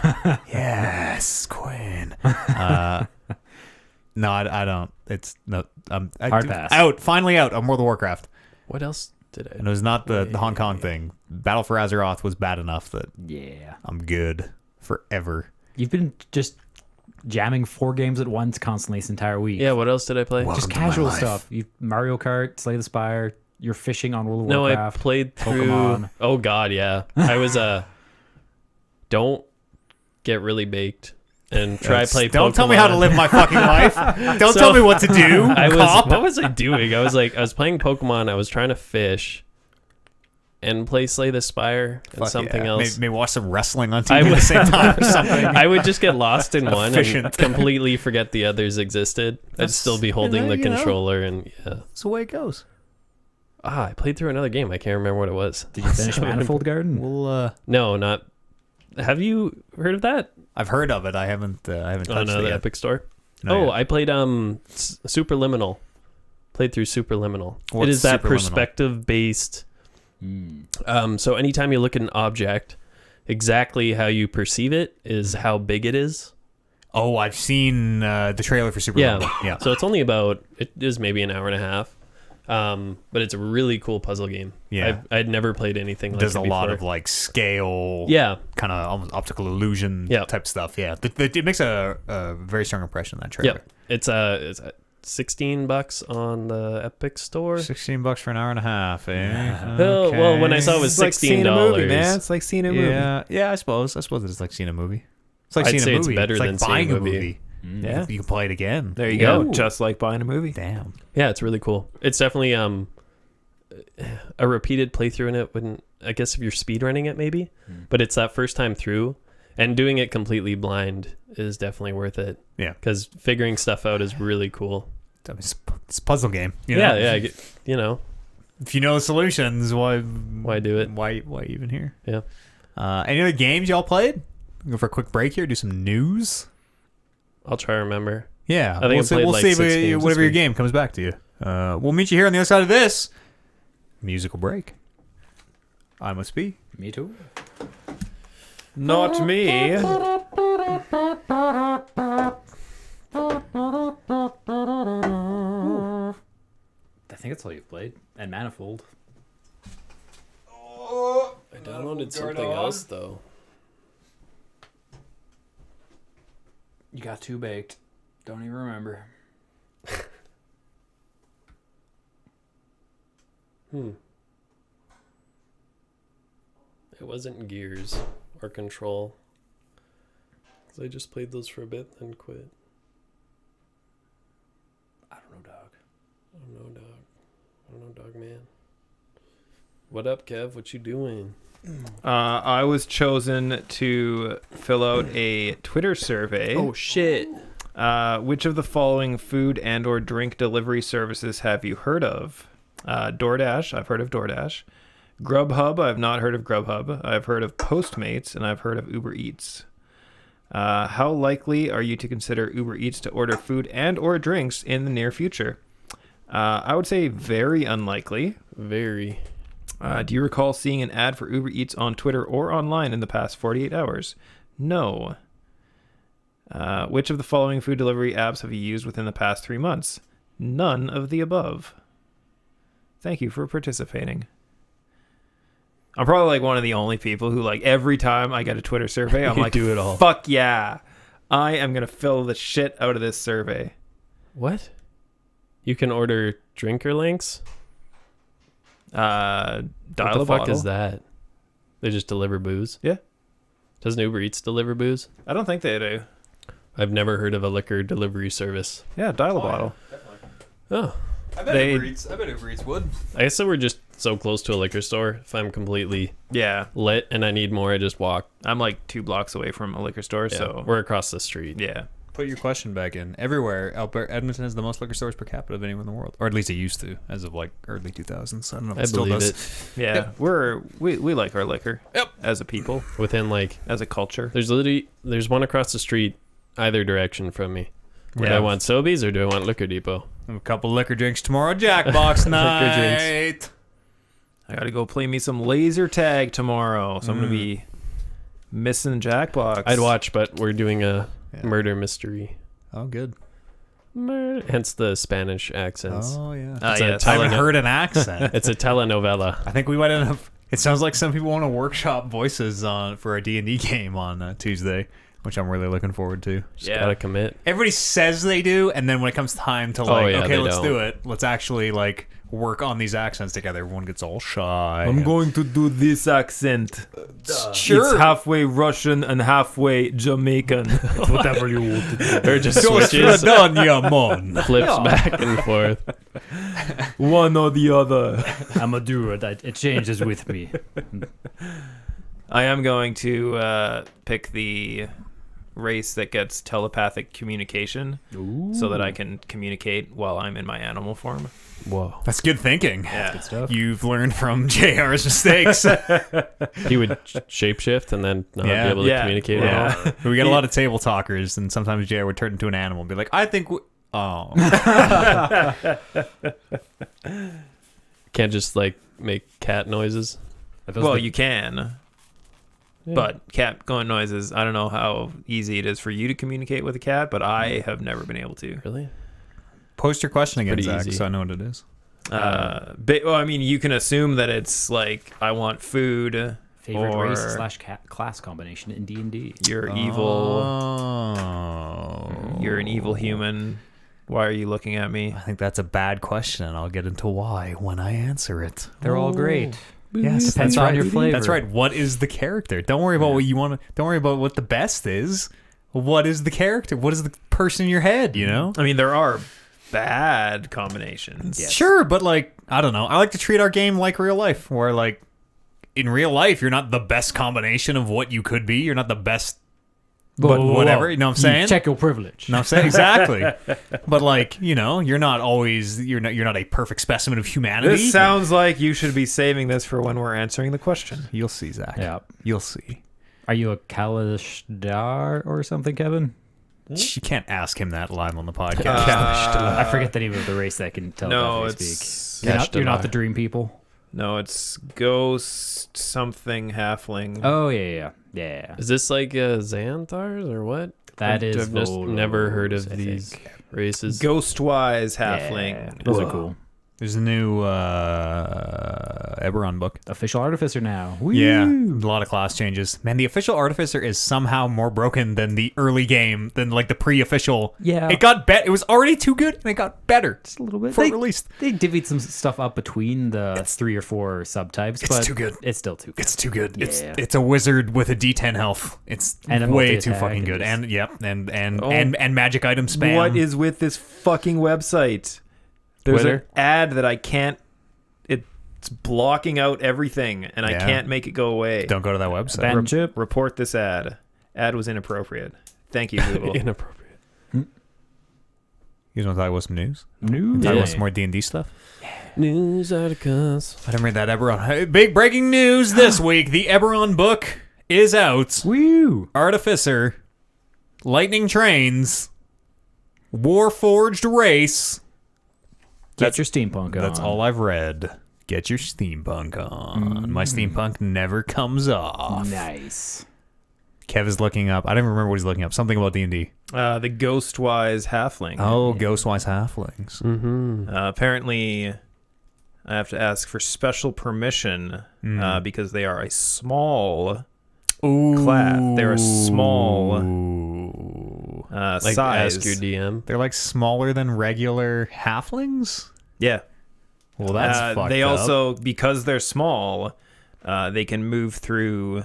Speaker 1: Yes, queen. No, I don't. It's no.
Speaker 3: Hard pass.
Speaker 1: Out. Finally out on World of Warcraft.
Speaker 2: What else did I?
Speaker 1: And it was not the Hong Kong thing. Battle for Azeroth was bad enough that
Speaker 3: Yeah.
Speaker 1: I'm good forever.
Speaker 3: You've been just jamming 4 games at once constantly this entire week.
Speaker 2: Yeah, what else did I play?
Speaker 1: Welcome
Speaker 3: Just
Speaker 1: to my
Speaker 3: casual
Speaker 1: life.
Speaker 3: stuff. You Mario Kart, Slay the Spire. You're fishing on World of
Speaker 2: No, I
Speaker 3: Warcraft.
Speaker 2: played through.
Speaker 3: Pokemon.
Speaker 2: Oh God, yeah. I was don't get really baked and try play.
Speaker 1: Don't tell me how to live my fucking life. Don't tell me what to do.
Speaker 2: What was I doing? I was playing Pokemon. I was trying to fish and play Slay the Spire and
Speaker 1: Fuck
Speaker 2: something
Speaker 1: yeah.
Speaker 2: else.
Speaker 1: Maybe watch some wrestling on
Speaker 2: I
Speaker 1: TV at
Speaker 2: would-
Speaker 1: the same time or something.
Speaker 2: I would just get lost in one and
Speaker 1: Efficient.
Speaker 2: completely forget the others existed. I'd still be holding the
Speaker 1: you know.
Speaker 2: controller and yeah.
Speaker 1: That's the way it goes.
Speaker 2: I played through another game. I can't remember what it was.
Speaker 3: Did you finish Manifold Garden?
Speaker 1: Well,
Speaker 2: No, not. Have you heard of that?
Speaker 1: I've heard of it. I haven't touched
Speaker 2: Oh no,
Speaker 1: it
Speaker 2: the
Speaker 1: yet.
Speaker 2: Epic Store.
Speaker 1: Not
Speaker 2: Oh,
Speaker 1: yet.
Speaker 2: I played Superliminal. Played through Superliminal.
Speaker 1: What's
Speaker 2: it is that
Speaker 1: Superliminal?
Speaker 2: perspective based. So anytime you look at an object, exactly how you perceive it is how big it is.
Speaker 1: Oh, I've seen the trailer for Super
Speaker 2: Yeah.
Speaker 1: Mario. Yeah.
Speaker 2: So it's only about, it is maybe an hour and a half. But it's a really cool puzzle game.
Speaker 1: Yeah.
Speaker 2: I'd never played anything like
Speaker 1: There's
Speaker 2: it
Speaker 1: a
Speaker 2: before.
Speaker 1: lot of like scale,
Speaker 2: Yeah.
Speaker 1: kind of almost optical illusion
Speaker 2: Yeah.
Speaker 1: type stuff. Yeah, it makes a very strong impression, that trailer.
Speaker 2: Yep. It's $16 on the Epic Store.
Speaker 1: $16 for an hour and a half. Eh?
Speaker 2: Oh, well, when I saw it was
Speaker 4: It's like seeing a movie,
Speaker 2: $16.
Speaker 4: man. It's like seeing a movie.
Speaker 1: Yeah, I suppose it's like seeing a movie. It's like
Speaker 2: I'd
Speaker 1: seeing
Speaker 2: say
Speaker 1: a
Speaker 2: it's
Speaker 1: movie.
Speaker 2: better
Speaker 1: like
Speaker 2: than seeing
Speaker 1: buying
Speaker 2: a
Speaker 1: a
Speaker 2: movie.
Speaker 1: movie.
Speaker 4: Yeah.
Speaker 1: You can play it again.
Speaker 4: There you
Speaker 2: Yeah.
Speaker 4: go. Just like buying a movie.
Speaker 1: Damn.
Speaker 2: Yeah, it's really cool. It's definitely a repeated playthrough in it wouldn't, I guess if you're speedrunning it maybe, but it's that first time through and doing it completely blind is definitely worth it.
Speaker 1: Yeah.
Speaker 2: Because figuring stuff out is really cool.
Speaker 1: I mean, it's a puzzle game. You know?
Speaker 2: Yeah, you know,
Speaker 1: If you know the solutions, why
Speaker 2: do it?
Speaker 1: Why even here?
Speaker 2: Yeah.
Speaker 1: Any other games y'all played? Go for a quick break here. Do some news.
Speaker 2: I'll try to remember.
Speaker 1: Yeah,
Speaker 2: I think I played
Speaker 1: we'll
Speaker 2: like
Speaker 1: see
Speaker 2: 6 games this
Speaker 1: whatever your
Speaker 2: week.
Speaker 1: game comes back to you. We'll meet you here on the other side of this musical break. I must be.
Speaker 3: Me too.
Speaker 4: Not me.
Speaker 3: I think that's all you've played. And Manifold.
Speaker 2: I downloaded something else though.
Speaker 3: You got 2 baked. Don't even remember.
Speaker 2: It wasn't Gears or Control. 'Cause I just played those for a bit and quit.
Speaker 3: I don't know, dog.
Speaker 2: I don't know, dog man. What up, Kev? What you doing?
Speaker 4: I was chosen to fill out a Twitter survey.
Speaker 2: Oh shit!
Speaker 4: Which of the following food and or drink delivery services have you heard of? DoorDash. I've heard of DoorDash. Grubhub. I've not heard of Grubhub. I've heard of Postmates, and I've heard of Uber Eats. How likely are you to consider Uber Eats to order food and or drinks in the near future? I would say very unlikely.
Speaker 2: Very.
Speaker 4: Do you recall seeing an ad for Uber Eats on Twitter or online in the past 48 hours? No. Which of the following food delivery apps have you used within the past 3 months? None of the above. Thank you for participating. I'm probably like one of the only people who like every time I get a Twitter survey, I'm
Speaker 2: You
Speaker 4: like,
Speaker 2: do it all.
Speaker 4: fuck yeah. I am going to fill the shit out of this survey.
Speaker 2: What? You can order drinker links?
Speaker 4: Dial
Speaker 2: What the
Speaker 4: a
Speaker 2: fuck
Speaker 4: bottle.
Speaker 2: is that? They just deliver booze?
Speaker 4: Yeah.
Speaker 2: Doesn't Uber Eats deliver booze?
Speaker 4: I don't think they do.
Speaker 2: I've never heard of a liquor delivery service.
Speaker 4: Yeah, dial a bottle.
Speaker 2: Oh.
Speaker 1: I
Speaker 4: bet They-
Speaker 1: Uber Eats would.
Speaker 2: I guess that we're just so close to a liquor store. If I'm completely
Speaker 4: Yeah.
Speaker 2: lit and I need more, I just walk.
Speaker 4: I'm like 2 blocks away from a liquor store,
Speaker 2: Yeah,
Speaker 4: so
Speaker 2: we're across the street.
Speaker 4: yeah.
Speaker 1: Put your question back in. Everywhere, Edmonton has the most liquor stores per capita of anyone in the world, or at least it used to, as of like early 2000s. I don't know if
Speaker 2: I
Speaker 1: it still
Speaker 2: believe
Speaker 1: does.
Speaker 2: it.
Speaker 4: Yeah, we like our liquor.
Speaker 1: Yep.
Speaker 4: As a people,
Speaker 2: Within like,
Speaker 4: as a culture.
Speaker 2: there's one across the street, either direction from me. Do
Speaker 4: Yeah.
Speaker 2: I want Sobeys or do I want Liquor Depot?
Speaker 1: A couple liquor drinks tomorrow, Jackbox
Speaker 2: Liquor drinks.
Speaker 1: night.
Speaker 4: I gotta go play me some laser tag tomorrow, so I'm gonna be missing Jackbox.
Speaker 2: I'd watch, but we're doing a
Speaker 1: Yeah.
Speaker 2: murder mystery.
Speaker 1: Oh, good.
Speaker 2: Hence the Spanish accents.
Speaker 1: Oh, yeah.
Speaker 2: It's a
Speaker 4: yes.
Speaker 1: I haven't
Speaker 2: teleno-
Speaker 1: heard an accent.
Speaker 2: It's a telenovela.
Speaker 1: I think we might end up. It sounds like some people want to workshop voices for a D&D game on Tuesday, which I'm really looking forward to.
Speaker 2: Just gotta commit.
Speaker 1: Everybody says they do, and then when it comes time to like,
Speaker 2: yeah,
Speaker 1: okay,
Speaker 2: they
Speaker 1: let's
Speaker 2: don't.
Speaker 1: do it. Let's actually like work on these accents together. Everyone gets all shy.
Speaker 4: I'm going to do this accent.
Speaker 1: Sure.
Speaker 4: It's halfway Russian and halfway Jamaican. Whatever you want to do.
Speaker 2: Or just switches,
Speaker 1: done, yeah, man.
Speaker 2: flips back and forth.
Speaker 4: One or the other.
Speaker 3: I'm a do it. It changes with me.
Speaker 4: I am going to pick the race that gets telepathic communication so that I can communicate while I'm in my animal form.
Speaker 2: Whoa.
Speaker 1: That's good thinking.
Speaker 4: Yeah.
Speaker 3: Good stuff.
Speaker 1: You've learned from JR's mistakes.
Speaker 2: He would shapeshift and then not be able to
Speaker 4: Yeah.
Speaker 2: communicate
Speaker 4: Yeah.
Speaker 2: at all.
Speaker 1: We got a lot of table talkers, and sometimes JR would turn into an animal and be like, I think oh.
Speaker 2: Can't just like make cat noises.
Speaker 4: Well, you can.
Speaker 2: Yeah.
Speaker 4: But cat going noises, I don't know how easy it is for you to communicate with a cat, but I have never been able to.
Speaker 2: Really?
Speaker 1: Post your question again,
Speaker 2: pretty
Speaker 1: Zach,
Speaker 2: easy.
Speaker 1: so I know what it is.
Speaker 4: Well, I mean, you can assume that it's like, I want food,
Speaker 3: Favorite
Speaker 4: or
Speaker 3: race / class combination in D&D.
Speaker 4: you're evil,
Speaker 1: Oh.
Speaker 4: you're an evil human. Why are you looking at me?
Speaker 1: I think that's a bad question, and I'll get into why when I answer it.
Speaker 3: They're all great.
Speaker 1: Yes,
Speaker 3: Depends
Speaker 1: that's
Speaker 3: on
Speaker 1: right.
Speaker 3: your flavor.
Speaker 1: That's right. What is the character? Don't worry about what you want to. Don't worry about what the best is. What is the character? What is the person in your head? You know.
Speaker 4: I mean, there are bad combinations.
Speaker 3: Yes.
Speaker 1: Sure, but like I don't know. I like to treat our game like real life, where like in real life you're not the best combination of what you could be. You're not the best, but whatever. You know what I'm saying?
Speaker 3: Check your privilege.
Speaker 1: No, I'm saying exactly. But like you're not always you're not a perfect specimen of humanity.
Speaker 4: This sounds like you should be saving this for when we're answering the question.
Speaker 1: You'll see, Zach.
Speaker 3: Yeah.
Speaker 1: You'll see.
Speaker 3: Are you a Kalashtar or something, Kevin?
Speaker 1: You can't ask him that live on the podcast.
Speaker 3: I forget the name of the race that can tell
Speaker 4: No,
Speaker 3: if they
Speaker 4: it's
Speaker 3: speak. You're not the dream people.
Speaker 4: no, it's ghost something halfling.
Speaker 3: Oh yeah.
Speaker 2: Is this like Xanthars or what?
Speaker 3: That is
Speaker 2: I've just never heard of
Speaker 3: Volos, I
Speaker 2: these
Speaker 3: think.
Speaker 2: races.
Speaker 4: Ghostwise
Speaker 3: Yeah,
Speaker 4: halfling.
Speaker 3: those
Speaker 4: Whoa.
Speaker 3: are cool.
Speaker 1: There's a new Eberron book.
Speaker 3: Official artificer now. Woo!
Speaker 1: Yeah, a lot of class changes. Man, the official artificer is somehow more broken than the early game, than like the pre-official.
Speaker 3: Yeah.
Speaker 1: It got better. It was already too good, and it got better
Speaker 3: Just a little bit.
Speaker 1: before
Speaker 3: They,
Speaker 1: it released.
Speaker 3: they divvied some stuff up between the 3 or 4 subtypes,
Speaker 1: it's
Speaker 3: but
Speaker 1: too good.
Speaker 3: It's still too good.
Speaker 1: It's too good.
Speaker 3: Yeah.
Speaker 1: It's a wizard with a D10 health. It's
Speaker 3: And a
Speaker 1: way too
Speaker 3: multi-attack
Speaker 1: fucking
Speaker 3: and
Speaker 1: good.
Speaker 3: just-
Speaker 1: And yep,
Speaker 4: Oh.
Speaker 1: and magic item spam.
Speaker 4: What is with this fucking website? There's
Speaker 2: Twitter?
Speaker 4: an ad that I can't. It's blocking out everything, and I
Speaker 1: Yeah.
Speaker 4: can't make it go away.
Speaker 1: Don't go to that website.
Speaker 3: Ben Chip.
Speaker 4: Report this ad. Ad was inappropriate. Thank you, Google.
Speaker 2: Inappropriate.
Speaker 1: You guys want to talk about some news?
Speaker 3: New.
Speaker 1: Talk
Speaker 2: Yeah.
Speaker 1: about some more D&D stuff.
Speaker 2: News articles.
Speaker 1: I didn't read that Eberron. Hey, big breaking news this week: the Eberron book is out.
Speaker 3: Woo!
Speaker 1: Artificer, lightning trains, warforged race.
Speaker 3: Get your steampunk on.
Speaker 1: That's all I've read. Get your steampunk on. My steampunk never comes off.
Speaker 3: Nice.
Speaker 1: Kev is looking up. I don't even remember what he's looking up. Something about D&D.
Speaker 4: The Ghostwise halfling.
Speaker 1: Oh, Ghostwise halflings.
Speaker 2: Mm-hmm.
Speaker 4: Apparently, I have to ask for special permission because they are a small
Speaker 1: Ooh.
Speaker 4: class. They're a small
Speaker 1: Ooh.
Speaker 2: Like
Speaker 4: size.
Speaker 2: ask your DM.
Speaker 1: They're like smaller than regular halflings.
Speaker 4: Yeah.
Speaker 1: Well, that's fucked
Speaker 4: they
Speaker 1: up.
Speaker 4: also, because they're small, they can move through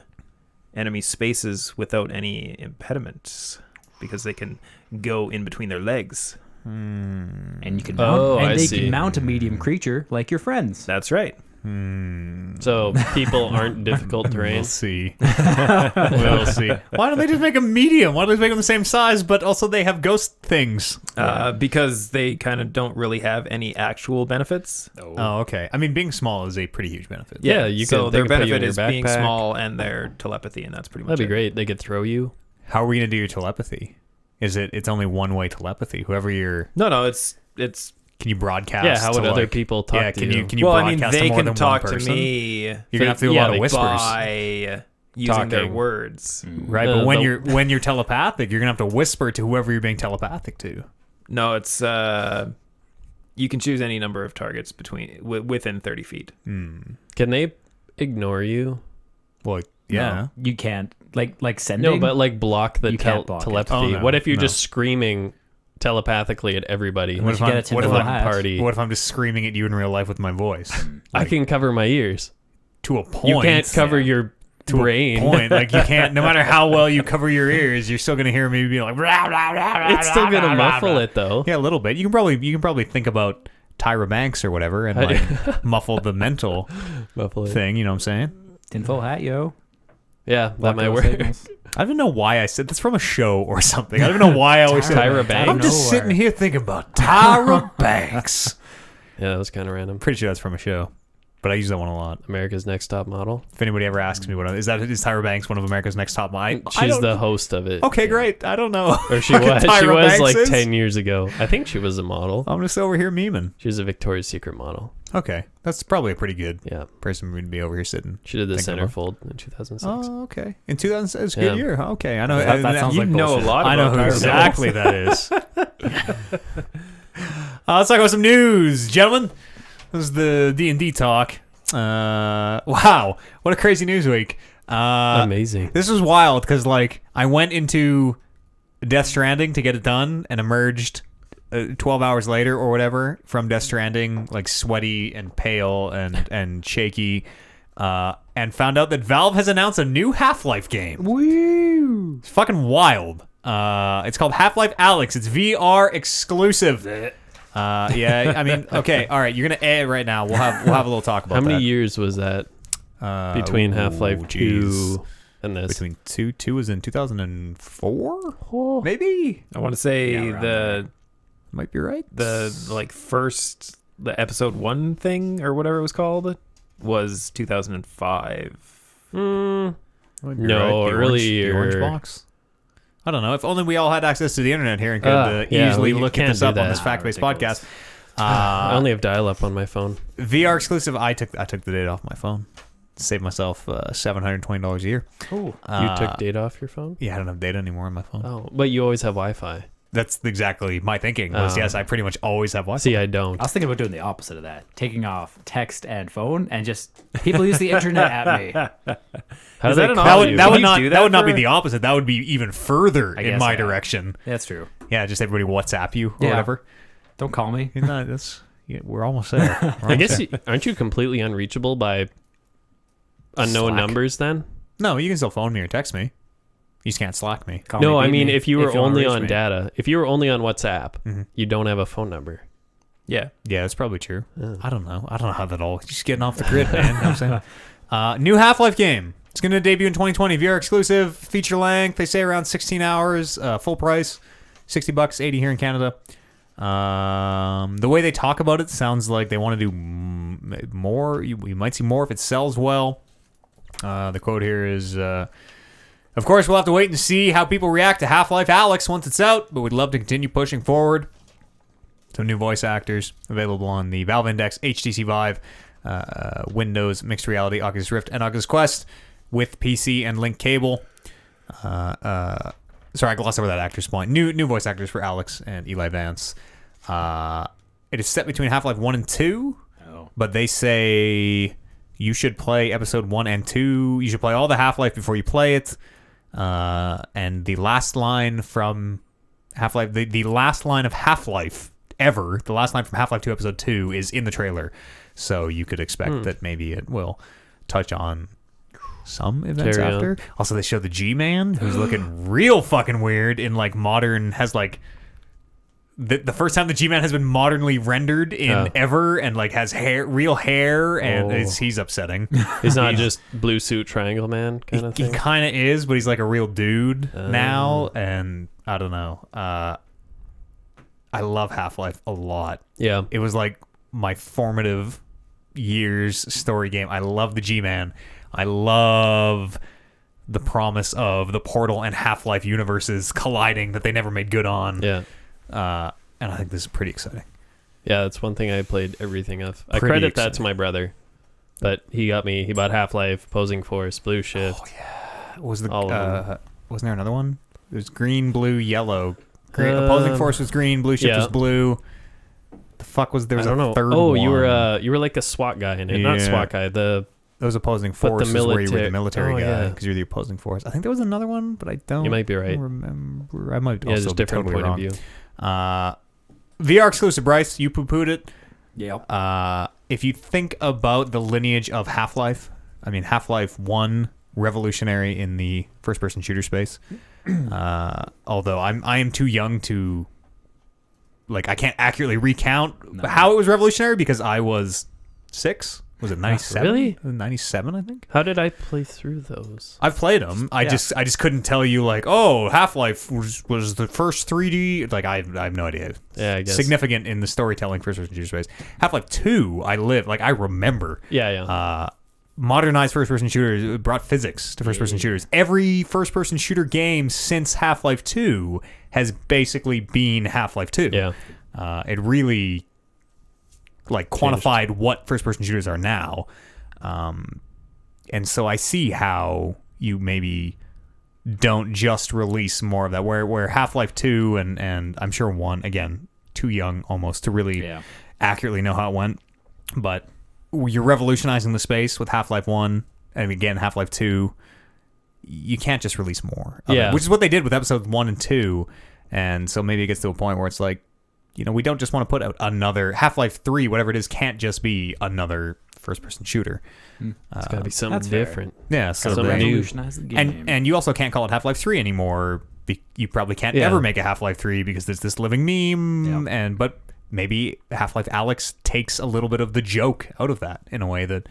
Speaker 4: enemy spaces without any impediments because they can go in between their legs.
Speaker 3: And you can
Speaker 2: Oh,
Speaker 3: mount,
Speaker 2: I
Speaker 3: and they
Speaker 2: see.
Speaker 3: can mount a medium creature like your friends.
Speaker 4: That's right.
Speaker 2: So people aren't difficult terrain.
Speaker 1: We'll see. We'll see. Why don't they just make them medium? Why don't they make them the same size, but also they have ghost things?
Speaker 4: Because they kind of don't really have any actual benefits.
Speaker 1: Oh, okay. I mean, being small is a pretty huge benefit.
Speaker 2: Yeah, you
Speaker 4: so
Speaker 2: can- they
Speaker 4: their
Speaker 2: can put you in
Speaker 4: benefit
Speaker 2: your
Speaker 4: is being
Speaker 2: backpack.
Speaker 4: small and their telepathy, and that's pretty much
Speaker 2: That'd be
Speaker 4: it.
Speaker 2: great. They could throw you.
Speaker 1: How are we gonna do your telepathy? Is it's only one way telepathy? Whoever you're.
Speaker 4: No, it's
Speaker 1: Can you broadcast?
Speaker 2: Yeah, how would
Speaker 1: to,
Speaker 2: other
Speaker 1: like-
Speaker 2: people talk
Speaker 1: yeah,
Speaker 2: to
Speaker 1: can
Speaker 2: you?
Speaker 1: you can you
Speaker 4: Well, I mean,
Speaker 1: broadcast to
Speaker 4: they
Speaker 1: more
Speaker 4: can
Speaker 1: than
Speaker 4: talk
Speaker 1: one
Speaker 4: to
Speaker 1: person?
Speaker 4: me
Speaker 1: You're gonna have to do a
Speaker 2: Yeah,
Speaker 1: lot of
Speaker 2: like
Speaker 1: whispers,
Speaker 4: by using their
Speaker 2: Talking.
Speaker 4: words.
Speaker 1: right? But when
Speaker 2: the-
Speaker 1: you're telepathic, you're gonna have to whisper to whoever you're being telepathic to.
Speaker 4: No, it's you can choose any number of targets within 30 feet.
Speaker 2: Can they ignore you?
Speaker 1: Well, yeah.
Speaker 3: You can't like sending.
Speaker 2: No, but like block the
Speaker 3: You can't block it.
Speaker 2: telepathy.
Speaker 1: Oh, no,
Speaker 2: What if you're
Speaker 1: no.
Speaker 2: just screaming telepathically at everybody?
Speaker 1: What if
Speaker 3: you
Speaker 1: I'm,
Speaker 3: get a tinfoil
Speaker 1: what if I'm-
Speaker 3: hat.
Speaker 2: Party.
Speaker 1: what if I'm just screaming at you in real life with my voice?
Speaker 2: I can cover my ears.
Speaker 1: To a point.
Speaker 2: You can't cover your
Speaker 1: to
Speaker 2: brain.
Speaker 1: a point. Like you can't. No matter how well you cover your ears, you're still gonna hear me being like. Rah, rah, rah, rah,
Speaker 2: It's still
Speaker 1: rah,
Speaker 2: gonna
Speaker 1: rah,
Speaker 2: muffle
Speaker 1: rah.
Speaker 2: it though.
Speaker 1: Yeah, a little bit. You can probably think about Tyra Banks or whatever and like muffle the mental
Speaker 2: Muffle it.
Speaker 1: thing. You know what I'm saying?
Speaker 3: tinfoil hat, yo.
Speaker 2: Yeah, that might
Speaker 3: Block
Speaker 2: work.
Speaker 3: signals.
Speaker 1: I don't even know why I said that's from a show or something. I don't know why I always said
Speaker 2: Tyra
Speaker 1: I'm
Speaker 2: Banks.
Speaker 1: just
Speaker 3: Nowhere.
Speaker 1: sitting here thinking about Tyra Banks.
Speaker 2: Yeah, that was kind of random.
Speaker 1: Pretty sure that's from a show, but I use that one a lot.
Speaker 2: America's Next Top Model.
Speaker 1: If anybody ever asks me is Tyra Banks one of America's Next Top Models?
Speaker 2: She's the host of it.
Speaker 1: Okay, great. I don't know.
Speaker 2: Or she
Speaker 1: Fucking
Speaker 2: was. She
Speaker 1: Tyra
Speaker 2: was
Speaker 1: Banks
Speaker 2: like
Speaker 1: is?
Speaker 2: 10 years ago. I think she was a model.
Speaker 1: I'm just over here memeing.
Speaker 2: She was a Victoria's Secret model.
Speaker 1: Okay, that's probably a pretty good
Speaker 2: Yeah.
Speaker 1: person to be over here sitting.
Speaker 2: She did the
Speaker 1: Thinking about-
Speaker 2: centerfold in 2006.
Speaker 1: Oh, okay. In 2000, it's a good
Speaker 2: Yeah.
Speaker 1: year. Okay, I know.
Speaker 3: That sounds
Speaker 4: You
Speaker 3: like
Speaker 4: know
Speaker 3: bullshit.
Speaker 4: a lot
Speaker 1: I know
Speaker 4: about
Speaker 1: who
Speaker 4: Tyra
Speaker 1: exactly that is. Let's talk about some news, gentlemen. This is the D&D talk. Wow, what a crazy news week.
Speaker 2: Amazing.
Speaker 1: This was wild because, like, I went into Death Stranding to get it done and emerged 12 hours later or whatever from Death Stranding, like, sweaty and pale and shaky, and found out that Valve has announced a new Half-Life game.
Speaker 3: Woo!
Speaker 1: It's fucking wild. It's called Half-Life Alyx. It's VR exclusive. Yeah, I mean, okay, all right. You're gonna air it right now. We'll have a little talk about
Speaker 2: How many
Speaker 1: that.
Speaker 2: years was that between Half-Life 2 and this?
Speaker 1: Between two was in 2004, maybe.
Speaker 4: I want to say
Speaker 3: Yeah, around
Speaker 1: Might be right.
Speaker 4: the episode 1 thing or whatever it was called was 2005.
Speaker 2: Mm,
Speaker 1: Might be
Speaker 2: No,
Speaker 1: The
Speaker 2: earlier.
Speaker 1: orange box. I don't know. If only we all had access to the internet here and could
Speaker 2: Yeah,
Speaker 1: easily
Speaker 2: we
Speaker 1: look
Speaker 2: can't
Speaker 1: this
Speaker 2: do
Speaker 1: up on
Speaker 2: that.
Speaker 1: this fact-based
Speaker 3: Ridiculous.
Speaker 1: podcast.
Speaker 2: I only have dial-up on my phone.
Speaker 1: VR exclusive. I took the data off my phone. Saved myself $720 a year.
Speaker 3: Cool.
Speaker 2: You took data off your phone?
Speaker 1: Yeah, I don't have data anymore on my phone.
Speaker 2: Oh, but you always have Wi-Fi.
Speaker 1: That's exactly my thinking. Was
Speaker 2: Oh.
Speaker 1: yes, I pretty much always have Wi-Fi.
Speaker 2: See, I don't.
Speaker 3: I was thinking about doing the opposite of that, taking off text and phone, and just people use the internet at me.
Speaker 2: How
Speaker 4: Is
Speaker 2: do
Speaker 4: that
Speaker 2: they
Speaker 4: an
Speaker 2: call
Speaker 1: That
Speaker 4: option?
Speaker 1: would
Speaker 2: you?
Speaker 1: that
Speaker 4: Can
Speaker 1: would
Speaker 4: you
Speaker 1: not
Speaker 4: do
Speaker 1: that
Speaker 4: that
Speaker 1: would not be
Speaker 4: for-
Speaker 1: the opposite. That would be even further in
Speaker 3: guess,
Speaker 1: my
Speaker 3: yeah.
Speaker 1: direction.
Speaker 3: That's true.
Speaker 1: Yeah, just everybody WhatsApp you or
Speaker 3: Yeah.
Speaker 1: whatever.
Speaker 3: Don't call me.
Speaker 1: No, that's we're almost there. We're
Speaker 2: I
Speaker 1: almost
Speaker 2: guess
Speaker 1: there.
Speaker 2: aren't you completely unreachable by unknown
Speaker 3: Slack.
Speaker 2: numbers then?
Speaker 1: No, you can still phone me or text me. You just can't Slack me.
Speaker 3: Call
Speaker 2: No,
Speaker 3: me,
Speaker 2: I
Speaker 3: beat
Speaker 2: mean
Speaker 3: me
Speaker 2: if you were
Speaker 3: wanna
Speaker 2: only
Speaker 3: reach
Speaker 2: on
Speaker 3: me.
Speaker 2: data, if you were only on WhatsApp,
Speaker 1: Mhm.
Speaker 2: you don't have a phone number.
Speaker 4: Yeah.
Speaker 1: Yeah, that's probably true.
Speaker 2: Yeah.
Speaker 1: I don't know. I don't know how that all just getting off the grid, man. You know what I'm saying? New Half-Life game. It's going to debut in 2020. VR exclusive, feature length. They say around 16 hours, full price, $60, 80 here in Canada. The way they talk about it sounds like they want to do more. We might see more if it sells well. The quote here is, of course, we'll have to wait and see how people react to Half-Life Alyx once it's out, but we'd love to continue pushing forward. Some new voice actors available on the Valve Index, HTC Vive, Windows, Mixed Reality, Oculus Rift, and Oculus Quest with PC and link cable. Sorry, I glossed over that actor's point. New voice actors for Alex and Eli Vance. It is set between Half-Life 1 and 2,
Speaker 3: Oh.
Speaker 1: but they say you should play episode 1 and 2. You should play all the Half-Life before you play it. And the last line from Half-Life, the last line of Half-Life ever, the last line from Half-Life 2 episode 2 is in the trailer. So you could expect that maybe it will touch on some events
Speaker 2: Carry on.
Speaker 1: after. Also, they show the G-Man, who's looking real fucking weird in like modern, has like the first time the G-Man has been modernly rendered in ever, and like has real hair, and he's upsetting.
Speaker 2: He's not just blue suit triangle man kind of
Speaker 1: He
Speaker 2: thing.
Speaker 1: kind of is, but he's like a real dude now, and I don't know. I love Half-Life a lot.
Speaker 2: Yeah.
Speaker 1: It was like my formative years story game. I love the G-Man. I love the promise of the Portal and Half-Life universes colliding that they never made good on.
Speaker 2: Yeah.
Speaker 1: And I think this is pretty exciting.
Speaker 2: Yeah, that's one thing I played everything of. I
Speaker 1: Pretty
Speaker 2: credit that to
Speaker 1: exciting.
Speaker 2: my brother, but he bought Half-Life, Opposing Force, Blue Shift.
Speaker 1: Oh yeah, was the
Speaker 2: All of them.
Speaker 1: wasn't there another one? There's green, blue, yellow. Opposing Force was green, Blue Shift
Speaker 2: yeah.
Speaker 1: was blue. The fuck was there? Was
Speaker 2: I don't
Speaker 1: a
Speaker 2: know.
Speaker 1: third
Speaker 2: Oh,
Speaker 1: one.
Speaker 2: you were like a SWAT guy in it. Not
Speaker 1: Yeah.
Speaker 2: SWAT guy.
Speaker 1: Those Opposing
Speaker 2: But the
Speaker 1: Force is where you were the
Speaker 2: military-
Speaker 1: military
Speaker 2: oh,
Speaker 1: guy
Speaker 2: yeah.
Speaker 1: because you're the Opposing Force. I think there was another one, but I don't.
Speaker 2: You might be right.
Speaker 1: Remember? I might
Speaker 2: Yeah,
Speaker 1: also
Speaker 2: just
Speaker 1: be
Speaker 2: different
Speaker 1: totally
Speaker 2: point
Speaker 1: wrong.
Speaker 2: of view.
Speaker 1: VR exclusive, Bryce. You poo-pooed it.
Speaker 3: Yeah.
Speaker 1: If you think about the lineage of Half-Life, I mean, Half-Life 1, revolutionary in the first-person shooter space. Although I am too young to, like, I can't accurately recount how it was revolutionary because I was 6. Was it 97?
Speaker 2: Really?
Speaker 1: 97, I think.
Speaker 2: How did I play through those?
Speaker 1: I've played them. I just couldn't tell you, like, oh, Half-Life was the first 3D. Like, I have no idea.
Speaker 2: Yeah, I guess.
Speaker 1: Significant in the storytelling first-person shooter space. Half-Life 2, I remember.
Speaker 2: Yeah.
Speaker 1: Modernized first-person shooters, it brought physics to first-person shooters. Every first-person shooter game since Half-Life 2 has basically been Half-Life 2.
Speaker 2: Yeah.
Speaker 1: It really quantified what first-person shooters are now. And so I see how you maybe don't just release more of that, where Half-Life 2 and I'm sure 1, again, too young almost to really accurately know how it went, but you're revolutionizing the space with Half-Life 1 and again Half-Life 2. You can't just release more of it, which is what they did with episodes 1 and 2, and so maybe it gets to a point where it's like, we don't just want to put out another Half-Life 3, whatever it is, can't just be another first-person shooter.
Speaker 2: It's got to be something
Speaker 3: that's fair.
Speaker 2: different.
Speaker 1: Yeah, so
Speaker 2: Something new.
Speaker 3: Revolutionize the game.
Speaker 1: and you also can't call it Half-Life 3 anymore. You probably can't
Speaker 2: Yeah.
Speaker 1: ever make a Half-Life 3 because there's this living meme, but maybe Half-Life Alyx takes a little bit of the joke out of that in a way that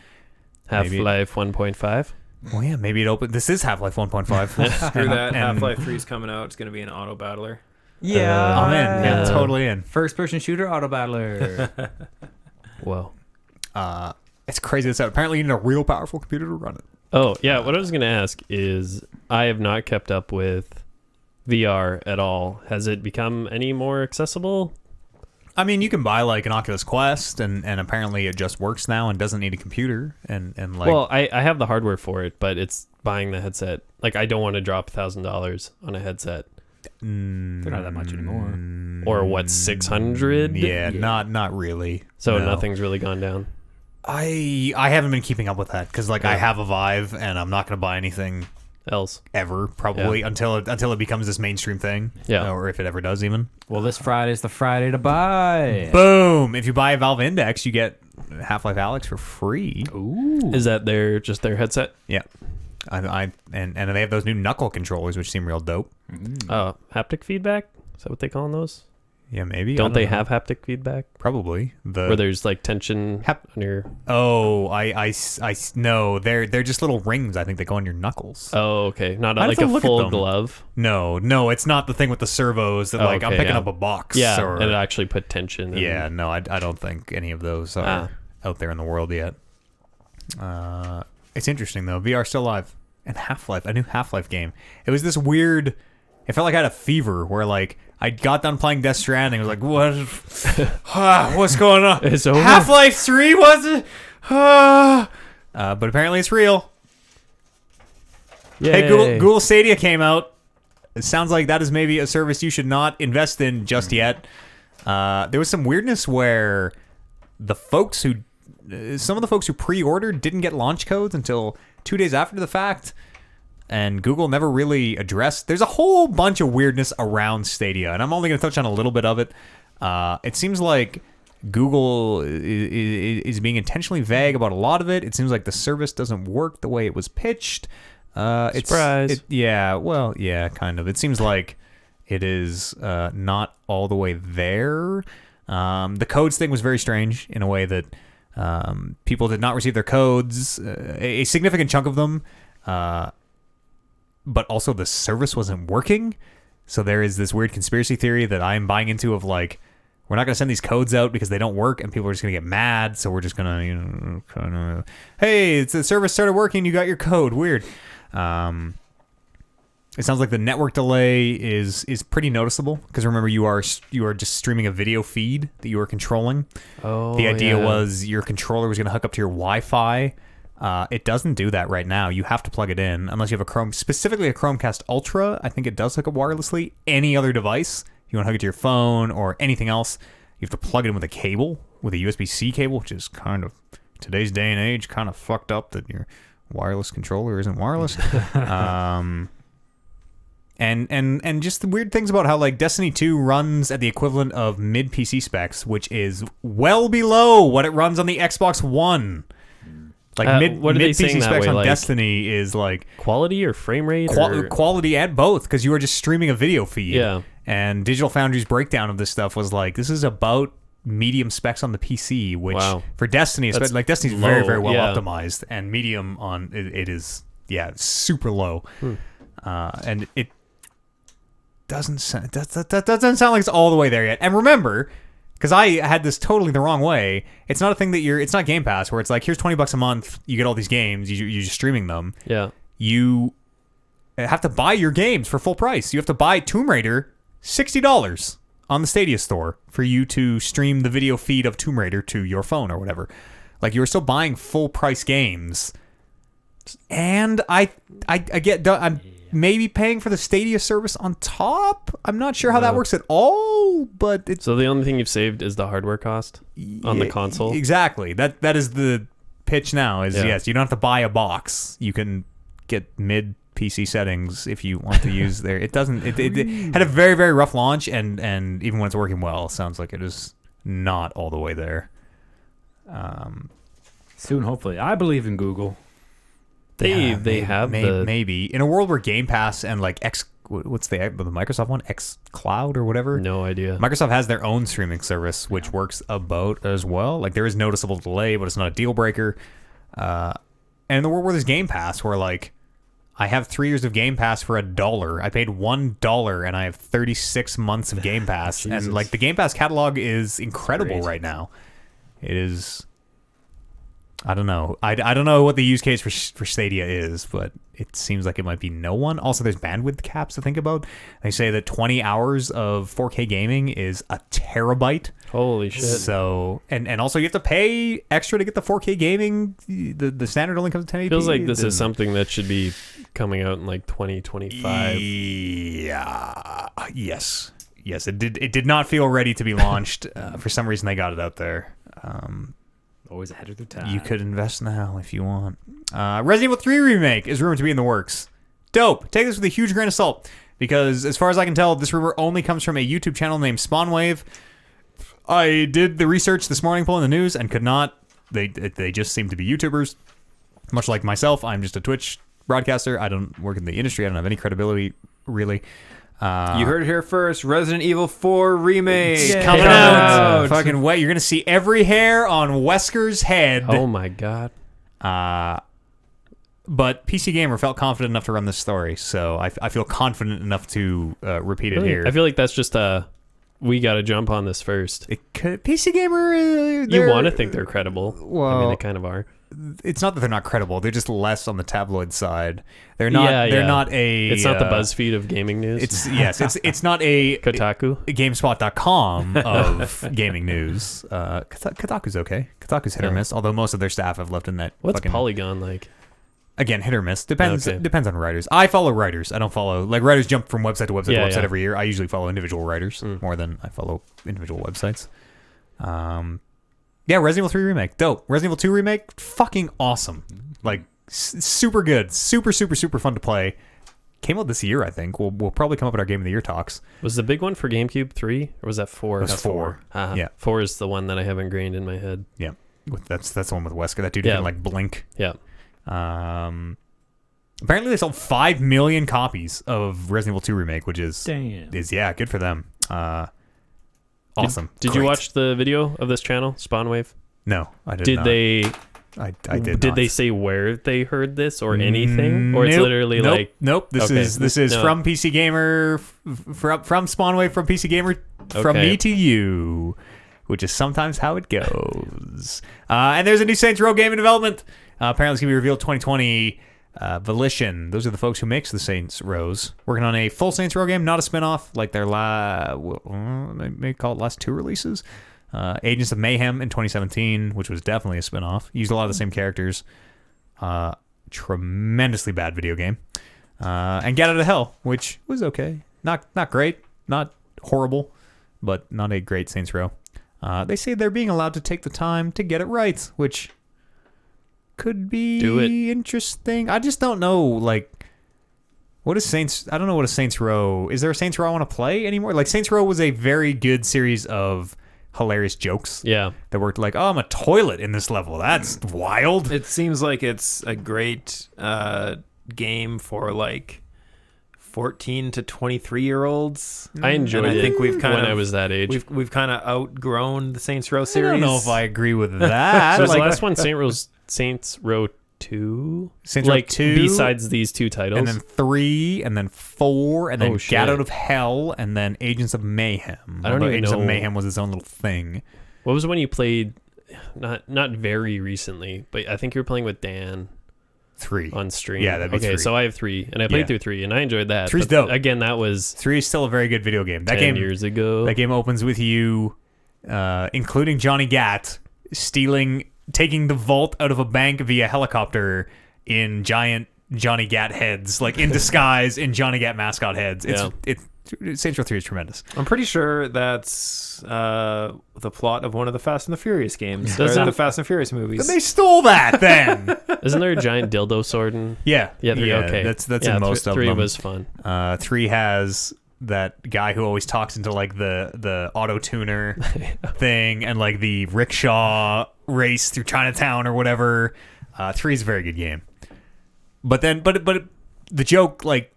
Speaker 2: Half-Life 1.5.
Speaker 1: well, yeah, maybe it opened. This is Half-Life 1.5.
Speaker 4: Screw that.
Speaker 1: And-
Speaker 4: Half-Life 3 is coming out. It's going to be an auto battler.
Speaker 3: yeah.
Speaker 1: I'm in. Yeah, totally in.
Speaker 3: First person shooter auto battler.
Speaker 2: Whoa.
Speaker 1: It's crazy. It's out. Apparently, you need a real powerful computer to run it.
Speaker 2: Oh, yeah. What I was going to ask is I have not kept up with VR at all. Has it become any more accessible?
Speaker 1: I mean, you can buy an Oculus Quest, and apparently it just works now and doesn't need a computer. And
Speaker 2: Well, I have the hardware for it, but it's buying the headset. I don't want to drop $1,000 on a headset.
Speaker 3: They're not that much anymore.
Speaker 2: Or what, 600?
Speaker 1: yeah, not really.
Speaker 2: So
Speaker 1: No.
Speaker 2: nothing's really gone down.
Speaker 1: I haven't been keeping up with that because I have a Vive and I'm not going to buy anything
Speaker 2: Else.
Speaker 1: ever probably until it becomes this mainstream thing.
Speaker 2: Yeah.
Speaker 1: Or if it ever does even.
Speaker 3: Well, this Friday's the Friday to buy.
Speaker 1: Boom! If you buy a Valve Index, you get Half-Life Alyx for free.
Speaker 3: Ooh.
Speaker 2: Is that just their headset?
Speaker 1: Yeah. And they have those new knuckle controllers which seem real dope.
Speaker 2: Haptic feedback? Is that what they call those?
Speaker 1: Yeah, maybe. I
Speaker 2: Don't they
Speaker 1: know.
Speaker 2: have haptic feedback?
Speaker 1: Probably
Speaker 2: Where there's tension on your...
Speaker 1: Oh, I no, they're just little rings. I think that go on your knuckles.
Speaker 2: Oh, okay. Not
Speaker 1: I'd
Speaker 2: like
Speaker 1: have to
Speaker 2: a
Speaker 1: look at
Speaker 2: full
Speaker 1: them.
Speaker 2: glove.
Speaker 1: No, it's not the thing with the servos that
Speaker 2: Oh,
Speaker 1: I'm
Speaker 2: okay,
Speaker 1: picking
Speaker 2: yeah.
Speaker 1: up a box.
Speaker 2: Yeah,
Speaker 1: or,
Speaker 2: and it actually put tension. in-
Speaker 1: yeah, no, I don't think any of those are out there in the world yet. It's interesting though. VR still alive, and Half-Life, a new Half-Life game. It was this weird. It felt like I had a fever where I got done playing Death Stranding. I was like, what? What's going on?
Speaker 2: It's over.
Speaker 1: Half-Life 3 was it? But apparently it's real. Hey,
Speaker 2: Yay.
Speaker 1: Google Stadia came out. It sounds like that is maybe a service you should not invest in just yet. There was some weirdness where some of the folks who pre-ordered didn't get launch codes until 2 days after the fact. And Google never really addressed. There's a whole bunch of weirdness around Stadia, and I'm only going to touch on a little bit of it. It seems like Google is being intentionally vague about a lot of it. It seems like the service doesn't work the way it was pitched.
Speaker 2: Surprise.
Speaker 1: Yeah, kind of. It seems like it is not all the way there. The codes thing was very strange in a way that people did not receive their codes, a significant chunk of them. But also the service wasn't working. So there is this weird conspiracy theory that I'm buying into of we're not going to send these codes out because they don't work and people are just going to get mad. So we're just going to, hey, the service started working. You got your code. Weird. It sounds like the network delay is pretty noticeable because remember you are just streaming a video feed that you are controlling.
Speaker 2: Oh,
Speaker 1: the idea
Speaker 2: yeah.
Speaker 1: was your controller was going to hook up to your Wi-Fi. It doesn't do that right now. You have to plug it in unless you have specifically a Chromecast Ultra. I think it does hook up wirelessly. Any other device, you want to hook it to your phone or anything else, you have to plug it in with a cable, with a USB-C cable, which is kind of today's day and age kind of fucked up that your wireless controller isn't wireless. And just the weird things about how like Destiny 2 runs at the equivalent of mid PC specs, which is well below what it runs on the Xbox One. Like mid
Speaker 2: what are they
Speaker 1: PC
Speaker 2: saying that
Speaker 1: specs
Speaker 2: way,
Speaker 1: on
Speaker 2: like
Speaker 1: Destiny is like
Speaker 2: quality or frame rate?
Speaker 1: quality at both because you are just streaming a video feed.
Speaker 2: Yeah.
Speaker 1: And Digital Foundry's breakdown of this stuff was like, this is about medium specs on the PC, which for Destiny, especially, like Destiny's very, very well optimized, and medium on it is super low. And it doesn't sound that doesn't sound like it's all the way there yet. And remember, because I had this totally the wrong way, it's not a thing that it's not Game Pass where it's like, here's $20 a month, you get all these games, you're just streaming them.
Speaker 2: Yeah.
Speaker 1: You have to buy your games for full price. You have to buy Tomb Raider $60 on the Stadia store for you to stream the video feed of Tomb Raider to your phone or whatever. Like, you were still buying full price games. And I get, I'm maybe paying for the Stadia service on top. I'm not sure how that works at all, but it's...
Speaker 2: So the only thing you've saved is the hardware cost on the console?
Speaker 1: Exactly. That is the pitch now, is yes, you don't have to buy a box. You can get mid PC settings if you want to use there. It doesn't... It had a very, very rough launch, and even when it's working well, sounds like it is not all the way there.
Speaker 3: Soon, hopefully. I believe in Google.
Speaker 2: They have
Speaker 1: maybe in a world where Game Pass and like what's the Microsoft one, X Cloud or whatever.
Speaker 2: No idea.
Speaker 1: Microsoft has their own streaming service which works about as well. Like there is noticeable delay, but it's not a deal breaker. And in the world where there's Game Pass, where like I have 3 years of Game Pass for $1. I paid $1 and I have 36 months of Game Pass, and like the Game Pass catalog is incredible right now. It is. I don't know. I don't know what the use case for Stadia is, but it seems like it might be no one. Also, there's bandwidth caps to think about. They say that 20 hours of 4K gaming is a terabyte.
Speaker 2: Holy shit.
Speaker 1: So, and also you have to pay extra to get the 4K gaming. The standard only comes to 1080p.
Speaker 2: Feels like this is something that should be coming out in like 2025.
Speaker 1: Yeah. Yes. It did not feel ready to be launched. For some reason, they got it out there.
Speaker 3: Always ahead of their time.
Speaker 1: You could invest now if you want. Resident Evil 3 Remake is rumored to be in the works. Dope. Take this with a huge grain of salt, because as far as I can tell, this rumor only comes from a YouTube channel named Spawnwave. I did the research this morning pulling the news and could not. They just seem to be YouTubers. Much like myself, I'm just a Twitch broadcaster. I don't work in the industry. I don't have any credibility, really.
Speaker 4: You heard it here first. Resident Evil 4 Remake
Speaker 1: coming out. Fucking wet. You're going to see every hair on Wesker's head.
Speaker 2: Oh my god.
Speaker 1: But PC Gamer felt confident enough to run this story, so I feel confident enough to repeat it here.
Speaker 2: I feel like that's just we got to jump on this first.
Speaker 1: It could, PC Gamer...
Speaker 2: you want to think they're credible.
Speaker 1: Well,
Speaker 2: I mean, they kind of are.
Speaker 1: It's not that they're not credible. They're just less on the tabloid side. They're not. They're not a.
Speaker 2: It's not the BuzzFeed of gaming news.
Speaker 1: It's not a
Speaker 2: Kotaku,
Speaker 1: GameSpot.com of gaming news. Kotaku's okay. Kotaku's hit or miss. Although most of their staff have left in that.
Speaker 2: What's Polygon like?
Speaker 1: Again, hit or miss. Depends on writers. I follow writers. I don't follow like writers jump from website to website to website every year. I usually follow individual writers more than I follow individual websites. Yeah, Resident Evil 3 Remake. Dope. Resident Evil 2 Remake, fucking awesome. Like, super good. Super, super, super fun to play. Came out this year, I think. We'll probably come up with our Game of the Year talks.
Speaker 2: Was the big one for GameCube 3? Or was that 4?
Speaker 1: It was 4. Yeah.
Speaker 2: 4 is the one that I have ingrained in my head.
Speaker 1: Yeah. That's the one with Wesker. That dude can, like, blink.
Speaker 2: Yeah.
Speaker 1: Apparently they sold 5 million copies of Resident Evil 2 Remake, which is good for them. Awesome.
Speaker 2: Did you watch the video of this channel, Spawnwave?
Speaker 1: No, I did not. I did
Speaker 2: Did they say where they heard this or anything? Or it's literally like...
Speaker 1: Nope. This is from PC Gamer, from Spawnwave, from PC Gamer, from me to you, which is sometimes how it goes. And there's a new Saints Row game in development. Apparently it's going to be revealed 2020. Volition. Those are the folks who makes the Saints Rows. Working on a full Saints Row game, not a spin-off like their they may call it last 2 releases. Agents of Mayhem in 2017, which was definitely a spin-off. Used a lot of the same characters. Tremendously bad video game. And Get Out of Hell, which was okay. Not great, not horrible, but not a great Saints Row. They say they're being allowed to take the time to get it right, which could be interesting. I just don't know, like, what is Saints... I don't know what a Saints Row... Is there a Saints Row I want to play anymore? Like, Saints Row was a very good series of hilarious jokes.
Speaker 2: Yeah.
Speaker 1: That worked like, oh, I'm a toilet in this level. That's wild.
Speaker 4: It seems like it's a great game for, like, 14 to 23-year-olds.
Speaker 2: I enjoyed it.
Speaker 4: I think we've
Speaker 2: when I was that age.
Speaker 4: We've kind of outgrown the Saints Row
Speaker 1: I
Speaker 4: series.
Speaker 1: don't know if I agree with that.
Speaker 2: So was
Speaker 1: Like,
Speaker 2: the last one Saints Row 2?
Speaker 1: Saints Row
Speaker 2: like
Speaker 1: 2,
Speaker 2: besides these 2 titles?
Speaker 1: and then 3, and then 4, and then
Speaker 2: Oh,
Speaker 1: Get
Speaker 2: shit.
Speaker 1: Out of Hell, and then Agents of Mayhem.
Speaker 2: I don't
Speaker 1: Although
Speaker 2: even
Speaker 1: Agents of
Speaker 2: know.
Speaker 1: Mayhem was its own little thing.
Speaker 2: What was when you played? Not very recently, but I think you were playing with Dan
Speaker 1: 3.
Speaker 2: on stream.
Speaker 1: Yeah, that'd be
Speaker 2: okay.
Speaker 1: 3.
Speaker 2: So I have 3, and I played
Speaker 1: Yeah.
Speaker 2: through 3, and I enjoyed that.
Speaker 1: 3's
Speaker 2: But
Speaker 1: dope.
Speaker 2: Again, that was
Speaker 1: 3 is still a very good video game. That
Speaker 2: 10
Speaker 1: game
Speaker 2: years ago.
Speaker 1: That game opens with you, including Johnny Gat, taking the vault out of a bank via helicopter in giant Johnny Gat heads, like in disguise in Johnny Gat mascot heads. Saints Row 3 is tremendous.
Speaker 4: I'm pretty sure that's the plot of one of the Fast and the Furious games. Or
Speaker 2: Doesn't-
Speaker 4: the Fast and Furious movies.
Speaker 1: They stole that then.
Speaker 2: Isn't there a giant dildo sword in?
Speaker 1: Yeah,
Speaker 2: Okay.
Speaker 1: That's
Speaker 2: yeah,
Speaker 1: in most of
Speaker 2: 3
Speaker 1: them.
Speaker 2: was fun.
Speaker 1: 3 has that guy who always talks into like the auto tuner thing and like the rickshaw race through Chinatown or whatever. 3 is a very good game. But the joke like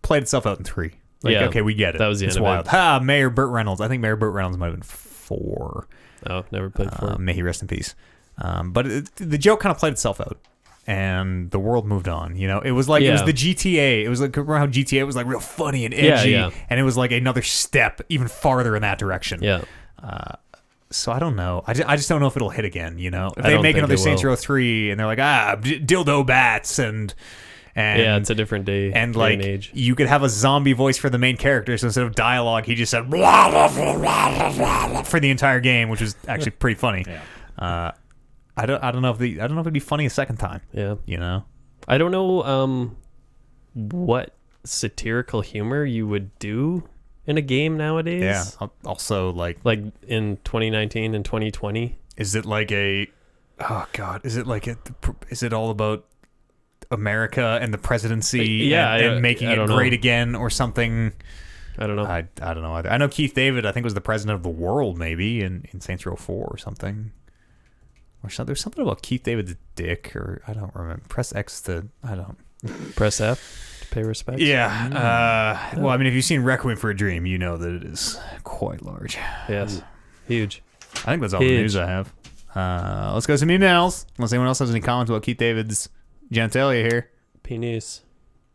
Speaker 1: played itself out in 3. Like,
Speaker 2: Yeah,
Speaker 1: okay, we get it.
Speaker 2: that was the
Speaker 1: it's
Speaker 2: end of
Speaker 1: wild.
Speaker 2: it.
Speaker 1: Ha, Mayor Burt Reynolds. I think Mayor Burt Reynolds might have been 4.
Speaker 2: Oh, never played 4.
Speaker 1: May he rest in peace. But the joke kind of played itself out, and the world moved on. You know, it was like it was
Speaker 2: Yeah.
Speaker 1: the GTA. It was like, remember how GTA was like real funny and edgy,
Speaker 2: Yeah.
Speaker 1: and it was like another step even farther in that direction.
Speaker 2: Yeah.
Speaker 1: So I don't know. I just don't know if it'll hit again. You know, if
Speaker 2: I
Speaker 1: they
Speaker 2: don't
Speaker 1: make
Speaker 2: think
Speaker 1: another
Speaker 2: it
Speaker 1: Saints
Speaker 2: will.
Speaker 1: Row 3 and they're like dildo bats and
Speaker 2: Yeah, it's a different day
Speaker 1: and
Speaker 2: day
Speaker 1: like
Speaker 2: and age.
Speaker 1: you could have a zombie voice for the main character, so instead of dialogue, he just said blah, blah, blah, blah, blah, blah, for the entire game, which was actually pretty funny.
Speaker 3: Yeah.
Speaker 1: I don't know if it'd be funny a second time.
Speaker 2: Yeah.
Speaker 1: You know,
Speaker 2: I don't know what satirical humor you would do in a game nowadays.
Speaker 1: yeah. Also, like
Speaker 2: in 2019 and 2020.
Speaker 1: is it like a? Oh God, is it all about America and the presidency?
Speaker 2: Yeah,
Speaker 1: and making
Speaker 2: I
Speaker 1: it
Speaker 2: don't
Speaker 1: great
Speaker 2: know.
Speaker 1: again or something.
Speaker 2: I don't know.
Speaker 1: I don't know either. I know Keith David, I think, was the president of the world maybe in Saints Row 4 or something. Or something. There's something about Keith David's dick, or I don't remember. Press X to I don't.
Speaker 2: Press F to pay respects.
Speaker 1: Yeah. Well, I mean, if you've seen Requiem for a Dream, you know that it is quite large.
Speaker 2: Yes. Huge.
Speaker 1: I think that's all the
Speaker 2: Huge.
Speaker 1: news I have. Let's go to some emails. Unless anyone else has any comments about Keith David's genitalia here.
Speaker 2: Penis.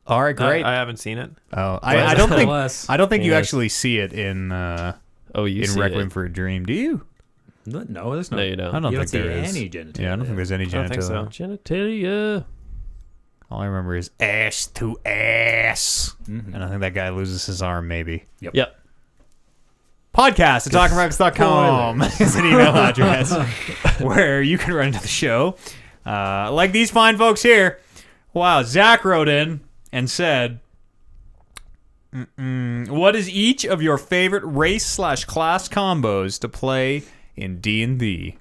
Speaker 1: All right, great.
Speaker 4: I haven't seen it.
Speaker 1: Oh, I don't think
Speaker 3: Less.
Speaker 1: I don't think you
Speaker 2: Yes.
Speaker 1: actually see it in
Speaker 2: Oh, you
Speaker 1: in
Speaker 2: see
Speaker 1: Requiem
Speaker 2: it.
Speaker 1: for a Dream. Do you?
Speaker 3: No, there's no.
Speaker 2: No, you don't.
Speaker 1: I don't
Speaker 3: you
Speaker 1: think
Speaker 3: don't see
Speaker 1: there is.
Speaker 3: any genitalia.
Speaker 1: Yeah, I don't think there's any
Speaker 4: I don't think
Speaker 1: genitalia.
Speaker 4: so.
Speaker 2: Genitalia.
Speaker 1: All I remember is ass to ass,
Speaker 3: Mhm.
Speaker 1: and I think that guy loses his arm. Maybe.
Speaker 2: Yep.
Speaker 1: Podcast at talkingrecords.com is an email address where you can run into the show. Like these fine folks here. Wow, Zach wrote in and said, what is each of your favorite race/class combos to play in D&D?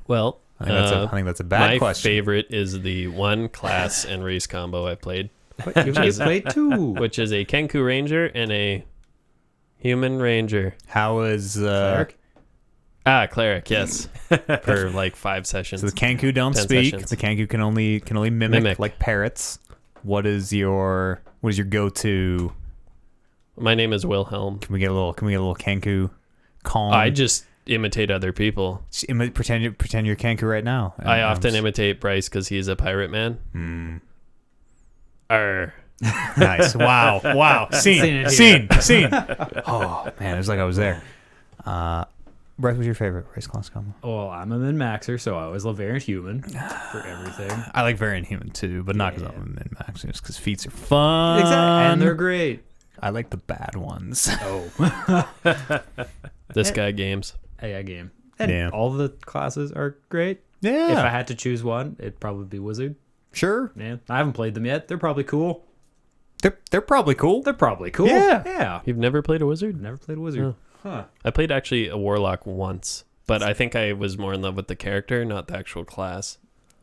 Speaker 2: Well,
Speaker 1: I think that's a bad
Speaker 2: my
Speaker 1: question.
Speaker 2: favorite is the one class and race combo I played,
Speaker 3: You played 2.
Speaker 2: which is a Kenku Ranger and a Human Ranger.
Speaker 1: How is
Speaker 3: Cleric?
Speaker 2: Cleric, yes. For like 5 sessions.
Speaker 1: so the Kenku don't
Speaker 2: 10
Speaker 1: speak.
Speaker 2: sessions.
Speaker 1: The Kenku can only mimic like parrots. What is your go-to?
Speaker 2: My name is Wilhelm.
Speaker 1: Can we get a little Kenku calm?
Speaker 2: I just imitate other people.
Speaker 1: Pretend you're Kenku right now.
Speaker 2: I often imitate Bryce because he's a pirate man. Arr.
Speaker 1: Nice. Wow.
Speaker 3: Seen
Speaker 1: Scene.
Speaker 3: it here.
Speaker 1: Scene. Oh man, it was like I was there. Bryce, what's your favorite race class combo?
Speaker 3: Well, I'm a min-maxer, so I always love Variant Human for everything.
Speaker 1: I like Variant Human too, but not because I'm a min-maxer, just because feats are fun.
Speaker 3: Exactly. And they're great.
Speaker 1: I like the bad ones.
Speaker 3: Oh.
Speaker 2: This guy games.
Speaker 3: AI game. And
Speaker 1: Yeah.
Speaker 3: all the classes are great.
Speaker 1: Yeah.
Speaker 3: If I had to choose one, it'd probably be Wizard.
Speaker 1: Sure.
Speaker 3: Yeah. I haven't played them yet. They're probably cool.
Speaker 1: They're probably cool.
Speaker 3: They're probably cool.
Speaker 1: Yeah.
Speaker 3: Yeah.
Speaker 2: You've never played a wizard?
Speaker 3: Never played a Wizard.
Speaker 2: Huh. I played actually a warlock once, but I think I was more in love with the character, not the actual class.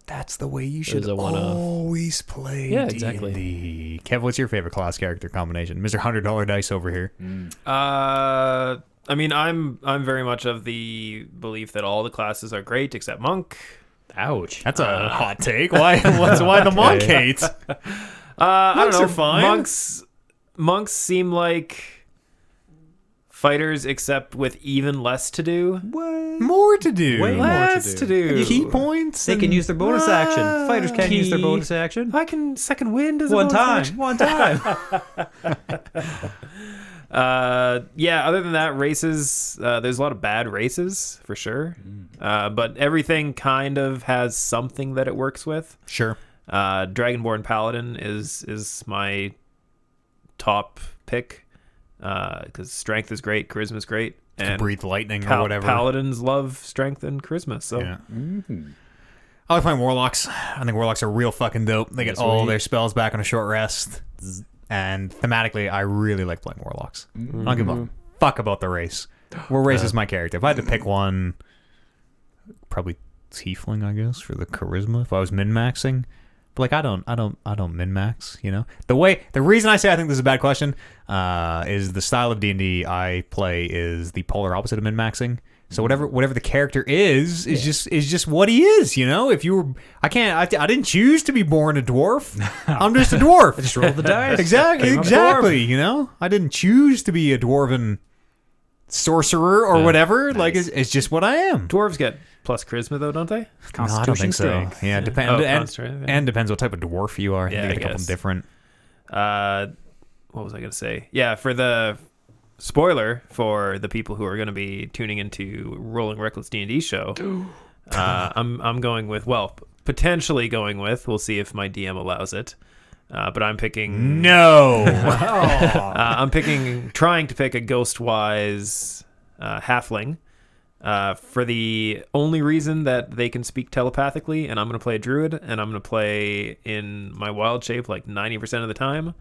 Speaker 1: That's the way you
Speaker 2: was
Speaker 1: should
Speaker 2: a one-off.
Speaker 1: always play.
Speaker 2: Yeah,
Speaker 1: D&D.
Speaker 2: exactly.
Speaker 1: Kev, what's your favorite class character combination? Mr. $100 Dice over here.
Speaker 4: I mean, I'm very much of the belief that all the classes are great except monk.
Speaker 3: Ouch.
Speaker 1: That's a hot take. Why the monk hate?
Speaker 4: I
Speaker 1: Monks
Speaker 4: don't know.
Speaker 1: are fine.
Speaker 4: Monks seem like fighters, except with even less to do.
Speaker 1: More to do.
Speaker 3: Way more to
Speaker 4: Less
Speaker 3: do.
Speaker 4: to do.
Speaker 1: Key points.
Speaker 3: They can use their bonus action. Fighters can't use their
Speaker 4: key.
Speaker 3: bonus action.
Speaker 4: I can second wind as a
Speaker 3: One
Speaker 4: bonus
Speaker 3: time.
Speaker 4: action.
Speaker 3: One time.
Speaker 4: Yeah, other than that, races, there's a lot of bad races for sure. But everything kind of has something that it works with.
Speaker 1: Sure.
Speaker 4: Dragonborn Paladin is my top pick because strength is great, charisma is great,
Speaker 1: And breathe lightning or whatever.
Speaker 4: Paladins love strength and charisma. So
Speaker 1: Yeah. I like playing Warlocks. I think Warlocks are real fucking dope. They get all their spells back on a short rest. And thematically, I really like playing Warlocks. I don't give a fuck about the race. What race is my character? If I had to pick one, probably Tiefling, I guess, for the charisma. If I was min-maxing. But like I don't min-max, you know? The reason I say I think this is a bad question is the style of D&D I play is the polar opposite of min-maxing. So whatever the character is just what he is, you know? If you were I didn't choose to be born a dwarf. I'm just a dwarf.
Speaker 3: Just roll the dice.
Speaker 1: Exactly, you know? I didn't choose to be a dwarven sorcerer or whatever.
Speaker 3: Nice.
Speaker 1: Like it's just what I am.
Speaker 4: dwarves get plus charisma though, don't they?
Speaker 1: No, I don't think so.
Speaker 3: Strength.
Speaker 1: Yeah,
Speaker 4: Constitution,
Speaker 1: and depends what type of dwarf you are.
Speaker 4: Yeah,
Speaker 1: I think
Speaker 4: I
Speaker 1: a couple
Speaker 4: guess.
Speaker 1: different.
Speaker 4: What was I gonna say? Yeah, for the spoiler for the people who are going to be tuning into Rolling Reckless D&D show, I'm going with, well, potentially going with, we'll see if my DM allows it, but I'm picking
Speaker 1: No.
Speaker 4: trying to pick a Ghostwise halfling for the only reason that they can speak telepathically, and I'm going to play a druid, and I'm going to play in my wild shape like 90% of the time.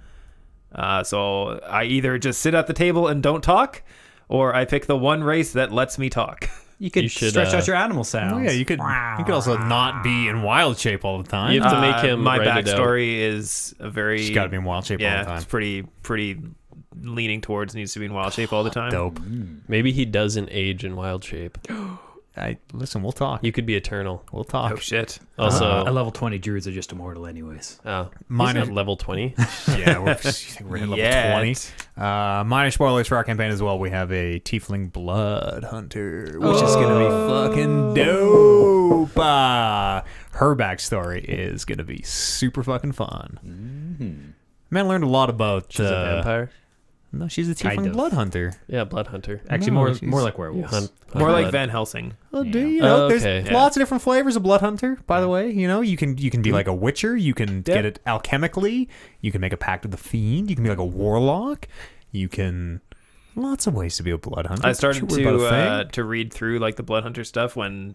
Speaker 4: So I either just sit at the table and don't talk, or I pick the one race that lets me talk.
Speaker 3: You could
Speaker 2: should,
Speaker 3: stretch out your animal sounds.
Speaker 1: Oh, yeah, you could also not be in wild shape all the time.
Speaker 2: You have to make him
Speaker 4: My
Speaker 2: write it out.
Speaker 4: backstory is a very
Speaker 1: She's got to be in wild shape all the
Speaker 4: yeah,
Speaker 1: time.
Speaker 4: it's pretty leaning towards needs to be in wild shape all the time.
Speaker 1: Dope.
Speaker 2: Maybe he doesn't age in wild shape.
Speaker 1: Listen, we'll talk.
Speaker 2: You could be eternal.
Speaker 1: We'll talk.
Speaker 4: Oh shit!
Speaker 2: Also,
Speaker 3: a level 20 druids are just immortal anyways.
Speaker 2: mine
Speaker 1: Mine
Speaker 2: at
Speaker 1: is-
Speaker 2: level 20.
Speaker 1: Yeah, we're at level
Speaker 4: Yet.
Speaker 1: 20. Minor spoilers for our campaign as well. We have a tiefling blood hunter, which is going to be fucking dope. Her backstory is going to be super fucking fun. Man, I learned a lot about.
Speaker 2: She's a vampire.
Speaker 1: No, she's a
Speaker 3: Kind
Speaker 1: tiefling
Speaker 3: of.
Speaker 1: blood hunter.
Speaker 2: Yeah, blood hunter.
Speaker 3: Actually,
Speaker 1: No,
Speaker 3: more
Speaker 1: she's-
Speaker 3: like werewolves.
Speaker 4: More like
Speaker 2: blood.
Speaker 4: Van Helsing.
Speaker 1: Oh, do
Speaker 3: Yeah.
Speaker 1: you know?
Speaker 2: Oh,
Speaker 1: There's
Speaker 2: okay.
Speaker 1: lots of different flavors of blood hunter. By the way, you know you can be like a witcher. You can get it alchemically. You can make a pact with the fiend. You can be like a warlock. You can lots of ways to be a blood hunter.
Speaker 4: I started
Speaker 1: Don't you worry about a thing.
Speaker 4: to read through like the blood hunter stuff when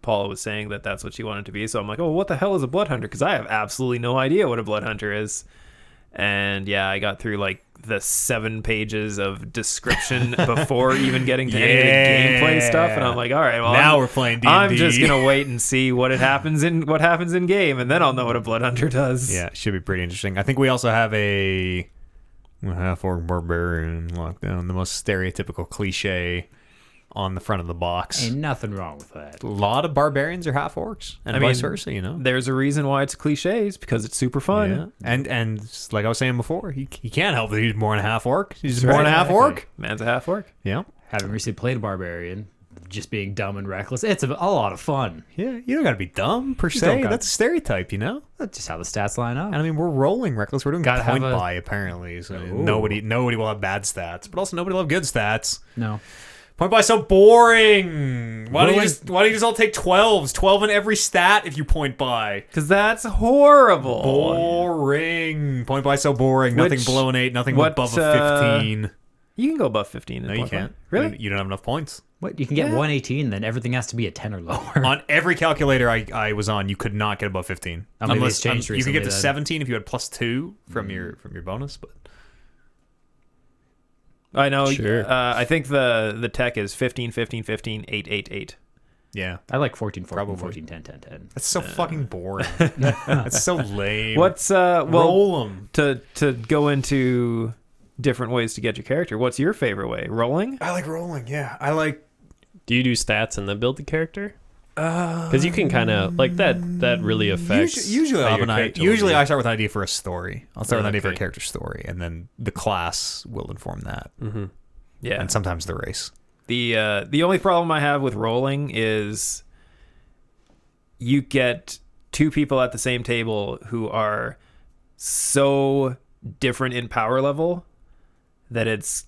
Speaker 4: Paula was saying that that's what she wanted to be. So I'm like, oh, what the hell is a blood hunter? Because I have absolutely no idea what a blood hunter is. And yeah, I got through like the 7 pages of description before even getting to any of the gameplay stuff, and I'm like, all right, well,
Speaker 1: Now we're playing D&D.
Speaker 4: I'm just gonna wait and see what happens in game, and then I'll know what a blood hunter does.
Speaker 1: Yeah, it should be pretty interesting. I think we also have a half-orc barbarian lockdown, the most stereotypical cliche on the front of the box.
Speaker 3: Ain't nothing wrong with that.
Speaker 1: A lot of barbarians are half-orcs, and
Speaker 4: I mean,
Speaker 1: vice versa, you know?
Speaker 4: There's a reason why it's cliches, because it's super fun.
Speaker 1: Yeah. And like I was saying before, he can't help that he's born a half-orc. He's just
Speaker 4: That's
Speaker 1: born a
Speaker 4: right.
Speaker 1: half-orc.
Speaker 4: Man's a half orc.
Speaker 1: Yeah.
Speaker 3: Having recently played a barbarian, just being dumb and reckless, it's a lot of fun.
Speaker 1: Yeah, you don't got to be dumb, per
Speaker 3: don't
Speaker 1: se.
Speaker 3: got-
Speaker 1: That's a stereotype, you know?
Speaker 3: That's just how the stats line up.
Speaker 1: And I mean, we're rolling reckless. We're doing
Speaker 3: Gotta
Speaker 1: point
Speaker 3: have a-
Speaker 1: buy, apparently. So
Speaker 3: Ooh.
Speaker 1: nobody will have bad stats, but also nobody will have good stats.
Speaker 3: No.
Speaker 1: Point buy so boring. Why don't you just all take 12s? 12 in every stat if you point buy.
Speaker 4: Because that's horrible.
Speaker 1: Boring. Point buy so boring. Nothing below an 8. Nothing above a 15.
Speaker 4: You can go above 15.
Speaker 1: No, you can't.
Speaker 4: Really?
Speaker 1: You don't have enough points.
Speaker 3: What? You can get 118, then everything has to be a 10 or lower.
Speaker 1: On every calculator I was on, you could not get above 15.
Speaker 3: Maybe it's changed
Speaker 1: you could get to
Speaker 3: recently then.
Speaker 1: 17 if you had +2 from your bonus, but
Speaker 4: I know.
Speaker 2: Sure.
Speaker 4: I think the tech is 15, 15, 15, 8, 8, 8.
Speaker 1: yeah.
Speaker 3: I like 14, 14,
Speaker 1: Probably.
Speaker 3: 14, 10, 10, 10.
Speaker 1: That's so fucking boring. That's so lame.
Speaker 4: What's
Speaker 1: roll them?
Speaker 4: to go into different ways to get your character? What's your favorite way? Rolling?
Speaker 1: I like rolling. Yeah, I like.
Speaker 2: Do you do stats and then build the character? Because you can kind of like that. That really affects.
Speaker 1: Usually,
Speaker 2: how
Speaker 1: I have
Speaker 2: your
Speaker 1: an idea.
Speaker 2: character will
Speaker 1: Usually,
Speaker 2: be.
Speaker 1: I start with an idea for a story. I'll start with an idea for a
Speaker 2: Okay.
Speaker 1: character story, and then the class will inform that,
Speaker 4: Yeah.
Speaker 1: and sometimes the race.
Speaker 4: The only problem I have with rolling is you get two people at the same table who are so different in power level that it's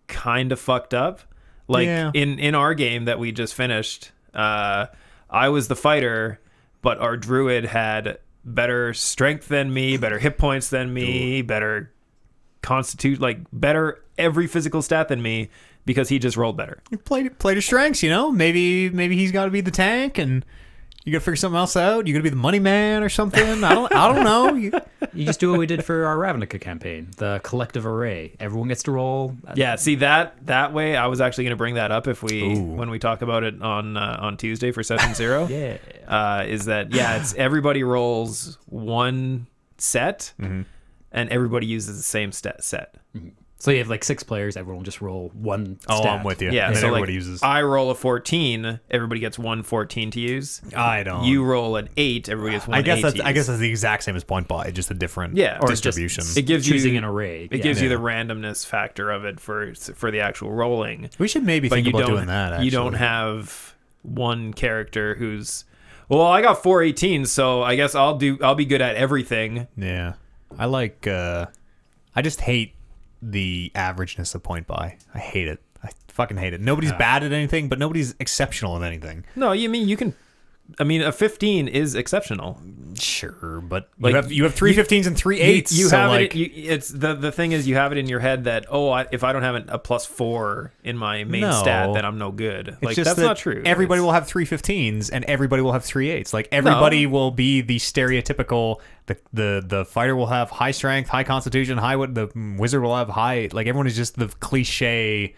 Speaker 4: kind of fucked up. Like
Speaker 1: Yeah.
Speaker 4: in our game that we just finished, I was the fighter, but our druid had better strength than me, better hit points than me, better better every physical stat than me because he just rolled better.
Speaker 1: You played your strengths, you know. Maybe he's got to be the tank, and you got to figure something else out. You got to be the money man or something. I don't know.
Speaker 3: You just do what we did for our Ravnica campaign, the collective array. Everyone gets to roll.
Speaker 4: Yeah, see that way. I was actually going to bring that up when we talk about it on Tuesday for session 0.
Speaker 3: Yeah.
Speaker 4: Is that it's everybody rolls one set, and everybody uses the same set.
Speaker 3: So you have like 6 players. Everyone will just roll one
Speaker 1: Oh,
Speaker 3: stat.
Speaker 1: I'm with you.
Speaker 4: Yeah,
Speaker 1: and then
Speaker 4: so
Speaker 1: everybody
Speaker 4: like
Speaker 1: uses.
Speaker 4: I roll a 14, everybody gets 114 to use.
Speaker 1: I don't.
Speaker 4: You roll an 8, everybody gets 1
Speaker 1: I guess
Speaker 4: 8
Speaker 1: that's.
Speaker 4: to
Speaker 1: I guess
Speaker 4: use.
Speaker 1: that's the exact same as point buy, just a different
Speaker 4: Or just-
Speaker 1: distribution.
Speaker 4: It gives
Speaker 3: choosing
Speaker 4: you
Speaker 3: an array.
Speaker 4: It
Speaker 3: Yeah.
Speaker 4: gives you the randomness factor of it for the actual rolling.
Speaker 1: We should maybe
Speaker 4: But
Speaker 1: think
Speaker 4: you
Speaker 1: about
Speaker 4: don't
Speaker 1: doing that. Actually.
Speaker 4: you don't have one character who's I got 418, so I guess I'll be good at everything.
Speaker 1: Yeah, I like. I just hate the averageness of point buy. I hate it. I fucking hate it. Nobody's bad at anything, but nobody's exceptional at anything.
Speaker 4: No, you can. I mean, a 15 is exceptional.
Speaker 1: Sure, but
Speaker 4: Like,
Speaker 1: you have 3 15s and 3 8s.
Speaker 4: You
Speaker 1: so
Speaker 4: have
Speaker 1: like,
Speaker 4: it. It's the thing is you have it in your head that if I don't have a +4 in my main
Speaker 1: No.
Speaker 4: stat, then I'm no good.
Speaker 1: It's
Speaker 4: Like
Speaker 1: just
Speaker 4: that's
Speaker 1: that
Speaker 4: not true.
Speaker 1: Everybody
Speaker 4: It's-
Speaker 1: will have 3 15s and everybody will have 3 8s. Like everybody will be the stereotypical. The fighter will have high strength, high constitution, the wizard will have high. Like everyone is just the cliche.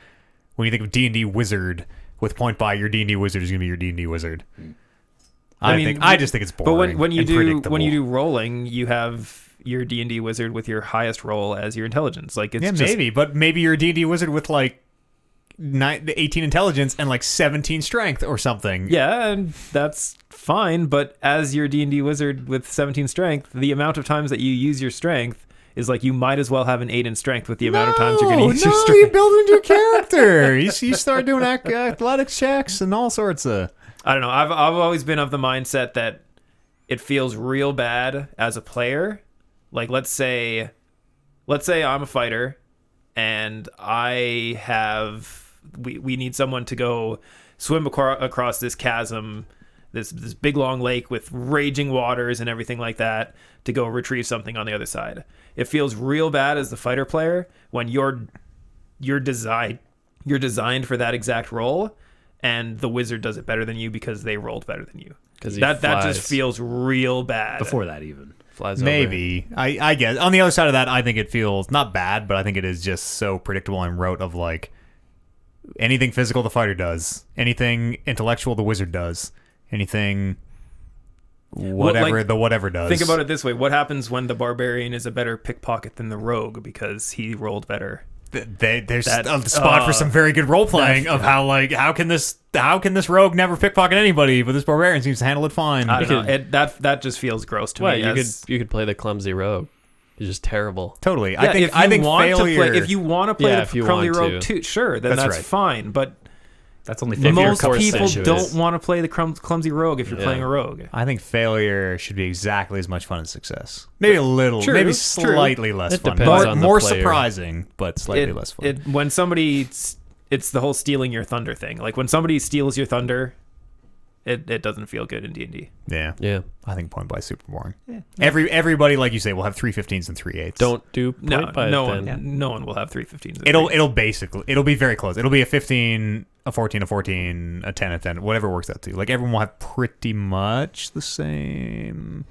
Speaker 1: When you think of D&D wizard with point buy, your D&D wizard is going to be your D&D wizard. I just think it's boring.
Speaker 4: But when you
Speaker 1: and predictable.
Speaker 4: do rolling, you have your D&D wizard with your highest roll as your intelligence. Like it's
Speaker 1: maybe you're a D&D wizard with like 18 intelligence and like 17 strength or something.
Speaker 4: Yeah, and that's fine. But as your D&D wizard with 17 strength, the amount of times that you use your strength is like you might as well have an 8 in strength with the amount of times you're going to use your
Speaker 1: you
Speaker 4: strength.
Speaker 1: build into your character. you start doing athletics checks and all sorts of.
Speaker 4: I don't know. I've always been of the mindset that it feels real bad as a player. Like let's say I'm a fighter and I have we need someone to go swim across this chasm, this big long lake with raging waters and everything like that to go retrieve something on the other side. It feels real bad as the fighter player when you're designed for that exact role. And the wizard does it better than you because they rolled better than you.
Speaker 2: Because
Speaker 4: that just feels real bad.
Speaker 3: Before that, even.
Speaker 2: Flies over.
Speaker 1: Maybe. I guess. On the other side of that, I think it feels not bad, but I think it is just so predictable and rote of like anything physical the fighter does, anything intellectual the wizard does, anything whatever the whatever does.
Speaker 4: Think about it this way: what happens when the barbarian is a better pickpocket than the rogue because he rolled better?
Speaker 1: There's a spot for some very good role playing of how can this rogue never pickpocket anybody, but this barbarian seems to handle it fine.
Speaker 4: I don't know. That just feels gross to
Speaker 2: What,
Speaker 4: me.
Speaker 2: you could play the clumsy rogue. It's just terrible.
Speaker 1: Totally.
Speaker 4: Yeah,
Speaker 1: I think failure.
Speaker 4: if you want to play
Speaker 2: Yeah,
Speaker 4: the
Speaker 2: if you
Speaker 4: clumsy
Speaker 2: want
Speaker 4: rogue
Speaker 2: to.
Speaker 4: too, sure, then that's
Speaker 1: right.
Speaker 4: fine. But
Speaker 3: That's only
Speaker 2: If you're
Speaker 4: most
Speaker 2: forced
Speaker 4: people
Speaker 2: into it.
Speaker 4: don't want to play the clumsy rogue if you're
Speaker 2: Yeah.
Speaker 4: playing a rogue.
Speaker 1: I think failure should be exactly as much fun as success. Maybe a little,
Speaker 4: True,
Speaker 1: maybe
Speaker 4: true.
Speaker 1: slightly less
Speaker 2: It
Speaker 1: fun.
Speaker 2: depends
Speaker 1: More,
Speaker 2: on the
Speaker 1: more
Speaker 2: player.
Speaker 1: surprising, but slightly less fun.
Speaker 4: When somebody it's the whole stealing your thunder thing. Like when somebody steals your thunder, it doesn't feel good in D&D.
Speaker 1: Yeah.
Speaker 2: Yeah.
Speaker 1: I think point buy is super boring. Yeah. Everybody, like you say, will have 3/15s and 3/8.
Speaker 2: Don't do point
Speaker 4: No,
Speaker 2: by
Speaker 4: no
Speaker 2: it
Speaker 4: one,
Speaker 2: then.
Speaker 4: no one will have 3/15s.
Speaker 1: It'll be very close. It'll be a 15, a 14, a 14, a 10, a 10, whatever it works out to. Like everyone will have pretty much the same.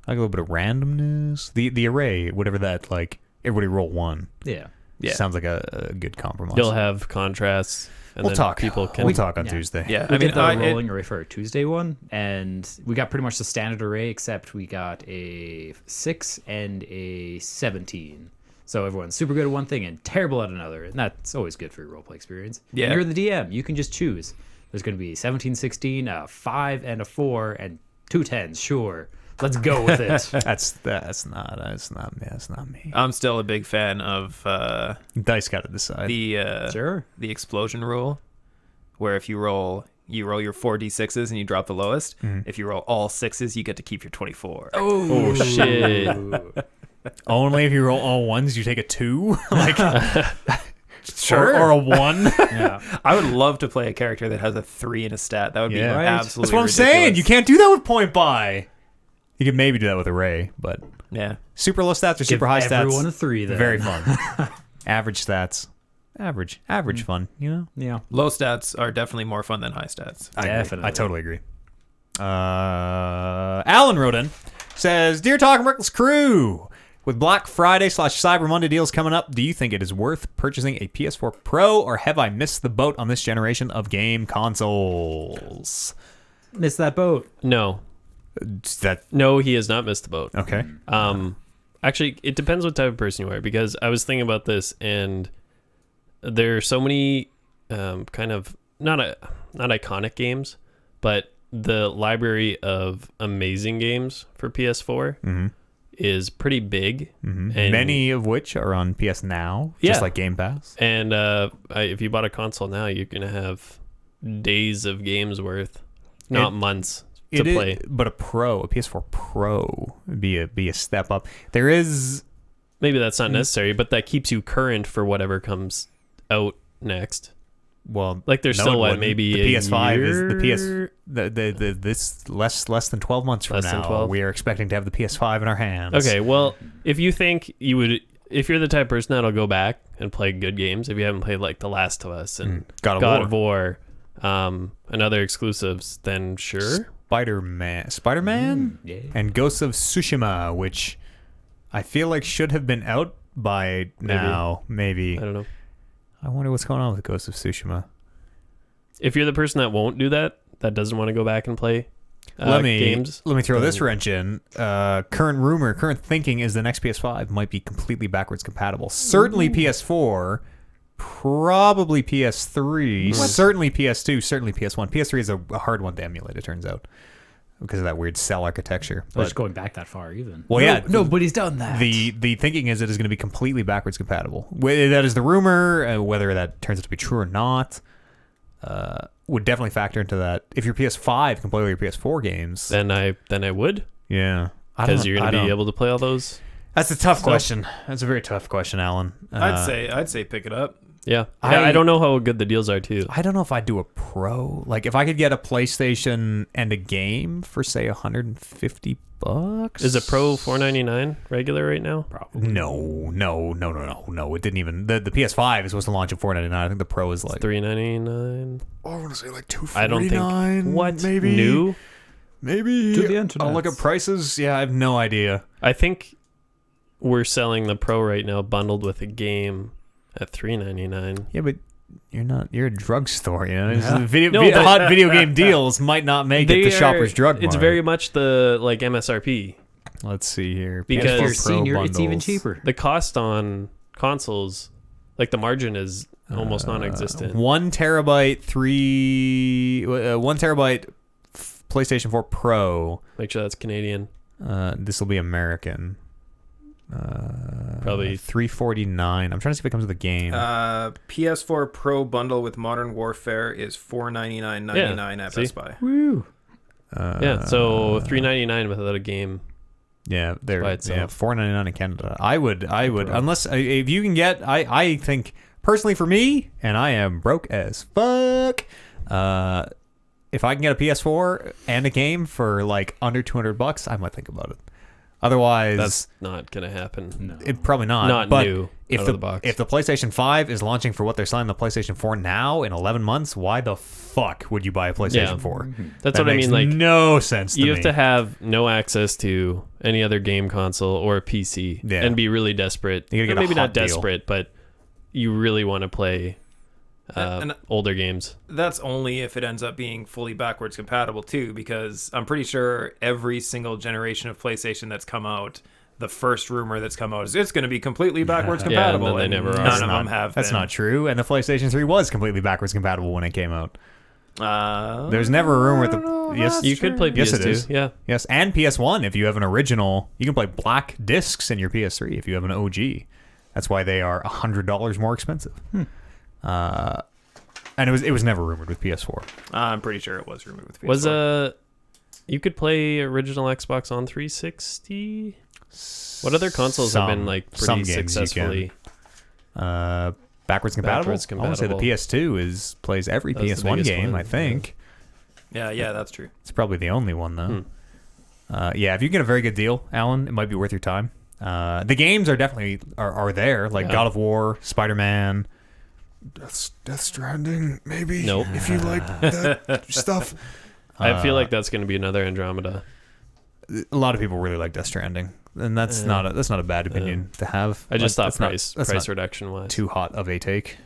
Speaker 1: Like a little bit of randomness. The array, whatever that, like everybody roll one.
Speaker 3: Yeah.
Speaker 4: Yeah.
Speaker 1: Sounds like a good compromise.
Speaker 2: You'll have contrasts. And
Speaker 1: We'll
Speaker 2: then
Speaker 1: talk.
Speaker 2: People can.
Speaker 1: We'll talk on Tuesday.
Speaker 4: Yeah,
Speaker 3: We
Speaker 4: I mean,
Speaker 3: did the rolling array for our Tuesday one, and we got pretty much the standard array, except we got a 6 and a 17. So everyone's super good at one thing and terrible at another, and that's always good for your roleplay experience.
Speaker 4: Yeah.
Speaker 3: And you're the DM. You can just choose. There's going to be 17, 16, a 5 and a 4, and 2 10s. Sure, let's go with it.
Speaker 1: That's not me.
Speaker 4: I'm still a big fan of
Speaker 1: Dice got to decide.
Speaker 3: Sure.
Speaker 4: the explosion rule, where if you roll your 4d6s and you drop the lowest. If you roll all 6s, you get to keep your 24.
Speaker 2: Oh shit!
Speaker 1: Only if you roll all ones, you take a 2. Like
Speaker 4: Sure.
Speaker 1: or a 1.
Speaker 3: Yeah.
Speaker 4: I would love to play a character that has a 3 in a stat. That would be
Speaker 1: Yeah. Right.
Speaker 4: absolutely
Speaker 1: That's what I'm
Speaker 4: ridiculous.
Speaker 1: saying. You can't do that with point buy. You could maybe do that with array, but
Speaker 4: Yeah.
Speaker 1: super low stats or super high stats.
Speaker 3: Everyone a 3 then.
Speaker 1: Very fun. Average stats. Average fun, you know?
Speaker 3: Yeah.
Speaker 4: Low stats are definitely more fun than high stats.
Speaker 1: I agree.
Speaker 3: Definitely.
Speaker 1: I totally agree. Alan wrote in, says, Dear Talk Reckless crew, with Black Friday / Cyber Monday deals coming up, do you think it is worth purchasing a PS4 Pro, or have I missed the boat on this generation of game consoles?
Speaker 3: Missed that boat.
Speaker 2: No,
Speaker 1: That
Speaker 2: no, he has not missed the boat.
Speaker 1: okay?
Speaker 2: Actually, it depends what type of person you are, because I was thinking about this, and there are so many kind of not iconic games, but the library of amazing games for PS4 is pretty big, and
Speaker 1: Many of which are on PS Now,
Speaker 2: Yeah.
Speaker 1: just like Game Pass.
Speaker 2: And if you bought a console now, you're gonna have days of games worth, not months to play.
Speaker 1: But a PS4 Pro would be a step up. There is
Speaker 2: Maybe that's not necessary, but that keeps you current for whatever comes out next.
Speaker 1: well,
Speaker 2: Like there's
Speaker 1: no,
Speaker 2: still
Speaker 1: it
Speaker 2: what,
Speaker 1: wouldn't.
Speaker 2: maybe
Speaker 1: the
Speaker 2: a
Speaker 1: PS5 is the
Speaker 2: year?
Speaker 1: this less than 12 months from
Speaker 2: Less than
Speaker 1: now.
Speaker 2: 12?
Speaker 1: We are expecting to have the PS5 in our hands.
Speaker 2: Okay, well, if you think you would, if you're the type of person that'll go back and play good games, if you haven't played like The Last of Us and
Speaker 1: God
Speaker 2: of War, and other exclusives, then sure.
Speaker 1: Spider-Man,
Speaker 3: Yeah.
Speaker 1: and Ghosts of Tsushima, which I feel like should have been out by now. Maybe.
Speaker 2: I don't know.
Speaker 1: I wonder what's going on with Ghosts of Tsushima.
Speaker 2: If you're the person that won't do that, that doesn't want to go back and play games.
Speaker 1: Let me throw this wrench in. Current thinking is the next PS5 might be completely backwards compatible. Certainly PS4, probably PS3, certainly PS2, certainly PS1. PS3 is a hard one to emulate, it turns out, because of that weird cell architecture.
Speaker 3: I was going back that far even.
Speaker 1: Well, yeah,
Speaker 3: Nobody's done that.
Speaker 1: The thinking is it is going to be completely backwards compatible. That is the rumor. Whether that turns out to be true or not, would definitely factor into that. If your PS5 can play all your PS4 games,
Speaker 2: Then I would,
Speaker 1: yeah,
Speaker 2: because you're gonna be able to play all those.
Speaker 1: That's a tough question. That's a very tough question, Alan.
Speaker 4: I'd say pick it up.
Speaker 2: Yeah, I don't know how good the deals are too.
Speaker 1: I don't know if I'd do a pro. Like if I could get a PlayStation and a game for say $150.
Speaker 2: Is a Pro $499 regular right now?
Speaker 1: No. It didn't even. The PS5 is supposed to launch at $499. I think the Pro is like
Speaker 2: $399.
Speaker 1: I want to say like $249.
Speaker 2: I don't think what
Speaker 1: maybe
Speaker 2: new.
Speaker 1: Maybe
Speaker 3: To the internet.
Speaker 1: I'll look at prices. Yeah, I have no idea.
Speaker 2: I think we're selling the Pro right now bundled with a game at $399.
Speaker 1: Yeah, but you're a drugstore, you know.
Speaker 3: Yeah.
Speaker 1: Hot video game deals might not make it to Shoppers Drug Mart.
Speaker 2: It's very much the like MSRP.
Speaker 1: Let's see here.
Speaker 2: Because
Speaker 3: if you're a
Speaker 1: PS4 Pro
Speaker 3: senior, it's even
Speaker 1: bundles.
Speaker 3: cheaper.
Speaker 2: The cost on consoles, like the margin is almost non-existent.
Speaker 1: 1 terabyte, 1 terabyte PlayStation 4 Pro.
Speaker 2: Make sure that's Canadian.
Speaker 1: This will be American.
Speaker 2: Probably
Speaker 1: $349. I'm trying to see if it comes with a game.
Speaker 4: PS4 Pro bundle with Modern Warfare is $499.99 at
Speaker 2: see?
Speaker 4: Best Buy.
Speaker 3: Woo.
Speaker 2: yeah. So $399 without a game.
Speaker 1: Yeah, they're
Speaker 2: by itself.
Speaker 1: $499 in Canada. I would unless if you can get. I think Personally, for me, and I am broke as fuck. If I can get a PS4 and a game for like under $200, I might think about it. Otherwise,
Speaker 2: That's not gonna happen.
Speaker 3: No.
Speaker 1: it probably not.
Speaker 2: Not
Speaker 1: but
Speaker 2: new
Speaker 1: If
Speaker 2: out
Speaker 1: the
Speaker 2: of the box.
Speaker 1: if the PlayStation 5 is launching for what they're selling the PlayStation 4 now in 11 months, why the fuck would you buy a PlayStation
Speaker 2: Yeah.
Speaker 1: 4?
Speaker 2: That's
Speaker 1: That
Speaker 2: what I
Speaker 1: makes
Speaker 2: mean. Like,
Speaker 1: no sense to
Speaker 2: you
Speaker 1: me.
Speaker 2: have to have no access to any other game console or a PC
Speaker 1: Yeah.
Speaker 2: and be really desperate.
Speaker 1: You gotta get
Speaker 2: Or
Speaker 1: a
Speaker 2: maybe
Speaker 1: hot
Speaker 2: not
Speaker 1: deal.
Speaker 2: desperate, but you really want to play
Speaker 4: And-
Speaker 2: older games.
Speaker 4: That's only if it ends up being fully backwards compatible too, because I'm pretty sure every single generation of PlayStation that's come out, the first rumor that's come out is it's going to be completely backwards
Speaker 2: Yeah, and
Speaker 4: compatible.
Speaker 2: then they
Speaker 4: and
Speaker 2: never are.
Speaker 4: none
Speaker 1: That's
Speaker 4: of
Speaker 1: not-
Speaker 4: them have.
Speaker 1: That's
Speaker 4: been.
Speaker 1: not true. And the PlayStation 3 was completely backwards compatible when it came out.
Speaker 4: There's
Speaker 1: never a rumor with the-
Speaker 4: I don't know if
Speaker 1: yes,
Speaker 4: that's
Speaker 2: You could play
Speaker 4: true.
Speaker 1: Yes,
Speaker 2: PS2.
Speaker 1: it is.
Speaker 2: Yeah.
Speaker 1: Yes, and PS1 if you have an original. You can play black discs in your PS3 if you have an OG. That's why they are $100 more expensive. And it was never rumored with PS4.
Speaker 4: I'm pretty sure it was removed with PS4.
Speaker 2: Was you could play original Xbox on 360? What other consoles have been like
Speaker 1: some
Speaker 2: pretty
Speaker 1: games you can.
Speaker 2: successfully?
Speaker 1: Backwards compatible.
Speaker 2: Backwards
Speaker 1: I want to say the
Speaker 2: compatible.
Speaker 1: PS2 plays every
Speaker 2: That's the
Speaker 1: PS1
Speaker 2: biggest
Speaker 1: game.
Speaker 2: one,
Speaker 1: I think
Speaker 4: Yeah, that's true.
Speaker 1: it's probably the only one though. Yeah, if you get a very good deal, Alan, it might be worth your time. The games are definitely are there, like
Speaker 2: Yeah.
Speaker 1: God of War, Spider-Man, Death Stranding, maybe.
Speaker 2: Nope.
Speaker 1: If you like that stuff.
Speaker 2: I feel like that's going to be another Andromeda.
Speaker 1: A lot of people really like Death Stranding, and that's not a bad opinion to have.
Speaker 2: I just
Speaker 1: That's
Speaker 2: thought price
Speaker 1: not
Speaker 2: reduction wise.
Speaker 1: too hot of a take.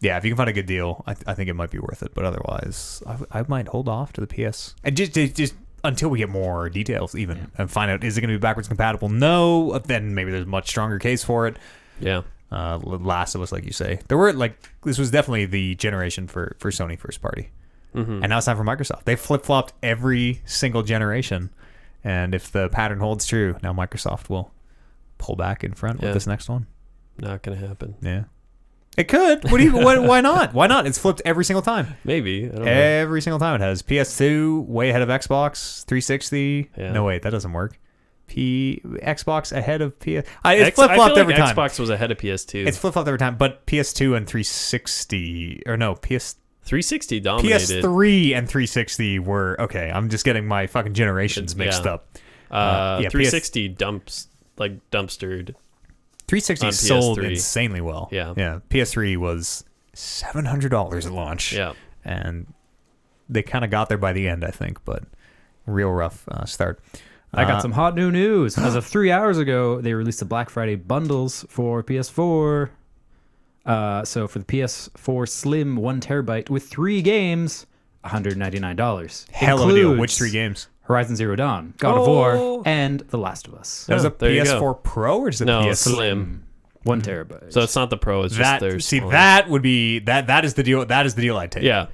Speaker 1: Yeah, if you can find a good deal, I think it might be worth it. But otherwise, I might hold off to the PS and just until we get more details, even and find out is it going to be backwards compatible? No, then maybe there's a much stronger case for it.
Speaker 2: Yeah.
Speaker 1: Last of Us, like you say, there were this was definitely the generation for Sony first party, and now it's time for Microsoft. They flip flopped every single generation, and if the pattern holds true, now Microsoft will pull back in front with
Speaker 2: Yeah.
Speaker 1: this next one.
Speaker 2: Not going to happen.
Speaker 1: Yeah. It could. Why not? Why not? It's flipped every single time.
Speaker 2: Maybe. I don't know.
Speaker 1: Every single time it has. PS2 way ahead of Xbox 360.
Speaker 2: Yeah.
Speaker 1: No, wait, that doesn't work. Xbox ahead of PS. It's
Speaker 2: I
Speaker 1: flip
Speaker 2: feel
Speaker 1: flopped
Speaker 2: like
Speaker 1: every time.
Speaker 2: Xbox was ahead of PS2.
Speaker 1: It's flip flopped every time. But PS2 and 360, or no,
Speaker 2: 360 dominated.
Speaker 1: PS3 and 360 were okay. I'm just getting my fucking generations mixed
Speaker 2: Yeah.
Speaker 1: up.
Speaker 2: 360 dumpstered.
Speaker 1: 360
Speaker 2: on
Speaker 1: sold
Speaker 2: PS3.
Speaker 1: insanely well.
Speaker 2: Yeah.
Speaker 1: Yeah. PS3 was $700 at launch.
Speaker 2: Yeah.
Speaker 1: And they kind of got there by the end, I think, but real rough start.
Speaker 3: I got some hot new news. As of 3 hours ago, they released the Black Friday bundles for PS4. So for the PS4 Slim 1 terabyte with 3 games, $199.
Speaker 1: Hell of a deal.
Speaker 3: Includes
Speaker 1: Which 3 games?
Speaker 3: Horizon Zero Dawn, God of War, and The Last of Us.
Speaker 1: That was a
Speaker 2: there you go.
Speaker 1: PS4 Pro or is it
Speaker 2: No,
Speaker 1: PS
Speaker 2: Slim.
Speaker 3: 1 terabyte.
Speaker 2: So it's not the Pro. It's just
Speaker 1: That
Speaker 2: their
Speaker 1: see
Speaker 2: smaller.
Speaker 1: that would be that is the deal. That is the deal I'd take.
Speaker 2: Yeah.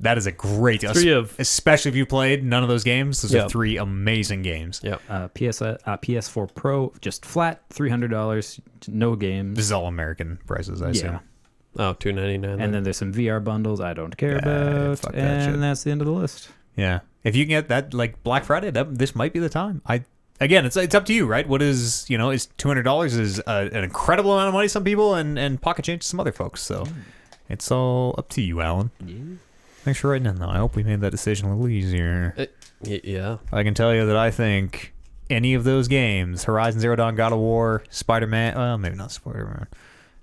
Speaker 1: That is a great deal.
Speaker 2: 3 of-
Speaker 1: Especially if you played none of those games. Those
Speaker 2: Yeah.
Speaker 1: are 3 amazing games.
Speaker 2: Yeah.
Speaker 3: PS4 Pro, just flat $300, no games.
Speaker 1: This is all American prices, I assume.
Speaker 3: Yeah.
Speaker 2: Oh, $299.
Speaker 3: And then there's some VR bundles I don't care about.
Speaker 1: fuck that
Speaker 3: And
Speaker 1: shit.
Speaker 3: that's the end of the list.
Speaker 1: Yeah. If you can get that like Black Friday, this might be the time. Again, it's up to you, right? What is is $200 is an incredible amount of money to some people and pocket change to some other folks. So it's all up to you, Alan. Thanks for writing in, though. I hope we made that decision a little easier.
Speaker 2: Yeah.
Speaker 1: I can tell you that I think any of those games, Horizon Zero Dawn, God of War, Spider-Man, well, maybe not Spider-Man.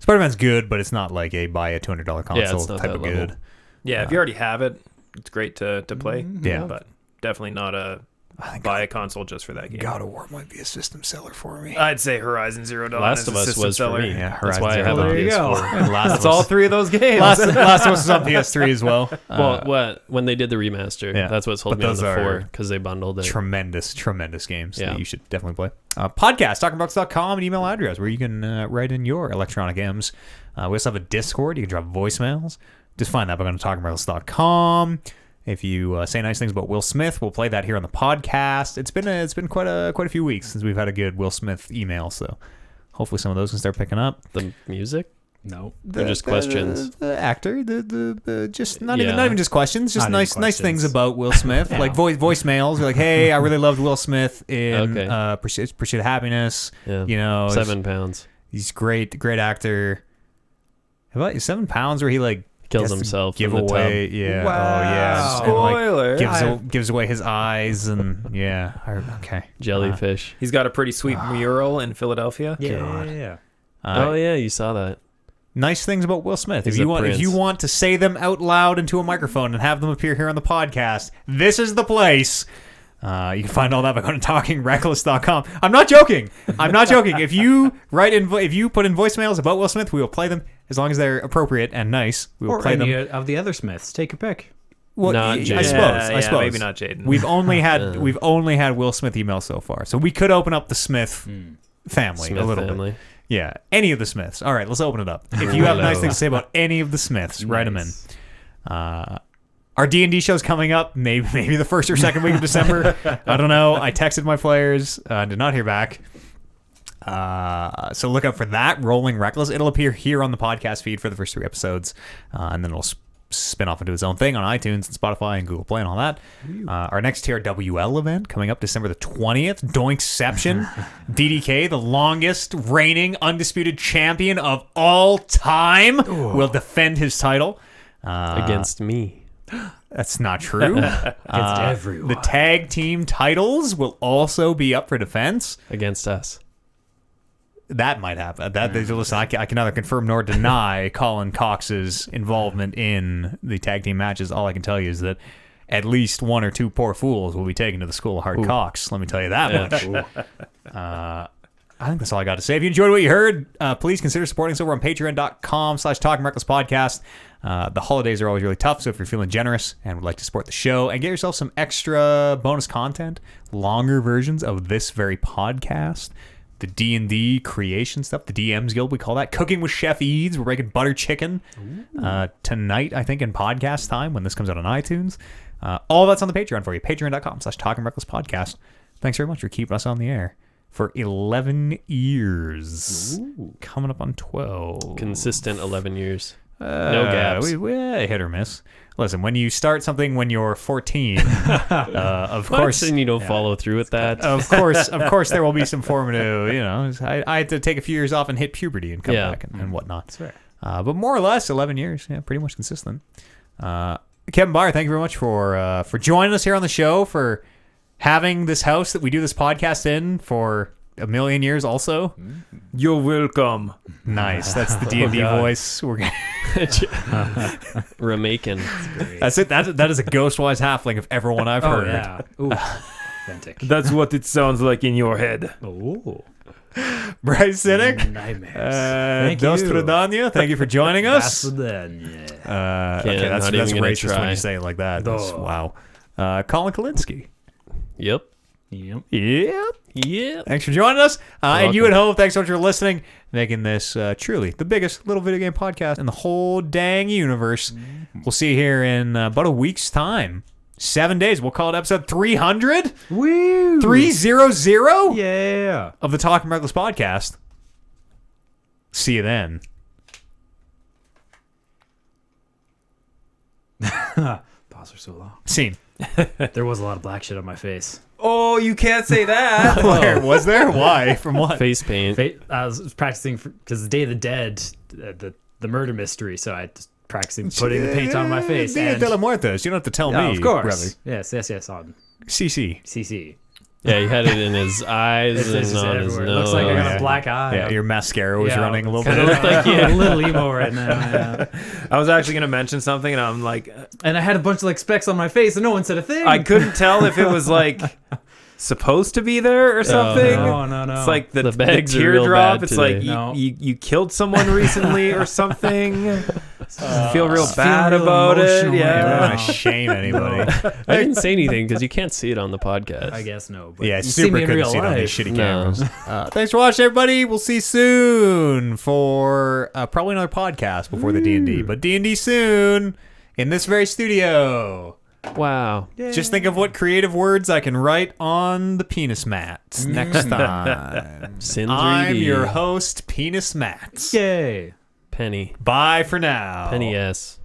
Speaker 1: Spider-Man's good, but it's not like buy a $200 console
Speaker 2: it's not
Speaker 1: type
Speaker 2: that
Speaker 1: of
Speaker 2: level.
Speaker 1: good.
Speaker 4: Yeah, if you already have it, it's great to play.
Speaker 1: Yeah.
Speaker 4: But definitely not
Speaker 1: I think
Speaker 4: buy a console just for that game.
Speaker 1: God of War might be a system seller for me.
Speaker 4: I'd say Horizon Zero Dawn
Speaker 2: Last
Speaker 4: is
Speaker 2: of
Speaker 4: a
Speaker 2: Us
Speaker 4: system
Speaker 2: was for
Speaker 4: seller.
Speaker 2: me.
Speaker 1: Yeah,
Speaker 2: That's
Speaker 1: Horizon
Speaker 2: why I
Speaker 1: Zero
Speaker 2: have a
Speaker 1: Dawn.
Speaker 3: There you go.
Speaker 2: PS4.
Speaker 1: Last
Speaker 4: That's
Speaker 1: of
Speaker 4: all
Speaker 1: Us.
Speaker 4: 3 of those games.
Speaker 1: Last of Us is on PS3 as well.
Speaker 2: Well, when they did the remaster,
Speaker 1: yeah.
Speaker 2: that's what sold
Speaker 1: But
Speaker 2: me on
Speaker 1: those
Speaker 2: the
Speaker 1: are
Speaker 2: 4 because they bundled it.
Speaker 1: tremendous games
Speaker 2: Yeah.
Speaker 1: that you should definitely play. Podcast, talkingbox.com, an email address where you can write in your electronic M's. We also have a Discord. You can drop voicemails. Just find that by going to talkingbox.com. If you say nice things about Will Smith, we'll play that here on the podcast. It's been quite a few weeks since we've had a good Will Smith email, so hopefully some of those can start picking up.
Speaker 2: The music?
Speaker 3: No.
Speaker 2: They're just questions.
Speaker 1: The actor, the just not
Speaker 2: Yeah.
Speaker 1: even just questions, just
Speaker 3: Not even
Speaker 1: nice
Speaker 3: questions.
Speaker 1: things about Will Smith, like voicemails. You're like, hey, I really loved Will Smith in
Speaker 2: Okay.
Speaker 1: Pursuit of Happiness.
Speaker 2: Yeah.
Speaker 1: You know,
Speaker 2: 7 pounds.
Speaker 1: He's great actor. How about 7 pounds where he like
Speaker 2: Kills
Speaker 1: gets to
Speaker 2: himself
Speaker 1: give
Speaker 2: in the
Speaker 1: away
Speaker 2: tub.
Speaker 1: yeah
Speaker 4: Wow.
Speaker 1: oh yeah
Speaker 4: Spoiler.
Speaker 1: and like gives away his eyes and okay
Speaker 2: Jellyfish.
Speaker 4: He's got a pretty sweet mural in Philadelphia.
Speaker 3: Yeah.
Speaker 2: Oh yeah, you saw that.
Speaker 1: Nice things about Will Smith.
Speaker 2: He's
Speaker 1: If you
Speaker 2: a prince.
Speaker 1: want to say them out loud into a microphone and have them appear here on the podcast, this is the place. You can find all that by going to talkingreckless.com. I'm not joking. If you if you put in voicemails about Will Smith, we will play them as long as they're appropriate and nice. We will
Speaker 3: Or
Speaker 1: play
Speaker 3: any
Speaker 1: them.
Speaker 3: of the other Smiths. Take your pick.
Speaker 1: Well,
Speaker 2: Not
Speaker 1: I
Speaker 2: Jaden.
Speaker 1: suppose. I suppose.
Speaker 4: Maybe not Jaden.
Speaker 1: We've only had Will Smith emails so far, so we could open up the Smith family
Speaker 2: Smith
Speaker 1: a little
Speaker 2: family.
Speaker 1: bit. Yeah, any of the Smiths. All right, let's open it up. If you have nice things to say about any of the Smiths, write them in. Our D&D show's coming up, maybe the first or second week of December. I don't know. I texted my players, did not hear back. So look out for that, Rolling Reckless. It'll appear here on the podcast feed for the first 3 episodes, and then it'll spin off into its own thing on iTunes and Spotify and Google Play and all that. Our next TRWL event coming up December the 20th, Doinkception. DDK, the longest reigning undisputed champion of all time, will defend his title.
Speaker 2: Against me.
Speaker 1: That's not true.
Speaker 3: Against everyone.
Speaker 1: The tag team titles will also be up for defense.
Speaker 2: Against us.
Speaker 1: That might happen. Listen, I can neither confirm nor deny Colin Cox's involvement in the tag team matches. All I can tell you is that at least 1 or 2 poor fools will be taken to the School of Hard Cox. Let me tell you that much. I think that's all I got to say. If you enjoyed what you heard, please consider supporting us over on patreon.com/talkingrecklesspodcast. The holidays are always really tough, so if you're feeling generous and would like to support the show and get yourself some extra bonus content, longer versions of this very podcast, the D&D creation stuff, the DM's Guild, we call that, Cooking with Chef Eads, we're making butter chicken tonight, I think, in podcast time when this comes out on iTunes. All that's on the Patreon for you, patreon.com/talkingrecklesspodcast. Thanks very much for keeping us on the air for 11 years. Coming up on 12.
Speaker 2: Consistent 11 years. No gaps.
Speaker 1: We hit or miss. Listen, when you start something when you're 14, of course,
Speaker 2: and you don't follow through with that.
Speaker 1: of course, there will be some formative. I had to take a few years off and hit puberty and come back and whatnot.
Speaker 3: That's right.
Speaker 1: But more or less, 11 years, pretty much consistent. Kevin Byer, thank you very much for joining us here on the show, for having this house that we do this podcast in for a million years. Also,
Speaker 4: You're welcome.
Speaker 1: nice. That's the D&D voice. We're gonna
Speaker 2: Remaking.
Speaker 1: That's it. That is a Ghostwise halfling of everyone I've heard.
Speaker 3: Yeah. Ooh. Authentic.
Speaker 4: That's what it sounds like in your head.
Speaker 3: Oh.
Speaker 1: Bryce Cynic,
Speaker 3: Nightmares.
Speaker 1: Thank
Speaker 3: you.
Speaker 1: Nostradania, thank you for joining us.
Speaker 3: That's
Speaker 1: Okay, that's
Speaker 2: not even gonna
Speaker 1: racist when
Speaker 2: try.
Speaker 1: you say it like that. That's-
Speaker 3: Duh.
Speaker 1: wow. Colin Kalinsky.
Speaker 2: Yep.
Speaker 3: Yep.
Speaker 1: Yeah.
Speaker 2: Yep.
Speaker 1: Thanks for joining us. And you at
Speaker 2: welcome.
Speaker 1: home, thanks so much for listening, making this truly the biggest little video game podcast in the whole dang universe. We'll see you here in about a week's time. 7 days. We'll call it episode 300?
Speaker 3: Woo!
Speaker 1: 300
Speaker 3: Yeah.
Speaker 1: of the Talking Reckless podcast. See you then.
Speaker 3: Pause for so long.
Speaker 1: Scene.
Speaker 3: There was a lot of black shit on my face.
Speaker 4: Oh, you can't say that.
Speaker 1: Where was there? Why? From what?
Speaker 2: Face paint.
Speaker 3: I was practicing because the Day of the Dead, the murder mystery, so I just practicing putting the paint on my face.
Speaker 1: Dia
Speaker 3: And,
Speaker 1: de los Muertos. You don't have to tell me,
Speaker 3: of course.
Speaker 1: brother.
Speaker 3: Yes, on
Speaker 1: CC.
Speaker 3: CC.
Speaker 2: Yeah, he had it in his eyes
Speaker 3: It's
Speaker 2: and
Speaker 3: just
Speaker 2: on his
Speaker 3: everywhere. It
Speaker 2: nose.
Speaker 3: looks like I got
Speaker 1: yeah.
Speaker 3: a black eye.
Speaker 1: Yeah, your mascara was running a little
Speaker 3: Kinda
Speaker 1: bit.
Speaker 3: looked like a little emo right now. Yeah.
Speaker 4: I was actually going to mention something, and I'm like,
Speaker 3: And I had a bunch of like specks on my face, and no one said a thing.
Speaker 4: I couldn't tell if it was like supposed to be there or something.
Speaker 3: No.
Speaker 4: It's like the
Speaker 2: bags are real
Speaker 4: teardrop.
Speaker 2: bad
Speaker 4: It's
Speaker 2: today.
Speaker 4: like
Speaker 3: No.
Speaker 4: you killed someone recently or something. Feel real
Speaker 3: Feeling
Speaker 4: bad
Speaker 3: real
Speaker 4: about it.
Speaker 3: emotional
Speaker 1: I don't
Speaker 4: Yeah.
Speaker 1: want to shame anybody.
Speaker 2: I didn't say anything because you can't see it on the podcast.
Speaker 3: I guess no. But
Speaker 1: Yeah,
Speaker 3: you
Speaker 1: it's
Speaker 3: see
Speaker 1: super
Speaker 3: me in
Speaker 1: good to
Speaker 3: real
Speaker 1: see it on these
Speaker 3: life.
Speaker 1: shitty
Speaker 2: No.
Speaker 1: cameras. Thanks for watching, everybody. We'll see you soon for probably another podcast before the D&D. But D&D soon in this very studio.
Speaker 2: Wow.
Speaker 1: Just think of what creative words I can write on the penis mats next time.
Speaker 2: Sin 3D.
Speaker 1: I'm your host, Penis Mats.
Speaker 3: Yay.
Speaker 2: Penny.
Speaker 1: Bye for now.
Speaker 2: Penny S.